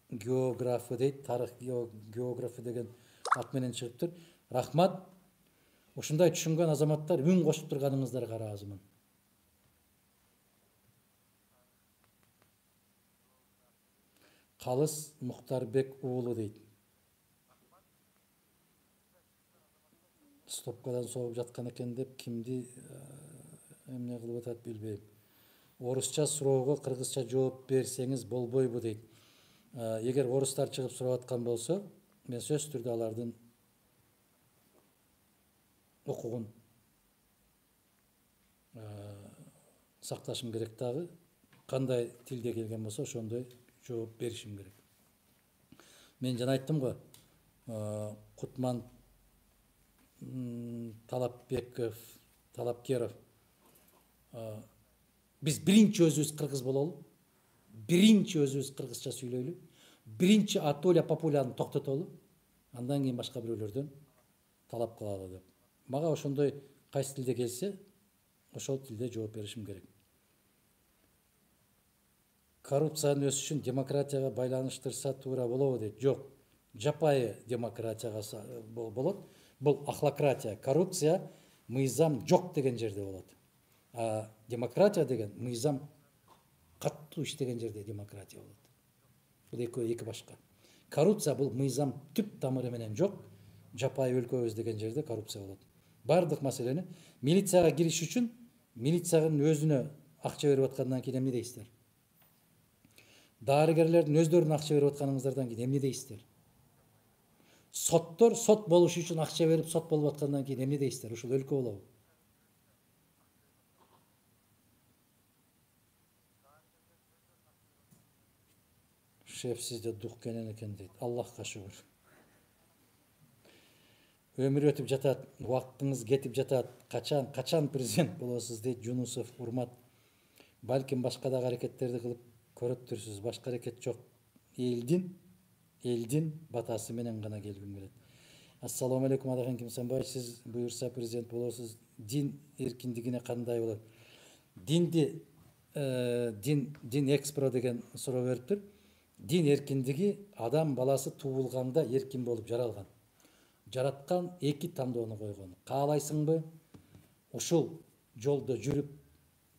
географы дейт, тарых географы деген ат менен чыгыптыр. Рахмат. Ушундай түшүнгөн азаматтар үн кошуп турганыңыздарга ыраазымын. Калыс Муктарбек уулу дейт. Стопкадан согуп жаткан экен деп кимди эмне кылып атат билбейм. Орусча суроого кыргызча жооп берсеңиз болбойбу дейт. Эгер орустар чыгып сурап аткан болсо, мен сөзсүз түрдө алардын укугун сакташым керек дагы. Кандай тилде келген болсо ошондой жооп беришим керек. Мен жана айттым го, Кутман Талапкеров, биз биринчи өзүбүз кыргыз бололу, биринчи өзүбүз кыргызча сүйлөйлү, биринчи Атоля Папуляны токтотолу, андан кийин башка бирөөлөрдөн талап кылалы деп. Мага ошондой кайсы тилде келсе, ошол тилде жооп беришим керек. Коррупциянын өсүшүн демократияга байланыштырса туура болобу дейт. Жок, жапайы демократияга болот. Бул ахлакратия. Коррупция мыйзам жок деген жерде болот. А демократия деген мыйзам каттуу иштеген жерде демократия болот. Бул эки башка. Коррупция бул мыйзам түп тамыры менен жок. Жапайы өлкөбүз деген жерде коррупция болот. Бардык маселени милицияга кириш үчүн милициянын өзүнө акча берип аткандан кийин эмне дейсиздер? Дарыгерлердин өздөрүнө акча берип атканыңыздардан кийин эмне дейсиздер? Соттор сот болуш үчүн акча берип сот болуп аткандан кийин эмне дейсиздер? Ушул өлкө болобу? Шеф сизде дух кенен экен дейт. Аллахка шүгүр. Өмүр өтүп жатат, убактыңыз кетип жатат. Качан президент болосуз дейт Жунусов Урмат. Балким башка дагы аракеттерди кылып көрөттүрсүз. Башка аракет жок. Элдин батасы менен гана келгим келет. Ассаламу алейкум Адахан Кимсанбаевич, сиз буюрса президент болосуз. Дин эркиндигине кандай болот? Дин экспро деген суроо бериптир. Дин эркиндиги адам баласы туулганда эркин болуп жаралган. Жараткан эки тандоону койгон. Каалайсыңбы? Ушул жолдо жүрүп,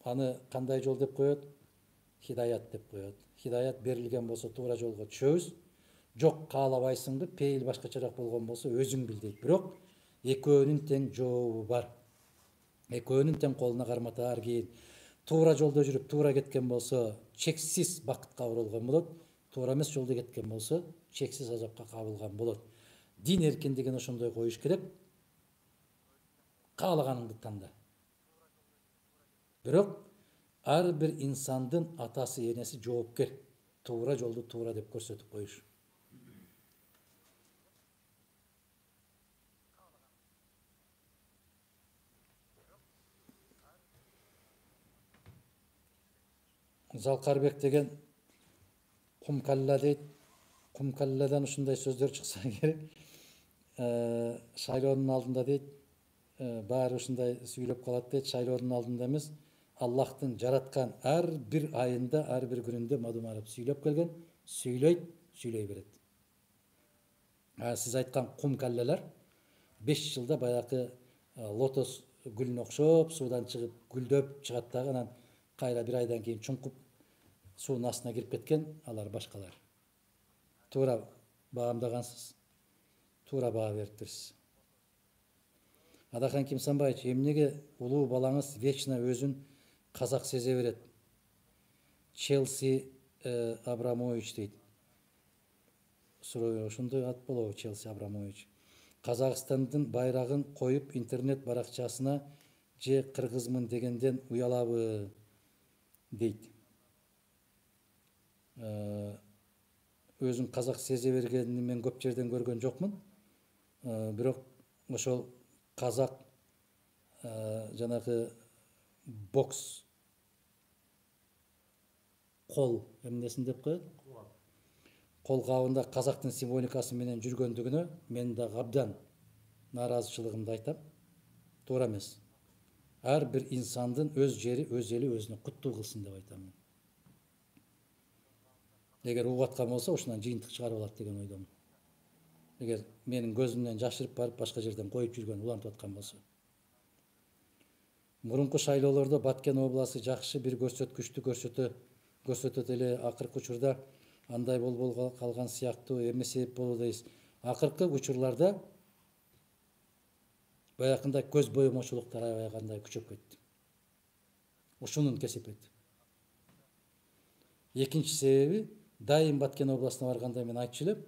аны кандай жол деп коет? Хидаят деп коет. Хидаят берилген болсо туура жолго түшөбүз. Жок, каалабайсыңбы? Пейил башкачараак болгон болсо өзүң бил дейт. Бирок экөөнүн тең жообу бар. Экөөнүн тең колуна карматаар кийин туура жолдо жүрүп туура кеткен болсо чексиз бакытка оролгон болот. Туура эмес жолдо кеткен болсо чексиз азапка кабылган болот. Дин эркиндигин ошондой коюш керек. Каалаганыңды танда. Бирок ар бир инсандын атасы энеси жоопкер. Туура жолду туура деп көрсөтүп коюш. Залкарбек деген кумкалла дейт. Кумкалладан ушундай сөздөр чыкса керек. Шайлоонун алдында дейт, баары ушундай сүйлөп калат дейт. Шайлоонун алдында эмес, Аллахтын жараткан ар бир айында, ар бир күнүндө мадумарып сүйлөп келген, сүйлөй берет. Сиз айткан кумкаллалар 5 жылда баягы лотос гүлүнө окшоп суудан чыгып гүлдөп чыгат дагы, анан кайра бир айдан кийин чуңкуп суунун астына кирип кеткен, алар башкалар. Туура баамдагансыз, туура баа бериптирсиз. Адахан Кимсанбаевич, эмнеге улуу балаңыз вечно өзүн казак сезе берет? Челси Абрамович дейт. Суроо ошондой ат болобу, Челси Абрамович. Казакстандын байрагын коюп интернет баракчасына же кыргызмын дегенден уялабы дейт. Өзүн казак сезе бергенин мен көп жерден көргөн жокмун. Бирок ошол казак жанагы бокс кол эмнесин деп коет? Кол кабында казактын символикасы менен жүргөндүгүнө мен да абдан нааразычылыгымды айтам. Туура эмес. Ар бир инсандын өз жери, өз эли өзүнө куттуу кылсын деп айтам. Эгер угуп аткан болсо, ушунан жыйынтык чыгарып алат деген ойдомун. Эгер менин көзүмдөн жашырып барып башка жерден коюп жүргөн, улантып аткан болсо. Мурунку шайлоолордо Баткен областы жакшы бир көрсөтүштү көрсөтөт эле, акыркы учурда андай болбой калган сыяктуу, эмне себеп болду дейсиз? Акыркы учурларда баягындай көз боемочулуктар аябай кандай күчөп кетти. Ушунун кесепети. Экинчи себеби дайым Баткен областына барганда мен айтчу элем,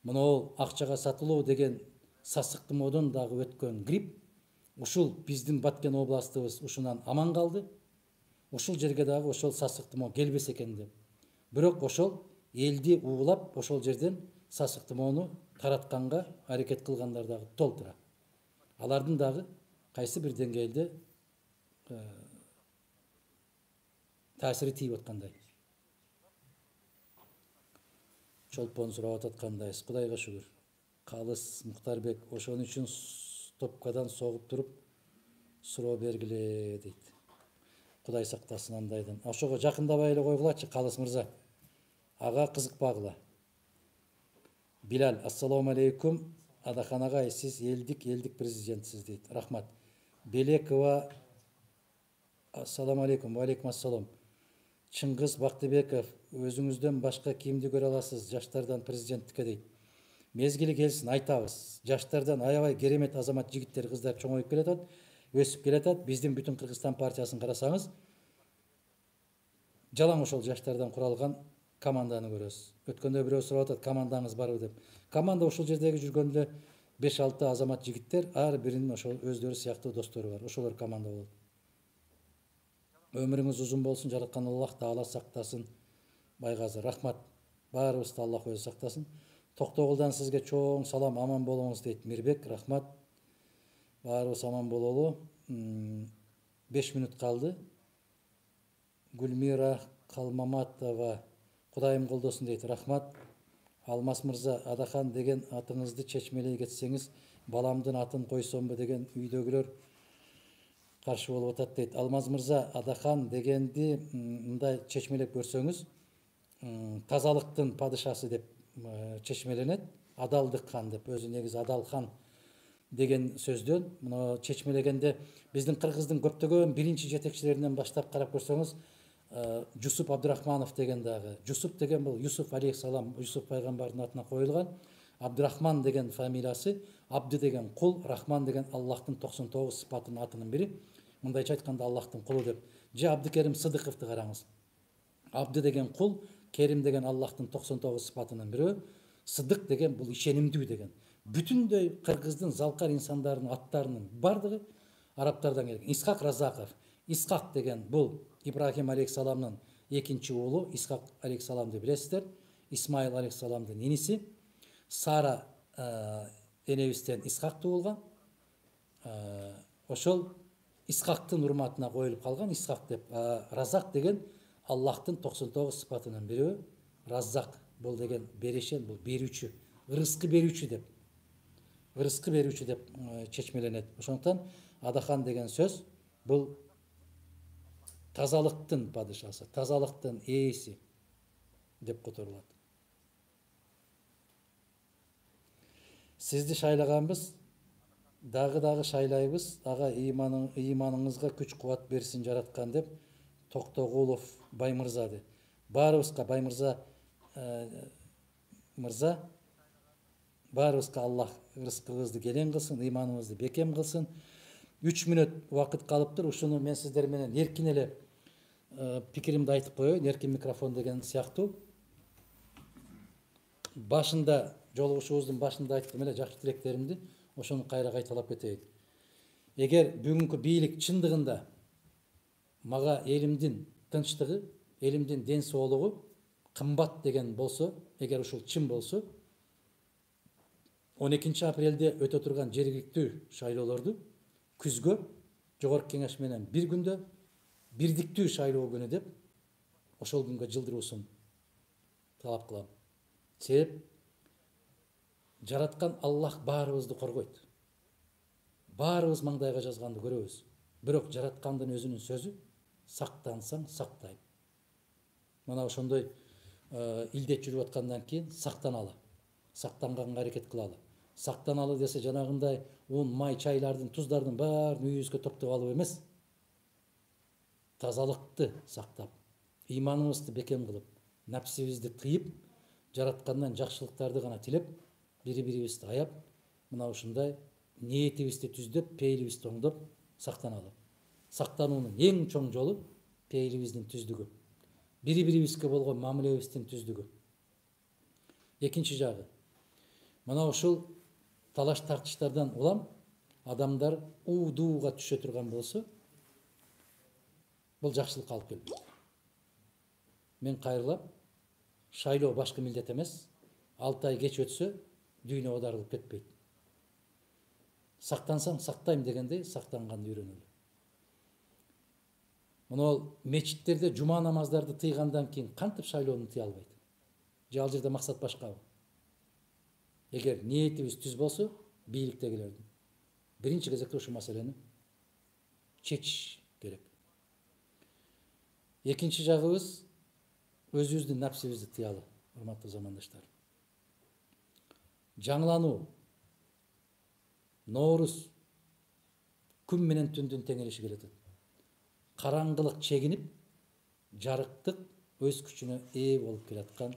могу акчага сатылуу деген сасыктымоодон дагы өткөн грипп ушул биздин Баткен областыбыз ушунан аман калды. Ушул жерге дагы ошол сасыктымоо келбес экен деп. Бирок ошол элди угулап ошол жерден сасыктымоону таратканга аракет кылгандар дагы толтура. Алардын дагы кайсы бир деңгээлде таасири тийип аткандай. Чолпон сурап аткандайбыз. Кудайга шүгүр. Калыс Муктарбек ошон үчүн топкадан согуп туруп суроо бергиле дейт. Кудай сактасын андайдан. Ошого жакындабай эле койгулачы Калыс мырза. Ага кызыкпагыла. Билал, ассаламу алейкум. Адахан агай, сиз элдик президентсиз дейт. Рахмат. Белекова, ассаламу алейкум. Валейкум ассалам. Чыңгыз Бактыбеков, өзүңүздөн башка кимди көрө аласыз жаштардан президенттикке дейт. Мезгили келсин айтабыз. Жаштардан аябай керемет азамат жигиттер, кыздар чоңоюп келатат, өсүп келатат. Биздин бүтүн Кыргызстан партиясын карасаңыз, жалаң ошол жаштардан куралган команданы көрөсүз. Өткөндө бирөө сурап атат, командаңыз барбы деп. Команда ошол жердеги жүргөндө 5-6 азамат жигиттер, ар биринин ошол өздөрү сыяктуу достору бар. Ошолор команда болот. Өмүрүңүз узун болсун, жараткан Аллах Таала сактасын. Байгазы, рахмат. Баарыбызды Аллах өзү сактасын. Токтогулдан сизге чоң салам, аман болуңуз дейт Мирбек, рахмат. Баарыбыз аман бололу. 5 мүнөт калды. Гүлмира Калмаматова, Кудайым колдосун дейт, рахмат. Алмаз мырза, Адахан деген атыңызды чечмелей кетсеңиз, баламдын атын койсомбу деген үйдөгүлөр каршы болуп атат дейт. Алмаз мырза, Адахан дегенди мындай чечмелеп көрсөңүз, тазалыктын падышасы деп чечмеленет. Адалдык хан деп, өзү негизи Адал хан деген сөздөн муну чечмелегенде биздин Кыргыздын көптөгөн биринчи жетекчилеринен баштап карап көрсөңүз, Жусуп Абдурахманов деген дагы. Жусуп деген бул Юсуф алейхиссалам, Юсуф пайгамбардын атына коюлган. Абдурахман деген фамилиясы, Абды деген кул, Рахман деген Аллахтын 99 сыпатынын атынын бири. Мындайча айтканда Аллахтын кулу деп. Же Абдыкерим Сыдыковду караңыз. Абды деген кул, Керим деген Аллахтын 99 сыпатынын бирөө, Сыдык деген бул ишенимдүү деген. Бүтүндөй Кыргыздын залкар инсандарынын аттарынын бардыгы арабтардан келген. Исхак Разаков. Исхак деген бул Ибрахим алейхиссаламдын экинчи уулу, Исхак алейхиссаламды билесиздер. Исмаил алейхиссаламдын иниси. Сара энебизден Исхак туулган. Ошол Исхактын урматына коюлуп калган Исхак деп. Разак деген Аллахтын 99 сыпатынын бирөө. Разак бул деген берешен, бул берүүчү, ырыскы берүүчү деп. Ырыскы берүүчү деп чечмеленет. Ошондуктан Адахан деген сөз бул тазалыктын падышасы, тазалыктын ээси деп которулат. Сизди шайлаганбыз, дагы шайлайбыз. Ага ыйманыңызга күч кубат берсин жараткан деп Токтогулов Баймырза деп. Баарыбызга Баймырза мырза, баарыбызга Аллах рызкыбызды келен кылсын, ыйманыбызды бекем кылсын. 3 мүнөт убакыт калыптыр. Ушуну мен сиздер менен эркин эле пикиримди айтып коеюн, эркин микрофон деген сыяктуу. Башында, жолугушуубуздун башында айттым эле жакшы тилектеримди, ошону кайра кайталап кетейин. Эгер бүгүнкү бийлик чындыгында мага элимдин тынчтыгы, элимдин ден соолугу кымбат деген болсо, эгер ушул чын болсо, 12 апрелде өтө турган жергиликтүү шайлоолорду күзгө жогорку кеңеш менен бир күндө бирдиктүү шайлоо күнү деп ошол күнгө жылдыруусун талап кылам. Себеп жараткан Аллах баарыбызды коргойт. Баарыбыз маңдайга жазганды көрөбүз. Бирок жараткандын өзүнүн сөзү сактансаң сактайм. Мына ошондой илдет жүрүп аткандан кийин сактаналы. Сактанганга аракет кылалы. Сактаналы десе жанагындай un, май, чайлардын, туздардын баарын үйүбүзгө топтоп алып эмес. Тазалыкты сактап, ыйманыбызды бекем кылып, напсибизди тыйып, жараткандан жакшылыктарды гана тилеп, бири-бирибизди аяп, мына ушундай ниетибизди түздөп, пейилибизди оңдоп сактаналы. Сактануунун эң чоң жолу пейилибиздин түздүгү. Бири-бирибизге болгон мамилебиздин түздүгү. Экинчи жагы, мына ушул талаш тартыштардан улам адамдар уудууга түшө турган болсо, бул жакшылыкка алып келбейт. Мен кайрылап, шайлоо башкы милдет эмес, 6 ай кеч өтсө дүйнө оодарылып кетпейт. Сактансаң сактайм дегендей сактанганды үйрөнөлү. Мына мечиттерде жума намаздарды тыйгандан кийин кантип шайлоону тыя албайт? Же ал жерде максат башкабы? Эгер ниетибиз түз болсо, бийликтегилердин биринчи кезекте ушул маселени чечиш керек. Экинчи жагыбыз өзүбүздүн напсибизди тыялы, урматтуу замандаштар. Жаңылануу, Ноорус күн менен түндүн теңелиши келет. Караңгылык чегинип, жарыктык өз күчүнө ээ болуп келаткан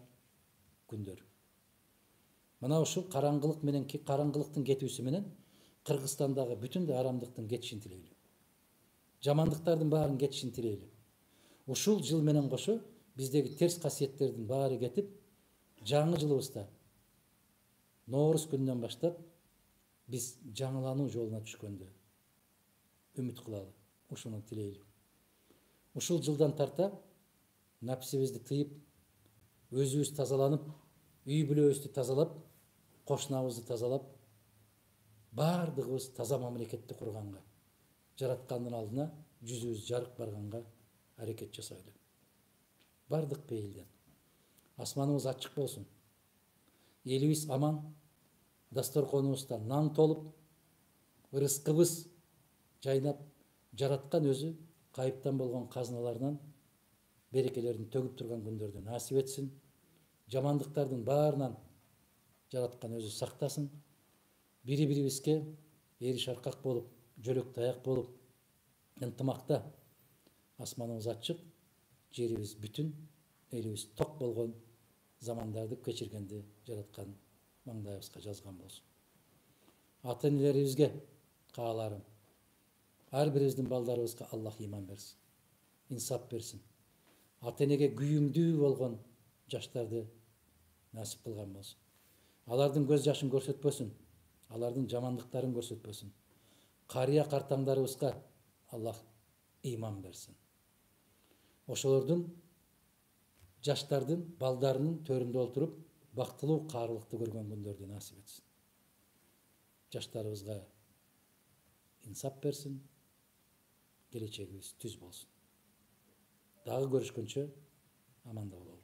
күндөр. Мына ушул караңгылык менен караңгылыктын кетүүсү менен Кыргызстандагы бүтүндөй арамдыктын кетишин тилейлі. Жамандыктардын баарын кетишин тилейлі. Ушул жыл менен кошо биздеги терс касиеттердин баары кетип, жаңы жылыбызда Ноорус күнүнөн баштап биз жаңылануу жолуна түшкөндө үмүт кылалы, ушуну тилейлі. Ушул жылдан тарта напсибизди тыйып, өзүбүз тазаланып, үй бүлөбүздү тазалап, кошунабызды тазалап, баардыгыбыз таза мамлекетти курганга, жараткандын алдына жүзүбүз жарык барганга аракет жасайлы. Бардык пейилден. Асманыбыз ачык болсун. Элибиз аман, дасторконубузда нан толуп, ырыскыбыз жайнап, жараткан өзү кайыптан болгон казыналарынан берекелерин төгүп турган күндөрдү насип этсин. Жамандыктардын баарынан жараткан өзү сактасын. Бири-бирибизге эриş аркак болуп, жөлөк таяк болуп, ынтымакта асманыбыз ачык, жерибиз бүтүн, элибиз ток болгон замандарды кечиргенди жараткан маңдайыбызга жазган болсун. Ата-энелерибизге кааларым, ар бирибиздин балдарыбызга Аллах иман берсин, инсап берсин. Ата-энеге күйүмдүү болгон жаштарды насип кылган болсун. Алардын көз жашын көрсөтпөсүн, алардын жамандыктарын көрсөтпөсүн. Карыя картаңдарыбызга Аллах иман берсин. Ошолордун жаштардын, балдарынын төрүндө отуруп, бактылуу каарылыкты көргөн күндөрдү насип этсин. Жаштарыбызга инсап берсин, келечегибиз түз болсун. Дагы көрүшкөнчө аманда бололу.